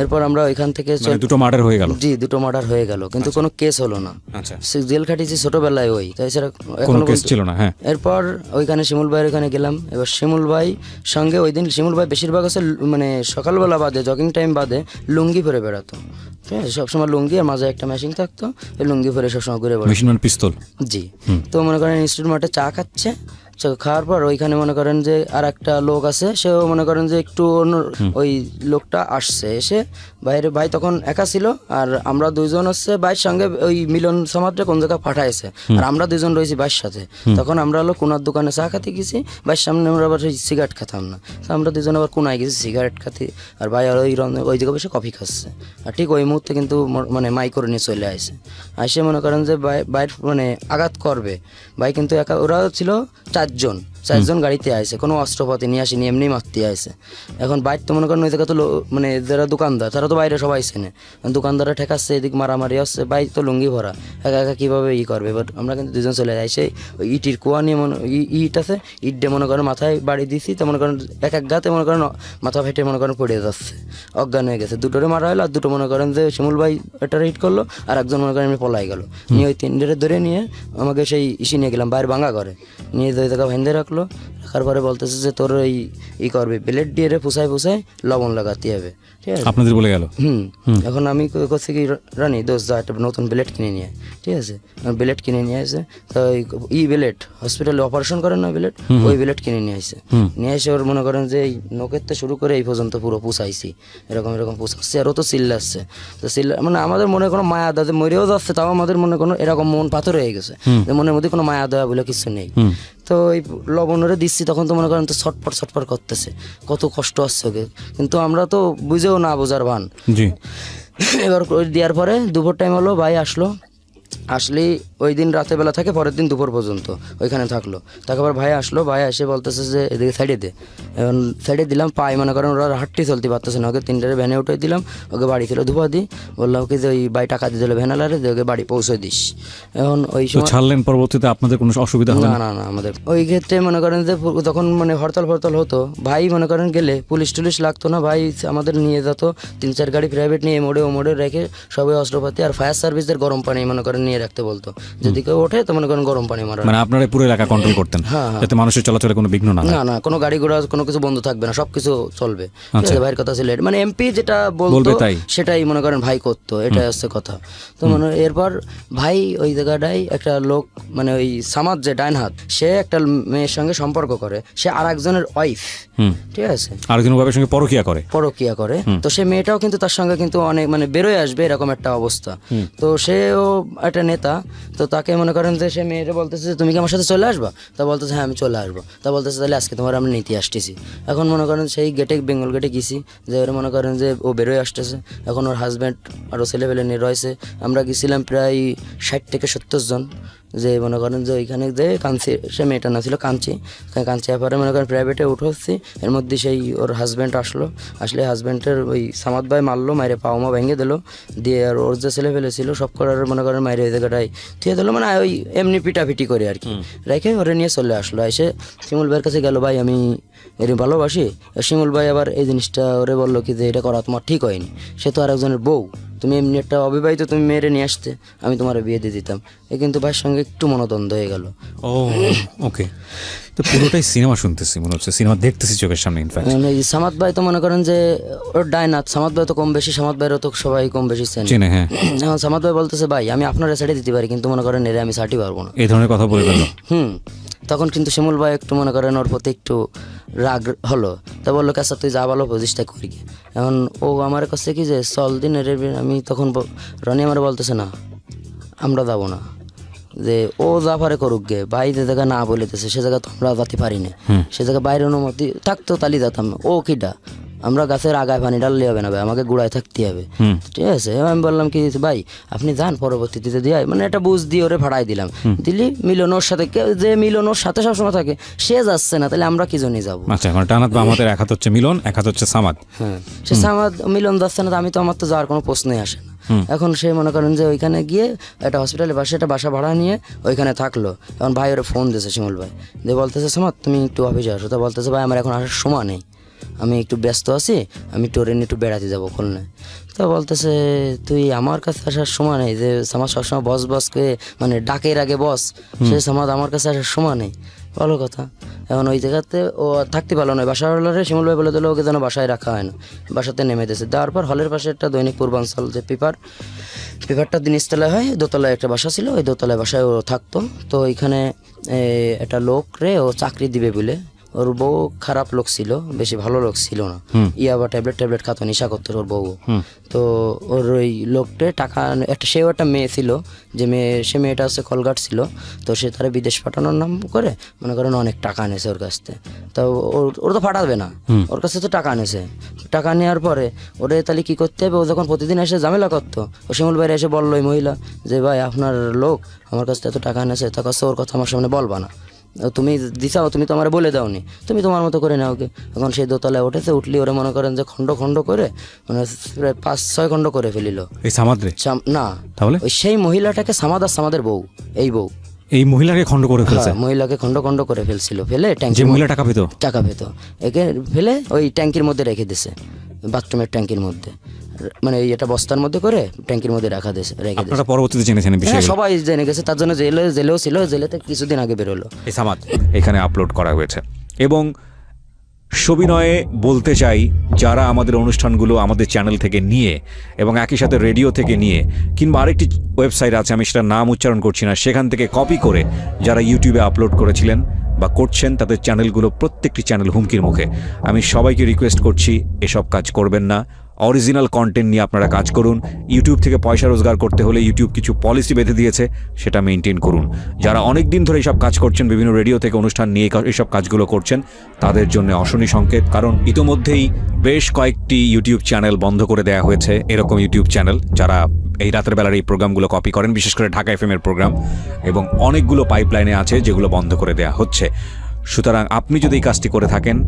Speaker 1: এরপর আমরা ওইখান থেকে
Speaker 2: 2টো মার্ডার হয়ে গেল।
Speaker 1: জি 2টো মার্ডার হয়ে গেল, কিন্তু কোনো কেস হলো না।
Speaker 2: আচ্ছা
Speaker 1: জেল খাটিয়েছি ছোটবেলায়, ওই তাই ছাড়া
Speaker 2: কোনো কেস ছিল না। হ্যাঁ
Speaker 1: এরপর ওইখানে শিমুল ভাইয়ের ওখানে গেলাম। এবার শিমুল ভাই সঙ্গে ওই দিন শিমুল ভাই বেশিরভাগ আছে মানে সকালবেলা বাদে জগিং টাইম বাদে লুঙ্গি পরে বেড়াতো, ঠিক আছে, সবসময় লুঙ্গি আর মাঝে একটা মেশিন থাকতো, ওই লুঙ্গি পরে সবসময় ঘুরে বেড়াতো,
Speaker 2: মেশিন মানে পিস্তল।
Speaker 1: জি। তো মনে করেন ইনস্টিটিউট মাঠে চা খাচ্ছে, খাওয়ার পর ওইখানে মনে করেন যে আর একটা লোক আছে, সেও মনে করেন যে একটু অন্য, ওই লোকটা আসছে এসে বাইরে, ভাই তখন একা ছিল আর আমরা 2 জন হচ্ছে ভাইয়ের সঙ্গে ওই মিলন সমাজটা কোন জায়গায় পাঠাইছে, আর আমরা 2 জন রয়েছি ভাইয়ের সাথে। তখন আমরা হলো কোনার দোকানে চা খেতে গেছি, ভাইয়ের সামনে আমরা আবার সিগারেট খেতাম না, তো আমরা 2 জন আবার কোনায় গেছি সিগারেট খেতে, আর ভাই আর ওই জায়গায় বসে কফি খাচ্ছে। আর ঠিক ওই মুহূর্তে কিন্তু মানে মাই করে নিয়ে চলে আসে, আসে মনে করেন যে বাইর মানে আঘাত করবে, ভাই কিন্তু একা, ওরা ছিল 4 জন গাড়িতে আসে, কোনো অস্ত্রপাতি নিয়ে আসেনি, এমনি মারতে আসে। এখন বাইর তো মনে করেন ওই জায়গা তো মানে যারা দোকানদার তারা তো বাইরে সবাই চেনে, দোকানদাররা ঠেকাচ্ছে, এদিক মারামারি আসছে, বাইক তো লুঙ্গি ভরা, একা একা কীভাবে করবে। বাট আমরা কিন্তু 2 জন চলে যাই, সেই ওই ইটির কুয়া নিয়ে ইট আছে, ইট দিয়ে মনে করেন মাথায় বাড়ি দিছি, তো মনে করেন এক গাতে মনে করেন মাথা ফেটে মনে করেন পড়ে যাচ্ছে, অজ্ঞান হয়ে গেছে। 2টোরে মারা হলো, আর 2টো মনে করেন যে শিমুল ভাই একটা হিট করলো, আর একজন মনে করেন পলাই গেল, নিয়ে ওই 3 ধরে নিয়ে আমাকে সেই ইসি নিয়ে গেলাম বাইরে ভাঙা করে, নিয়ে ওই জায়গা ভেন্দে রাখলো। রাখলো, রাখার পরে বলতেছে যে তোর ই করবি ব্লেড দিয়ে রে পুষায় লবণ লাগাতে হবে, ঠিক আছে।
Speaker 2: আপনাদের বলে গেল?
Speaker 1: এখন আমি করছি কি, রানি দোষ যা একটা নতুন ব্লেড কিনে নিয়ে, ঠিক আছে। ব্লেড কিনে নিয়ে আসে, তো ব্লেড হসপিটালে অপারেশন করেন না ব্লেড, ওই ব্লেড কিনে নিয়ে আসে। নিয়ে এসে ওর মনে করেন যে এই নখের থেকে শুরু করে এই পর্যন্ত পুরো পুষাইছি, এরকম পুষাচ্ছি। আর ও তো চিল্লাচ্ছে, তো মানে আমাদের মনে কোনো মায়া দয়া মরেও যাচ্ছে, তাও আমাদের মনে কোনো এরকম মন পাথর হয়ে গেছে, যে মনের মধ্যে কোনো মায়া দয়া বলে কিছু নেই। তো এই লবণরে দিচ্ছি, তখন তো মনে করেন তো ছটফট করতেছে, কত কষ্ট আসছে ওকে, কিন্তু আমরা তো বুঝেও না বোঝার ভান।
Speaker 2: জি।
Speaker 1: এবার দেওয়ার পরে দুপুর টাইম হলো, ভাই আসলে ওই দিন রাতের বেলা থাকে, পরের দিন দুপুর পর্যন্ত ওইখানে থাকলো। তারপর ভাই আসলো, ভাই এসে বলতেছে যে এদিকে সাইডে দে। এখন সাইডে দিলাম, পাই মনে করেন ওরা হাঁটতে চলতে পারতেছে না, ওকে 3টার ভ্যানে উঠে দিলাম, ওকে বাড়ি ছিল ধোয়া দিই, বললাম ওকে যে ওই ভাই টাকা দিয়ে দিল ভ্যানালারে, যে ওকে বাড়ি পৌঁছে দিস। এখন ওই
Speaker 2: তো
Speaker 1: সময়
Speaker 2: ছাড়লেন, পরবর্তীতে আপনাদের কোনো অসুবিধা হলো
Speaker 1: না? না আমাদের ওই ক্ষেত্রে মনে করেন যে তখন মানে হরতাল হতো, ভাই মনে করেন গেলে পুলিশ টুলিশ লাগতো না, ভাই আমাদের নিয়ে যেত 3-4 গাড়ি প্রাইভেট নিয়ে ও মোড়ে রেখে সবাই অস্ত্রপাতি আর ফায়ার সার্ভিসদের গরম পানি মনে করেন নিয়ে রাখতে বলতো, যদি কেউ ওঠে তো মনে করেন গরম পানি মারা।
Speaker 2: মানে আপনারা পুরো এলাকা কন্ট্রোল করতেন, যাতে মানুষের চলাচলে কোনো বিঘ্ন না হয়?
Speaker 1: না কোনো গাড়ি ঘোড়া কোনো কিছু বন্ধ থাকবে না, সবকিছু চলবে। ভাইয়ের কথা ছিল, মানে এমপি যেটা বলতো সেটাই মনে করেন ভাই করতো, এটাই হচ্ছে কথা। তো মানে এরপর ভাই ওই জায়গাটায় একটা লোক, মানে ওই সামাদ যে ডাইন হাত, সে একটা মেয়ের সঙ্গে সম্পর্ক করে, সে আর একজনের ওয়াইফ, ঠিক আছে,
Speaker 2: আরেকজনের ওয়াইফের সঙ্গে পরকীয়া করে।
Speaker 1: তো সে মেয়েটাও কিন্তু তার সঙ্গে কিন্তু অনেক মানে বেরোয় আসবে এরকম একটা অবস্থা। তো সেও একটা নেতা, তো তাকে মনে করেন যে সে মেয়েটা বলতেছে যে তুমি কি আমার সাথে চলে আসবা, তা বলতেছে হ্যাঁ আমি চলে আসবো। তা বলতেছে তাহলে আজকে তোমার আমরা নিতে আসতেছি। এখন মনে করেন সেই বেঙ্গল গেটে গেছি, যে ওরা মনে করেন যে ও বেরোয় আসতেছে, এখন ওর হাজব্যান্ড আরও ছেলেপেলে নিয়ে রয়েছে। আমরা গেছিলাম প্রায় 60 থেকে 70 জন, যে মনে করেন যে ওইখানে যে কাঞ্চি, সে মেয়েটা না ছিল কাঞ্চি ব্যাপারে মনে করেন প্রাইভেটে উঠে। এর মধ্যে সেই ওর হাজব্যান্ড আসলে হাজব্যান্ডের ওই সামাদ ভাই মারলো, মাইরে পাওমা ভেঙে দিল, দিয়ে আর ওর যে ছেলে ফেলে ছিল সব করার মনে করেন মাইরে ওই জায়গাটায় থিয়ে দিল, মানে ওই এমনি পিটাপিটি করে আর কি রেখে ওরে নিয়ে চলে আসলো। এসে শিমুল ভাইয়ের কাছে গেল, ভাই আমি এর ভালোবাসি। শিমুল ভাই আবার এই জিনিসটা ওরে বললো কি যে এটা করা তোমার ঠিক হয়নি, সে তো আর একজনের বউ, তুমি এমনি একটা অবিবাহিত, তুমি মেয়েরে নিয়ে আসতে, আমি তোমার বিয়ে দিয়ে দিতাম। কিন্তু ভাইয়ের সঙ্গে একটু মনোদ্বন্দ্ব হয়ে গেল।
Speaker 2: ও ওকে, তো পুরোটাই সিনেমা শুনতেছি, মনে হচ্ছে সিনেমা দেখতেছি চোখের সামনে। ইনফ্যাক্ট
Speaker 1: এই সামাদ ভাই তো মনে করেন যে ওর ডাইনাথ, সামাদ ভাই তো কম বেশি, সামাদ ভাইয়েরও তো সবাই কম বেশি চেনে।
Speaker 2: হ্যাঁ,
Speaker 1: এখন সামাদ ভাই বলতেছে ভাই আমি আপনারা সাইডে দিতে পারি, কিন্তু মনে করেন এরে আমি সাটি পারবো না,
Speaker 2: এই ধরনের কথা বলে গেল।
Speaker 1: তখন কিন্তু শিমুল ভাই একটু মনে করেন ওর প্রতি একটু রাগ হলো, তা বললো কাছে তুই যা ভালো প্রতিষ্ঠা করি। এখন ও আমার কাছে কি যে চল দিন এর, আমি তখন রনি আমার বলতেছে না আমরা যাবো না, যে ও যা পারে করুক গে, ভাই যে জায়গা না বলিতেছে সে জায়গা তো আমরা যাতে পারি না, সে জায়গায় বাইরে অনুমতি থাকতো তালি যেতাম। ও কিটা আমরা গাছের আগায় পানি ডাললে হবে না ভাই, আমাকে গুড়ায় থাকতে হবে, ঠিক আছে। আমি বললাম কি ভাই আপনি যান, পরবর্তীতে দিয়ে মানে একটা বুঝ দিয়ে ওরে ভাড়াই দিলাম, দিলি মিলনোর সাথে, যে মিলনোর সাথে সবসময় থাকে সে যাচ্ছে না, তাহলে আমরা কি জন্যই যাবো?
Speaker 2: আচ্ছা, মানে টানাত বা আমাদের এক হাত হচ্ছে মিলন, এক হাত হচ্ছে সামাদ।
Speaker 1: হ্যাঁ, সে সামাদ মিলন যাচ্ছে না, আমি তো আমার তো যাওয়ার কোনো প্রশ্নই আসে না। এখন সে মনে করেন যে ওইখানে গিয়ে একটা হসপিটালে পাশে একটা বাসা ভাড়া নিয়ে ওইখানে থাকলো। এখন ভাই ওরা ফোন দিয়েছে শিমুল ভাই, যে বলতেছে সামাদ তুমি একটু অফিসে আসো। তা বলতেছে ভাই আমার এখন আসার সময় নেই, আমি একটু ব্যস্ত আছি, আমি ট্রেনে একটু বেড়াতে যাবো খুলনায়। তো বলতেছে তুই আমার কাছে আসার সময় নেই, যে আমার সবসময় বস করে মানে ডাকের আগে বস, সে সামাদ আমার কাছে আসার সময় নেই, ভালো কথা। এখন ওই জায়গাতে ও থাকতে পারলো না, বাসাওয়ালারে শিমুল ভাই বলে দিল ওকে যেন বাসায় রাখা হয় না, বাসাতে নেমে দিয়েছে। দেওয়ার পর হলের পাশে একটা দৈনিক পূর্বাঞ্চল যে পেপারটা নিচতলায় হয়, দোতলায় একটা বাসা ছিল, ওই দোতলায় বাসায় ও থাকতো। তো ওইখানে একটা লোক রে ও চাকরি দিবে বলে, ওর বউ খারাপ লোক ছিল, বেশি ভালো লোক ছিল না, বা ট্যাবলেট খাতো, নেশা করতো ওর বউ। তো ওর ওই লোকটা টাকা সেও একটা মেয়ে ছিল, যে সে মেয়েটা হচ্ছে কলগাট ছিল, তো সে তারা বিদেশ পাঠানোর নাম করে মনে করেন অনেক টাকা এনেছে ওর কাছ থেকে। তো ওর তো পাঠাবে না, ওর কাছে তো টাকা এনেছে, টাকা নেওয়ার পরে ওরে তাহলে কী করতে হবে, ও যখন প্রতিদিন এসে ঝামেলা করতো, ও শিমুল বাইরে এসে বললো ওই মহিলা যে ভাই আপনার লোক আমার কাছ থেকে এত টাকা এনেছে, তার কাছে ওর কথা আমার সামনে বলবা না, তুমি দিছাও, তুমি তো আমার বলে দাওনি, তুমি তোমার মতো করে নাও ওকে। এখন সেই দোতলায় উঠেছে, উঠলি ওরে মনে করেন যে খণ্ড করে মানে প্রায় 5-6 খণ্ড করে ফেলিল।
Speaker 2: এই সামাদরে
Speaker 1: না,
Speaker 2: তাহলে
Speaker 1: ওই সেই মহিলাটাকে সামাদ আর সামাদের বউ, এই
Speaker 2: মহিলাকে খণ্ড করে ফেলছে,
Speaker 1: মহিলাকে খণ্ড করে ফেলছিল, ফেলে
Speaker 2: যে মহিলা টাকা পেত
Speaker 1: একে ফেলে ওই ট্যাঙ্কির মধ্যে রেখে দিছে। বাথরুমের ট্যাঙ্কির মধ্যে, মানে এটা বস্তার মধ্যে করে ট্যাঙ্কির মধ্যে রেখে দিয়েছে।
Speaker 2: আপনারা পরবর্তীতে জেনেছেন এই
Speaker 1: হ্যাঁ,
Speaker 2: বিষয়গুলো?
Speaker 1: সবাই জেনে গেছে, তার জন্য জেলেও ছিল, জেলে থেকে কিছুদিন আগে বেরোলো।
Speaker 2: এই সামাদ এখানে আপলোড করা হয়েছে। এবং সবিনয়ে বলতে চাই, যারা আমাদের অনুষ্ঠানগুলো আমাদের চ্যানেল থেকে নিয়ে এবং একই সাথে রেডিও থেকে নিয়ে কিংবা আরেকটি ওয়েবসাইট আছে, আমি সেটার নাম উচ্চারণ করছি না, সেখান থেকে কপি করে যারা ইউটিউবে আপলোড করেছিলেন বা করছেন, তাদের চ্যানেলগুলো প্রত্যেকটি চ্যানেল হুমকির মুখে। আমি সবাইকে রিকোয়েস্ট করছি, এসব কাজ করবেন না। অরিজিনাল কন্টেন্ট নিয়ে আপনারা কাজ করুন। ইউটিউব থেকে পয়সা রোজগার করতে হলে ইউটিউব কিছু পলিসি বেঁধে দিয়েছে, সেটা মেনটেন করুন। যারা অনেক দিন ধরে এইসব কাজ করছেন, বিভিন্ন রেডিও থেকে অনুষ্ঠান নিয়ে এইসব কাজগুলো করছেন, তাদের জন্য অশনি সংকেত। কারণ ইতোমধ্যেই বেশ কয়েকটি ইউটিউব চ্যানেল বন্ধ করে দেওয়া হয়েছে, এরকম ইউটিউব চ্যানেল যারা এই রাতের বেলার এই প্রোগ্রামগুলো কপি করেন, বিশেষ করে ঢাকা এফএমের প্রোগ্রাম, এবং অনেকগুলো পাইপলাইনে আছে যেগুলো বন্ধ করে দেওয়া হচ্ছে। সুতরাং আপনি যদি এই কাজটি করে থাকেন,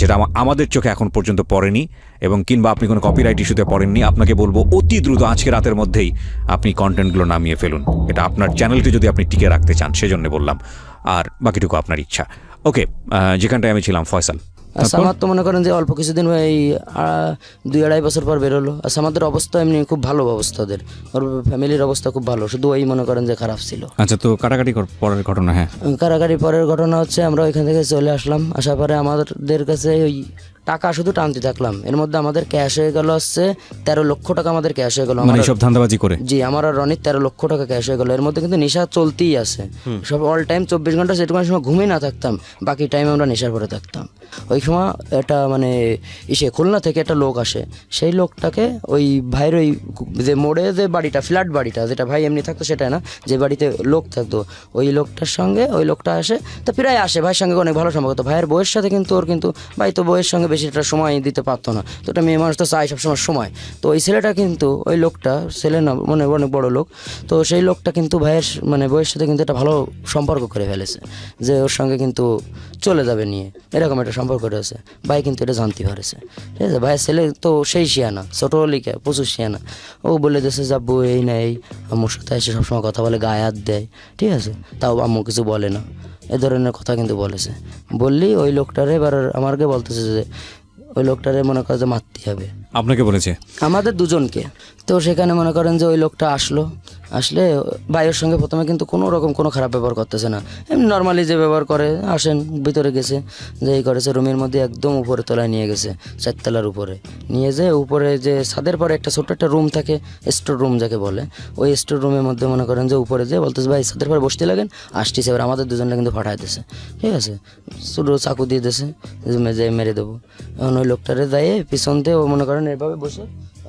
Speaker 2: যেটা আমাদের চোখে এখন পর্যন্ত পড়েনি, এবং কিংবা আপনি কোনো কপিরাইট ইস্যুতে পড়েননি, আপনাকে বলবো অতি দ্রুত আজকে রাতের মধ্যেই আপনি কন্টেন্টগুলো নামিয়ে ফেলুন। এটা আপনার চ্যানেলটি যদি আপনি টিকে রাখতে চান, সেজন্য বললাম। আর বাকিটুকু আপনার ইচ্ছা। ওকে, যেখানটায় আমি ছিলাম, ফয়সাল।
Speaker 1: সামাদ তো মনে করেন যে অল্প কিছুদিন এই 2-2.5 বছর পর বেরোলো। আর সামাদের অবস্থা এমনি খুব ভালো অবস্থা, ওদের ওর ফ্যামিলির অবস্থা খুব ভালো, শুধু ওই মনে করেন যে খারাপ ছিল।
Speaker 2: আচ্ছা, তো কাটাকাটি পরের ঘটনা। হ্যাঁ,
Speaker 1: কারাগারি পরের ঘটনা হচ্ছে, আমরা ওইখান থেকে চলে আসলাম। আসার পরে আমাদের কাছে ওই টাকা শুধু টানতে থাকলাম। এর মধ্যে আমাদের ক্যাশ হয়ে গেল হচ্ছে 13 লক্ষ টাকা আমাদের ক্যাশ হয়ে গেল।
Speaker 2: মানে সব ধান্দাবাজি করে?
Speaker 1: জি, আমার আর রনির 13 লক্ষ টাকা ক্যাশ হয়ে গেল। এর মধ্যে কিন্তু নেশা চলতেই আছে, সব অল টাইম 24 ঘন্টা। যেটুকু সময় ঘুমিয়ে না থাকতাম, বাকি টাইম আমরা নেশার পরে থাকতাম। ওই সময় একটা মানে খুলনা থেকে একটা লোক আসে, সেই লোকটাকে ওই ভাইয়ের ওই যে মোড়ে যে বাড়িটা, ফ্ল্যাট বাড়িটা, যেটা ভাই এমনি থাকতো সেটা না, যে বাড়িতে লোক থাকতো, ওই লোকটার সঙ্গে ওই লোকটা আসে। তো প্রায় আসে, ভাইয়ের সঙ্গে অনেক ভালো সম্পর্ক। তো ভাইয়ের বউয়ের সাথে কিন্তু ওর কিন্তু ভাই তো বউয়ের সঙ্গে বেশিটা সময় দিতে পারতো না। তো ওটা মেয়ে মানুষ তো চায় সবসময় সময়। তো ওই ছেলেটা কিন্তু ওই লোকটা, ছেলে না মানে অনেক বড় লোক, তো সেই লোকটা কিন্তু ভাইয়ের মানে বউয়ের সাথে কিন্তু একটা ভালো সম্পর্ক করে ফেলেছে, যে ওর সঙ্গে কিন্তু চলে যাবে নিয়ে, এরকম একটা সম্পর্ক রয়েছে। ভাই কিন্তু এটা জানতে পারেছে, ঠিক আছে। ভাইয়ের ছেলে তো সেই শিয়ানা, ছোটো লিখে প্রচুর শিয়ানা। ও বলে দিয়েছে যাবো এই না এই, আম্মুর সাথে এসে সবসময় কথা বলে, গায়ে হাত দেয়, ঠিক আছে। তাও আম্মু কিছু বলে না, এ ধরনের কথা কিন্তু বলেছে। বললি ওই লোকটারে এবার আমাকে বলতেছে যে ওই লোকটারে মনে করে যে মারতে হবে।
Speaker 2: আপনাকে বলেছে? আমাদের
Speaker 1: দুজনকে। তো সেখানে মনে করেন যে ওই লোকটা আসলে ভাইয়ের সঙ্গে প্রথমে কিন্তু কোনো রকম কোনো খারাপ ব্যবহার করতেছে না, এমনি নর্মালি যে ব্যবহার করে। আসেন ভিতরে গেছে, যে এই করেছে রুমের মধ্যে একদম উপরে তলায় নিয়ে গেছে, 4 তলার উপরে নিয়ে যেয়ে উপরে যে ছাদের পরে একটা ছোট্ট একটা রুম থাকে, স্টোর রুম যাকে বলে, ওই স্টোর রুমের মধ্যে মনে করেন যে উপরে যে বলতেছে ভাই ছাদের পরে বসতে লাগেন, আসতেছে। এবার আমাদের দুজনটা কিন্তু ফাটাই দিয়েছে, ঠিক আছে, শুধু চাকু দিয়ে দিয়েছে যে মেরে দেবো। এখন ওই লোকটারে দেয় পিছন দিয়ে, ও মনে করেন এভাবে বসে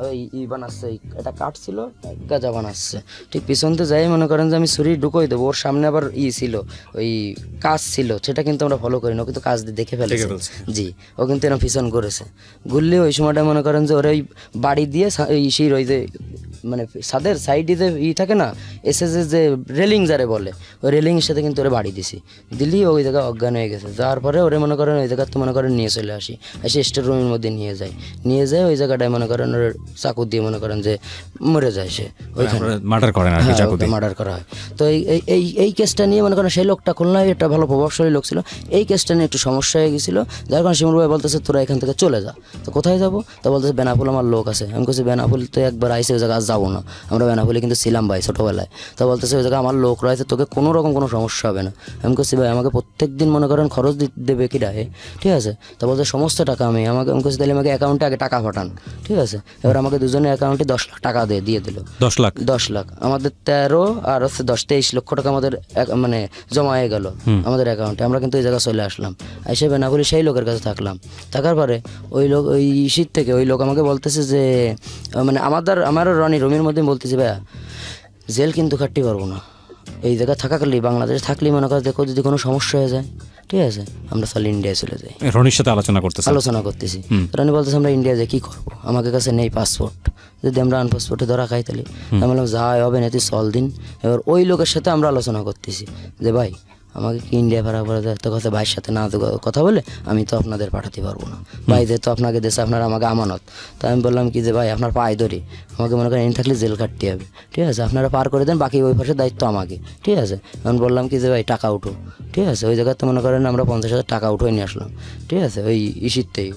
Speaker 1: ওই বানাচ্ছে, এটা কাঠ ছিল, গাঁজা বানাচ্ছে, ঠিক পিছন দিয়ে যাই মনে করেন যে আমি ছুরি ঢুকোই দেবো। ওর সামনে আবার ছিল ওই কাজ ছিল, সেটা কিন্তু আমরা ফলো করি না, ও কিন্তু কাজ দিয়ে দেখে ফেলেছে। জি, ও কিন্তু এরকম পিছন করেছে। ঘুরলে ওই সময়টা মনে করেন যে ওর ওই বাড়ি দিয়ে ওই যে মানে ছাদের সাইডে যে থাকে না, এসে যে রেলিং যারে বলে, ওই রেলিংয়ের সাথে কিন্তু ওরে বাড়ি দিলি ওই জায়গায় অজ্ঞান হয়ে গেছে। যাওয়ার পরে ওরে মনে করেন ওই জায়গাতে মনে করেন নিয়ে চলে আসি, এসে স্টোর রুমের মধ্যে নিয়ে যায় ওই জায়গাটায় মনে করেন ওর চাকু দিয়ে মনে করেন যে মরে যায় সে, ওইখানে
Speaker 2: মার্ডার করেন আর কি, চাকু দিয়ে
Speaker 1: মার্ডার করা হয়। তো এই কেসটা নিয়ে মনে করেন সেই লোকটা খুলনায় একটা ভালো প্রভাবশালী লোক ছিল, এই কেসটা নিয়ে একটু সমস্যা হয়ে গেছিল, যার কারণে শিমুল ভাই বলতেছে তোরা এখান থেকে চলে যা। তো কোথায় যাবো? তো বলতেছে বেনাফুল আমার লোক আছে। আমি বলছি বেনাফুল তো একবার আইসে, ওই জায়গায় আজ যাবো না, আমরা বেনাফুলে কিন্তু ছিলাম ভাই ছোটোবেলায়। তো বলতেছে ওই জায়গায় আমার লোক রয়েছে, তোকে কোনো রকম কোনো সমস্যা হবে না। আমি বলছি ভাই আমাকে প্রত্যেক দিন মনে করেন খরচ দেবে কি রাহে, ঠিক আছে। তো বলছে সমস্ত টাকা আমি বলছি তাহলে আমাকে অ্যাকাউন্টে আগে টাকা পাঠান, ঠিক আছে। এবার আমাকে দুজনের অ্যাকাউন্টে 10 লাখ টাকা দিয়ে দিল। 10 লাখ আমাদের 13 আর হচ্ছে 23 লক্ষ টাকা আমাদের মানে জমা হয়ে গেল আমাদের অ্যাকাউন্টে। আমরা কিন্তু ওই জায়গায় চলে আসলাম, এসে বেনাপুলি সেই লোকের কাছে থাকলাম। থাকার পরে ওই লোক ওই শীত থেকে ওই লোক আমাকে বলতেছে যে মানে আমারও রুমের মধ্যে বলতেছে ভাইয়া জেল কিন্তু কাটতে পারবো না, এই জায়গায় থাকাকালেই বাংলাদেশে থাকলেই মনে করো দেখো যদি কোনো সমস্যা হয়ে যায়, ঠিক আছে, আমরা তাহলে ইন্ডিয়ায় চলে যাই।
Speaker 2: রনির সাথে আলোচনা করতেছি।
Speaker 1: রনি বলতেছে আমরা ইন্ডিয়া যাই, কী করবো, আমাদের কাছে নেই পাসপোর্ট, যদি আমরা আনপাসপোর্টে ধরা খাই তাহলে। আমি বললাম যা হবে না তুই চল দিন। এবার ওই লোকের সাথে আমরা আলোচনা করতেছি যে ভাই আমাকে কি ইন্ডিয়া ভাড়া করে দেয়? তো কথা ভাইয়ের সাথে না কথা বলে আমি তো আপনাদের পাঠাতে পারবো না, ভাই যেহেতু আপনাকে দেশে আপনার আমাকে আমানত। তো আমি বললাম কি যে ভাই আপনার পায়ে ধরি, আমাকে মনে করেন এনে থাকলে জেল কাটতে হবে, ঠিক আছে, আপনারা পার করে দেন, বাকি ওই পাশে দায়িত্ব আমাকে, ঠিক আছে। আমি বললাম কি যে ভাই টাকা উঠো, ঠিক আছে। ওই জায়গাতে মনে করেন আমরা 50,000 টাকা উঠে নিয়ে আসলাম, ঠিক আছে। ওই ইসিতেই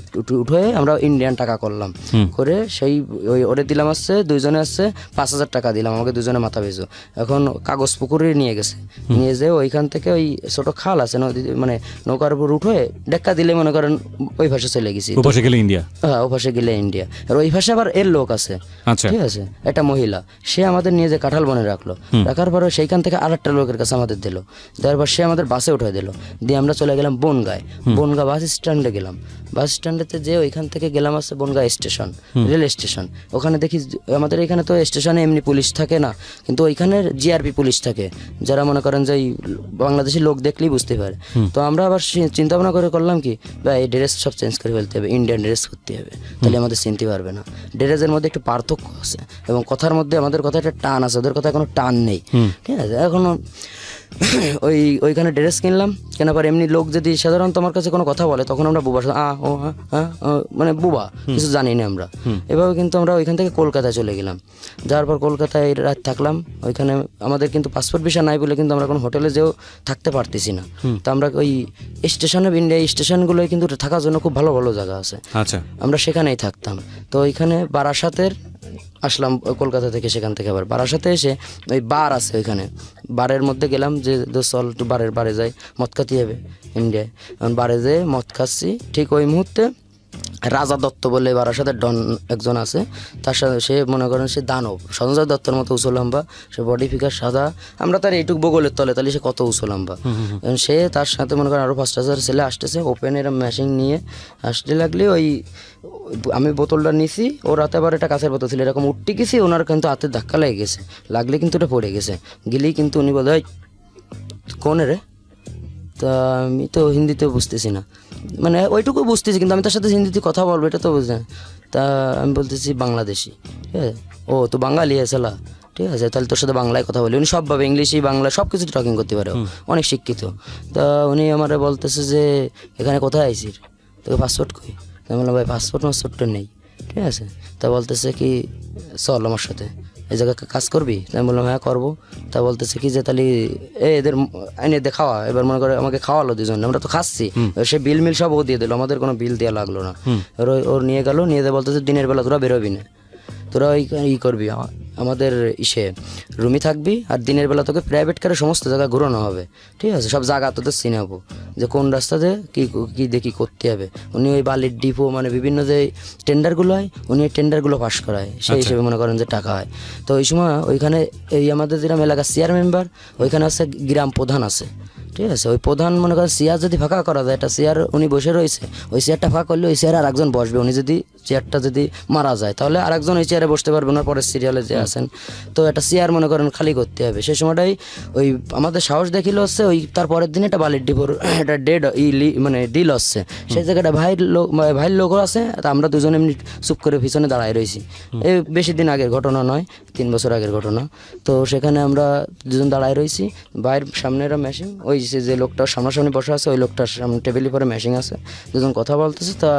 Speaker 1: উঠে আমরা ইন্ডিয়ান টাকা করলাম, করে সেই ওই ওরে দিলাম আসছে, দুইজনে আসছে 5,000 টাকা দিলাম আমাকে, দুজনে মাথা পেয়েছো। এখন কাগজ পুকুরে নিয়ে গেছে, নিয়ে যে ওইখান থেকে ওই ছোট খাল আছে নদী, মানে নৌকার উপর উঠে ডেক্কা দিলে মনে করেন ওই ভাষা চলে গেছি।
Speaker 2: ওপাশে গেলে ইন্ডিয়া।
Speaker 1: হ্যাঁ, ও পাশে গেলে ইন্ডিয়া। আর ওই পাশে আবার এর লোক আছে,
Speaker 2: আচ্ছা।
Speaker 1: ঠিক আছে, একটা মহিলা, সে আমাদের নিয়ে যে কাঁঠাল বনে রাখলো, রাখার পরে সেইখান থেকে আরেকটা লোকের কাছে আমাদের দিল, দেওয়ার পর সে আমাদের বাসে উঠে দিল, দিয়ে আমরা চলে গেলাম বনগাঁয়। বনগাঁ বাস স্ট্যান্ডে গেলাম, বাস স্ট্যান্ডেতে যে ওইখান থেকে গেলাম আছে বনগাঁ স্টেশন, রেল স্টেশন। ওখানে দেখি আমাদের এখানে তো স্টেশনে এমনি পুলিশ থাকে না, কিন্তু ওইখানে জিআরপি পুলিশ থাকে, যারা মনে করেন যে এই বাংলাদেশি লোক দেখলেই বুঝতে পারে। তো আমরা আবার চিন্তা ভাবনা করে করলাম কি, বা এই ড্রেস সব চেঞ্জ করে ফেলতে হবে, ইন্ডিয়ান ড্রেস করতে হবে, তাহলে আমাদের চিনতে পারবে না। ড্রেসের মধ্যে একটু পার্থক্য আছে এবং কথার মধ্যে আমাদের কথা একটা টান আছে, ওদের কথা কোনো টান নেই, ঠিক আছে। এখনো ওইখানে ড্রেস কিনলাম, কেনার পর এমনি লোক যদি সাধারণত আমার কাছে কোনো কথা বলে, তখন আমরা বুবা ও হ্যাঁ মানে বুবা, কিছু জানি না আমরা। এভাবে কিন্তু আমরা ওইখান থেকে কলকাতায় চলে গেলাম। যাওয়ার পর কলকাতায় রাত থাকলাম। ওইখানে আমাদের কিন্তু পাসপোর্ট ভিসা নাই বলে কিন্তু আমরা কোনো হোটেলে যেও থাকতে পারতেছি না। তো আমরা ওই স্টেশনে, ইন্ডিয়া স্টেশনগুলোয় কিন্তু থাকার জন্য খুব ভালো ভালো জায়গা আছে,
Speaker 2: আচ্ছা।
Speaker 1: আমরা সেখানেই থাকতাম। তো ওইখানে বারাসাতের আসলাম কলকাতা থেকে, সেখান থেকে আবার বারাসাতে এসে ওই বার আছে, ওইখানে বারের মধ্যে গেলাম যে চল একটু বারে যাই, মদ খাতে হবে ইন্ডিয়ায়। বারে যেয়ে মদ খাচ্ছি, ঠিক ওই মুহূর্তে রাজা দত্ত বলে বারাসাতে ডন একজন আছে, তার সাথে সে মনে করেন সে দানব, সঞ্জয় দত্তর মতো উঁচু লম্বা, সে বডি ফিগার সাদা, আমরা তার এইটুক বগলের তলে, তাহলে সে কত উঁচু লম্বা। সে তার সাথে মনে করেন আরও 5,000 ছেলে আসতেছে, ওপেনের মেশিন নিয়ে আসতে লাগলে ওই আমি বোতলটা নিছি, ও রাতে আবার একটা কাছের বোতল ছিল, এরকম উঠতে গেছি, ওনার কিন্তু হাতে ধাক্কা লেগে গেছে, লাগলে কিন্তু ওটা পড়ে গেছে। গেলেই কিন্তু উনি বলে কোন রে, তা আমি তো হিন্দিতে বুঝতেছি না, মানে ওইটুকু বুঝতেছি, কিন্তু আমি তার সাথে হিন্দিতে কথা বলবো এটা তো বুঝলেন। তা আমি বলতেছি বাংলাদেশি, ঠিক আছে। ও তো বাঙালি এসেলা, ঠিক আছে, তাহলে তোর সাথে বাংলায় কথা বলি। উনি সবভাবে ইংলিশই বাংলা সব কিছু টকিং করতে পারে, অনেক শিক্ষিত। তা উনি আমার বলতেছে যে এখানে কোথায় আইসির, তোকে পাসপোর্ট কই? আমি বললাম ভাই পাসপোর্ট নেই, ঠিক আছে। তা বলতেছে কি চল আমার সাথে, এই জায়গায় কাজ করবি? আমি বললাম হ্যাঁ করবো। তা বলতেছে কি যে তাহলে এদের এনে দে খাওয়া, এবার মনে করে আমাকে খাওয়ালো দুজন, আমরা তো খাচ্ছি, সে বিল মিল সব ও দিয়ে দিল, আমাদের কোনো বিল দেওয়া লাগলো না। ওর নিয়ে গেল, নিয়ে দিয়ে বলতেছে দিনের বেলা তোরা বেরোবি না, তোরা ওই করবি আমাদের রুমই থাকবি, আর দিনের বেলা তোকে প্রাইভেট কারে সমস্ত জায়গা ঘুরানো হবে, ঠিক আছে। সব জায়গা তোদের চিনাবো যে কোন রাস্তাতে কী দেখি করতে হবে। উনি ওই বালির ডিপো, মানে বিভিন্ন যে টেন্ডারগুলো হয়, উনি ওই টেন্ডারগুলো পাস করায়, সেই হিসেবে মনে করেন যে টাকা হয়। তো ওই সময় ওইখানে এই আমাদের যেরকম এলাকার চেয়ার মেম্বার, ওইখানে আছে গ্রাম প্রধান আছে, ঠিক আছে। ওই প্রধান মনে করেন চেয়ার যদি ফাঁকা করা যায়, একটা চেয়ার উনি বসে রয়েছে, ওই চেয়ারটা ফাঁকা করলে ওই চেয়ারে আর একজন বসবে, উনি যদি চেয়ারটা যদি মারা যায় তাহলে আর একজন ওই চেয়ারে বসতে পারবে না, পরের সিরিয়ালে যে আছেন। তো একটা চেয়ার মনে করেন খালি করতে হবে। সেই সময়টাই ওই আমাদের সাহস দেখিল হচ্ছে ওই তার পরের দিন একটা বালির ডিপোর একটা মানে ডিল হচ্ছে, সেই জায়গাটা ভাইয়ের লোকও আছে। তা আমরা দুজনে এমনি চুপ করে পিছনে দাঁড়ায় রয়েছি, এই বেশি দিন আগের ঘটনা নয়, 3 বছর আগের ঘটনা। তো সেখানে আমরা দুজন দাঁড়ায় রয়েছি, ভাইয়ের সামনে একটা মেশিন, ওই যে লোকটার সামনাসামনি বসে আছে ওই লোকটার সামনে টেবিলের পরে মেশিন আছে, দুজন কথা বলতেছে। তা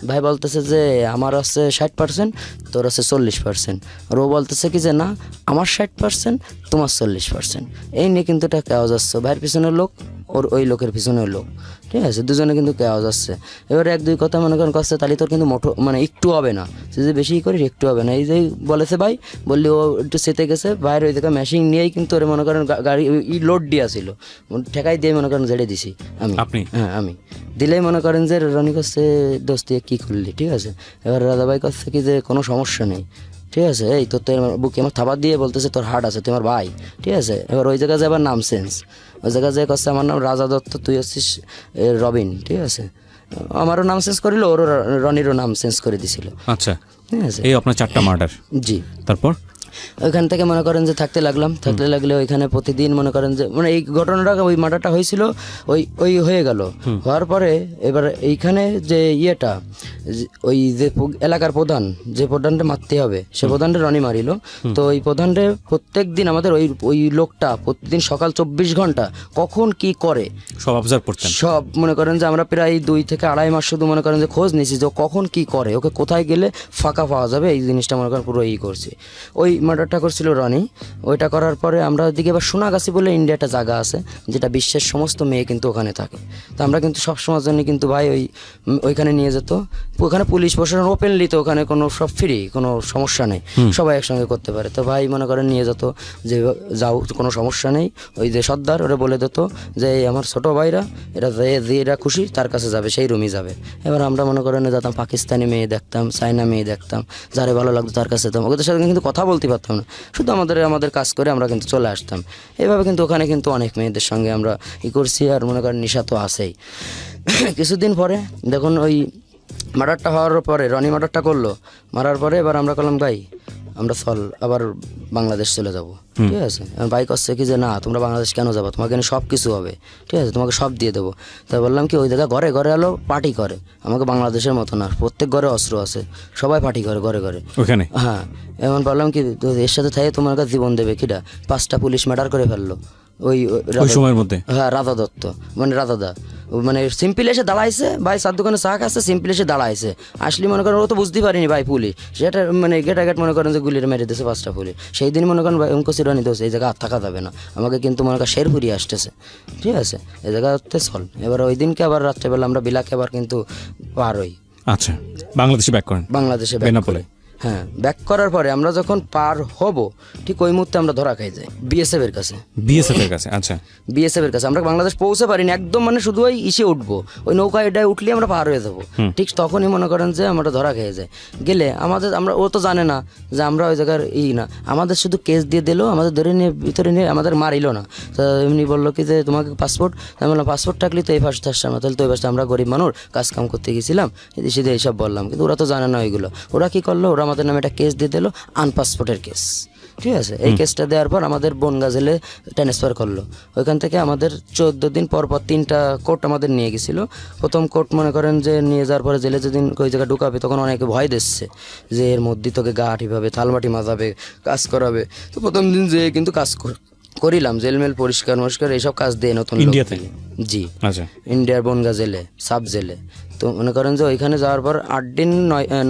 Speaker 1: ভাই বলতেছে যে আমার আছে 60%, তোর আছে 40%। আর ও বলতেছে কি যে না আমার 60%, তোমার 40%। এই নিয়ে কিন্তু এটা কেওয়া যাচ্ছে, ভাইয়ের পিছনের লোক ওর ওই লোকের পিছনের লোক, ঠিক আছে, দুজনে কিন্তু কেওয়া যাচ্ছে। এবারে 1-2 কথা মনে করেন করছে, তাহলে তোর কিন্তু মানে একটু হবে না, তুই যে বেশি করিস একটু হবে না, এই যে বলেছে ভাই, বললি ও একটু চেতে গেছে, বাইরে ওই থেকে মেশিন নিয়েই কিন্তু ওরে মনে করেন গাড়ি লোড দিয়েছিল, ঠেকাই দিয়ে মনে করেন জেড়ে দিছি আমি। হ্যাঁ আমি দিলেই মনে করেন যে রনি করছে দোস্ত কী করলি, ঠিক আছে। এবার রাজাভাই করছে কি যে কোনো সমস্যা নেই, ঠিক আছে, এই তোর তো বুকে আমার থাবার দিয়ে বলতেছে তোর হার্ট আছে, তোমার ভাই, ঠিক আছে। এবার ওই জায়গায় যাবার নাম চেঞ্জ, ওই জায়গায় যে করছে আমার নাম রাজা দত্ত, তুই হচ্ছিস রবিন, ঠিক আছে। আমারও নাম চেঞ্জ করিল, ওরও রনিরও নাম চেঞ্জ করে দিছিল।
Speaker 2: আচ্ছা,
Speaker 1: ঠিক আছে।
Speaker 2: এই আপনার 4টা মার্ডার।
Speaker 1: জি।
Speaker 2: তারপর
Speaker 1: ওইখান থেকে মনে করেন যে থাকতে লাগলে ওইখানে প্রতিদিন মনে করেন যে মানে এই ঘটনাটা ওই মার্ডারটা হয়েছিল, ওই হয়ে গেল। হওয়ার পরে এবার এইখানে যে ইয়েটা ওই যে এলাকার প্রধান, যে প্রধানটা মারতে হবে সে প্রধানটা রনি মারিল। তো ওই প্রধানটা প্রত্যেক দিন আমাদের ওই লোকটা প্রতিদিন সকাল 24 ঘন্টা কখন কি করে
Speaker 2: সব অবজার্ভ করতেন,
Speaker 1: সব মনে করেন যে আমরা প্রায় 2 থেকে 2.5 মাস শুধু মনে করেন যে খোঁজ নিয়েছি যে কখন কি করে, ওকে কোথায় গেলে ফাঁকা পাওয়া যাবে, এই জিনিসটা মনে করেন পুরো করছি। ওই মার্ডারটা করছিল রনি, ওইটা করার পরে আমরা ওইদিকে এবার সোনাগাছি বলে ইন্ডিয়া একটা জায়গা আছে, যেটা বিশ্বের সমস্ত মেয়ে কিন্তু ওখানে থাকে। তো আমরা কিন্তু সবসময়ের জন্য কিন্তু ভাই ওইখানে নিয়ে যেত। ওখানে পুলিশ প্রশাসন ওপেনলি, তো ওখানে কোনো সব ফ্রি, কোনো সমস্যা নেই, সবাই একসঙ্গে করতে পারে। তো ভাই মনে করেন নিয়ে যেত যে যাও কোনো সমস্যা নেই, ওই যে সর্দার ওরা বলে দিত যে এই আমার ছোটো ভাইরা এরা এরা খুশি তার কাছে যাবে, সেই রুমই যাবে। এবার আমরা মনে করেন যেতাম, পাকিস্তানি মেয়ে দেখতাম, চায়না মেয়ে দেখতাম, যারে ভালো লাগতো তার কাছে যেতাম। ওদের সাথে কিন্তু কথা বলতে পারতাম না, শুধু আমাদের কাজ করে আমরা কিন্তু চলে আসতাম। এইভাবে কিন্তু ওখানে কিন্তু অনেক মেয়েদের সঙ্গে আমরা করছি। আর মনে করেন নেশা তো আছেই। কিছুদিন পরে দেখুন ওই মার্ডারটা হওয়ার পরে, রনি মার্ডারটা করলো, মারার পরে এবার আমরা করলাম ভাই আমরা চল আবার বাংলাদেশ চলে যাব, ঠিক আছে। ভাই করছে কি যে না তোমরা বাংলাদেশ কেন যাবো, তোমাকে এখানে সব কিছু হবে, ঠিক আছে, তোমাকে সব দিয়ে দেবো। তাই বললাম কি ওই জায়গায় ঘরে ঘরে এলো পার্টি করে, আমাকে বাংলাদেশের মতো না, প্রত্যেক ঘরে অস্ত্র আছে, সবাই পার্টি করে ঘরে ঘরে
Speaker 2: ওখানে।
Speaker 1: হ্যাঁ, এমন বললাম কি এর সাথে থাকে তোমার কাছে জীবন দেবে কিটা, 5টা পুলিশ মার্ডার করে ফেললো ওই
Speaker 2: সময়ের মধ্যে।
Speaker 1: হ্যাঁ, রাধা দত্ত মানে রাধাদা, মানে সিম্পল এসে দাঁড়াইছে ভাই, সাত দোকানে চা খাচ্ছে, সিম্পল এসে দাঁড়াইছে। আসলে মনে করেন ও তো বুঝতে পারিনি ভাই পুলিশ, সেটা মানে গেট মনে করেন যে গুলির মেরে দিয়েছে 5টা পুলিশ। সেই দিন মনে করেন ভাই অঙ্কশিরানি দোষ, এই জায়গায় আর থাকা যাবে না, আমাকে কিন্তু মনে করেন শেরপুরি আসতেছে, ঠিক আছে, এই জায়গাতে চল। এবার ওই দিনকে আবার রাত্রেবেলা আমরা বিলাকে আবার কিন্তু পার হই।
Speaker 2: আচ্ছা, বাংলাদেশে ব্যাক করেন?
Speaker 1: বাংলাদেশে
Speaker 2: বেনাপোলে।
Speaker 1: হ্যাঁ, ব্যাক করার পরে আমরা যখন পার হব ঠিক ওই মুহূর্তে আমরা ধরা খাই যাই বিএসএফ এর কাছে।
Speaker 2: বিএসএফ এর কাছে? আচ্ছা,
Speaker 1: বিএসএফ এর কাছে আমরা বাংলাদেশ পৌঁছে পারিনি একদম, মানে শুধু ওই ইসে উঠবো, ওই নৌকা এটায় উঠলে আমরা পার হয়ে যাবো। ঠিক তখনই মনে করেন যে আমরা ধরা খেয়ে যাই। গেলে আমরা ও তো জানে না যে আমরা ওই জায়গার না, আমাদের শুধু কেস দিয়ে দিলো, আমাদের ধরে নিয়ে ভিতরে নিয়ে আমাদের মারিল না। তো এমনি বললো কি যে তোমাকে পাসপোর্ট, আমি বললাম পাসপোর্ট থাকলে তো এই ফার্স্ট আসছে না, তাহলে তো এই ফার্স্ট আমরা গরিব মানুষ কাজ কাম করতে গেছিলাম, এদিকে এইসব বললাম। কিন্তু ওরা তো জানে না ওইগুলো। ওরা কি করলো, ওরা আমাদের নামে একটা কেস দিয়ে দিল, আনপাসপোর্টের কেস, ঠিক আছে। এই কেসটা দেওয়ার পর আমাদের বনগা জেলে ট্রান্সফার করলো। ওইখান থেকে আমাদের 14 দিন পর 3টা কোর্ট আমাদের নিয়ে গেছিলো। প্রথম কোর্ট মনে করেন যে নিয়ে যাওয়ার পরে জেলে যেদিন ওই জায়গায় ঢুকাবে তখন অনেকে ভয় দিচ্ছে যে এর মধ্যে তোকে গা আঠিভাবে, থালমাটি মাজাবে, কাজ করাবে। তো প্রথম দিন যে কিন্তু কাজ করিলাম, জেলমেল পরিষ্কার এইসব কাজ দিয়ে নতুন
Speaker 2: ইন্ডিয়াতে?
Speaker 1: জি,
Speaker 2: আচ্ছা,
Speaker 1: ইন্ডিয়ার বনগা জেলে, সাব জেলে। তো মনে করেন যে ওইখানে যাওয়ার পর 8 দিন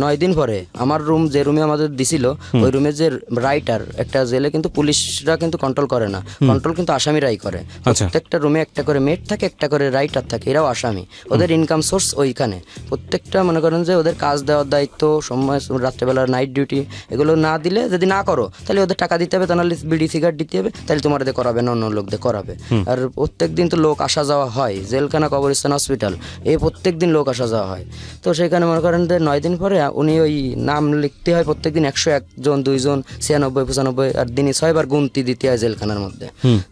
Speaker 1: 9 দিন পরে আমার রুম, যে রুমে আমাদের দিছিল, ওই রুমে যে রাইটার, একটা জেলে কিন্তু পুলিশরা কিন্তু কন্ট্রোল করে না, কন্ট্রোল কিন্তু আসামিরাই করে। প্রত্যেকটা রুমে একটা করে মেট থাকে, একটা করে রাইটার থাকে, এরাও আসামি, ওদের ইনকাম সোর্স ওইখানে। প্রত্যেকটা মনে করেন যে ওদের কাজ দেওয়ার দায়িত্ব, সময় রাত্রেবেলা নাইট ডিউটি, এগুলো না দিলে যদি না করো তাহলে ওদের টাকা দিতে হবে, তাহলে বিড়ি সিগারেট দিতে হবে, তাহলে তোমার দিয়ে করাবে না, অন্য লোকদের করাবে। আর প্রত্যেক দিন তো লোক আসা যাওয়া হয়, জেলখানা, কবরস্থান, হসপিটাল, এই প্রত্যেক দিন লোক আসা যাওয়া হয়। তো সেখানে মনে করেন যে 9 দিন পরে উনি ওই নাম লিখতে হয় প্রত্যেকদিন, 101 জন, 2 জন, 96, 95, আর দিনই 6 বার গুনতি দিতে হয় জেলখানার মধ্যে।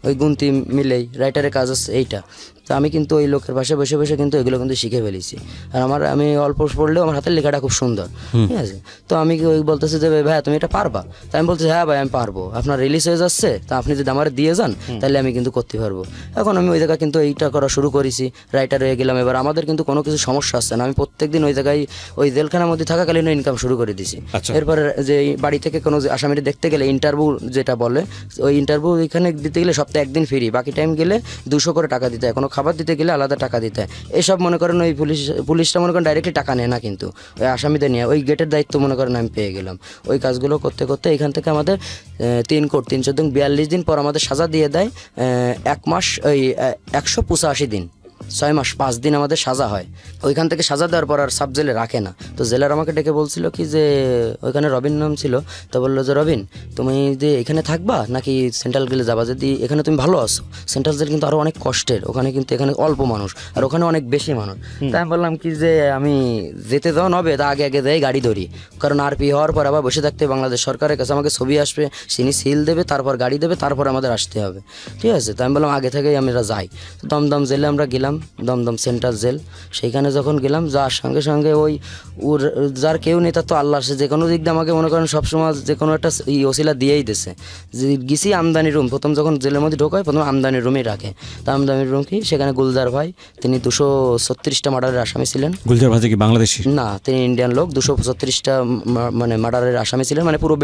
Speaker 1: ওই গুনতি মিলেই রাইটারের কাজ আছে এইটা। তো আমি কিন্তু ওই লোকের পাশে বসে বসে কিন্তু এগুলো কিন্তু শিখে ফেলেছি। আর আমি অল্প পড়লেও আমার হাতের লেখাটা খুব সুন্দর, ঠিক আছে। তো আমি ওই বলতেছি যে ভাই তুমি এটা পারবা? তো আমি বলতেছি হ্যাঁ ভাই আমি পারবো, আপনার রিলিজ হয়ে যাচ্ছে, তা আপনি যদি আমার দিয়ে যান তাহলে আমি কিন্তু করতে পারবো। এখন আমি ওই জায়গায় কিন্তু এইটা করা শুরু করেছি, রাইটার হয়ে গেলাম। এবার আমাদের কিন্তু কোনো কিছু সমস্যা আসছে না, আমি প্রত্যেকদিন ওই জায়গায় ওই জেলখানার মধ্যে থাকাকালীন ইনকাম শুরু করে দিছি। এরপরে যে বাড়ি থেকে কোনো আসামিটা দেখতে গেলে ইন্টারভিউ যেটা বলে, ওই ইন্টারভিউ এখানে দিতে গেলে সপ্তাহে 1 দিন ফ্রি, বাকি টাইম গেলে 200 করে টাকা দিতে হয়, কোনো খাবার দিতে গেলে আলাদা টাকা দিতে হয়। এসব মনে করেন ওই পুলিশটা মনে করেন ডাইরেক্টলি টাকা নেয় না, কিন্তু ওই আসামিদের নিয়ে ওই গেটের দায়িত্ব মনে করেন আমি পেয়ে গেলাম। ওই কাজগুলো করতে করতে এখান থেকে আমাদের 3 কোর্ট 3 14 42 দিন পর আমাদের সাজা দিয়ে দেয় 1 মাস, ওই 185 দিন, 6 মাস 5 দিন আমাদের সাজা হয়। ওইখান থেকে সাজা দেওয়ার পর আর সাব জেলে রাখে না। তো জেলার আমাকে ডেকে বলছিল কি যে ওইখানে রবিন নাম ছিল, তো বললো যে রবিন তুমি যে এখানে থাকবা নাকি সেন্ট্রাল জেলে যাবা, যদি এখানে তুমি ভালো আছো, সেন্ট্রাল জেল কিন্তু আরও অনেক কষ্টের, ওখানে কিন্তু এখানে অল্প মানুষ আর ওখানে অনেক বেশি মানুষ। তাই আমি বললাম কি যে আমি যেতে যখন হবে তা আগে যাই গাড়ি ধরি, কারণ আরপি হওয়ার পর আবার বসে থাকতে বাংলাদেশ সরকারের কাছে আমাকে ছবি আসবে, তিনি সিল দেবে, তারপর গাড়ি দেবে, তারপর আমাদের আসতে হবে, ঠিক আছে। তো আমি বললাম আগে থেকেই আমরা যাই। দমদম জেলে আমরা গেলাম, দমদম সেন্ট্রাল জেল। সেইখানে যখন গেলাম যার সঙ্গে সঙ্গে ওই ওর যার কেউ নেই তার তো আল্লাহ আসে, যে কোনো দিক দিয়ে আমাকে মনে করেন সবসময় যে কোনো একটা ওসিলা দিয়েই দিছে। যে গেছি আমদানি রুম, প্রথম যখন জেলের মধ্যে ঢোকায় প্রথম আমদানি রুমেই রাখে। তা আমদানি রুম কি, সেখানে গুলজার ভাই, তিনি 236টা মার্ডারের আসামি ছিলেন।
Speaker 2: গুলজার ভাই কি বাংলাদেশি?
Speaker 1: না, তিনি ইন্ডিয়ান লোক। 236টা মানে মার্ডারের আসামি ছিলেন, মানে পুরো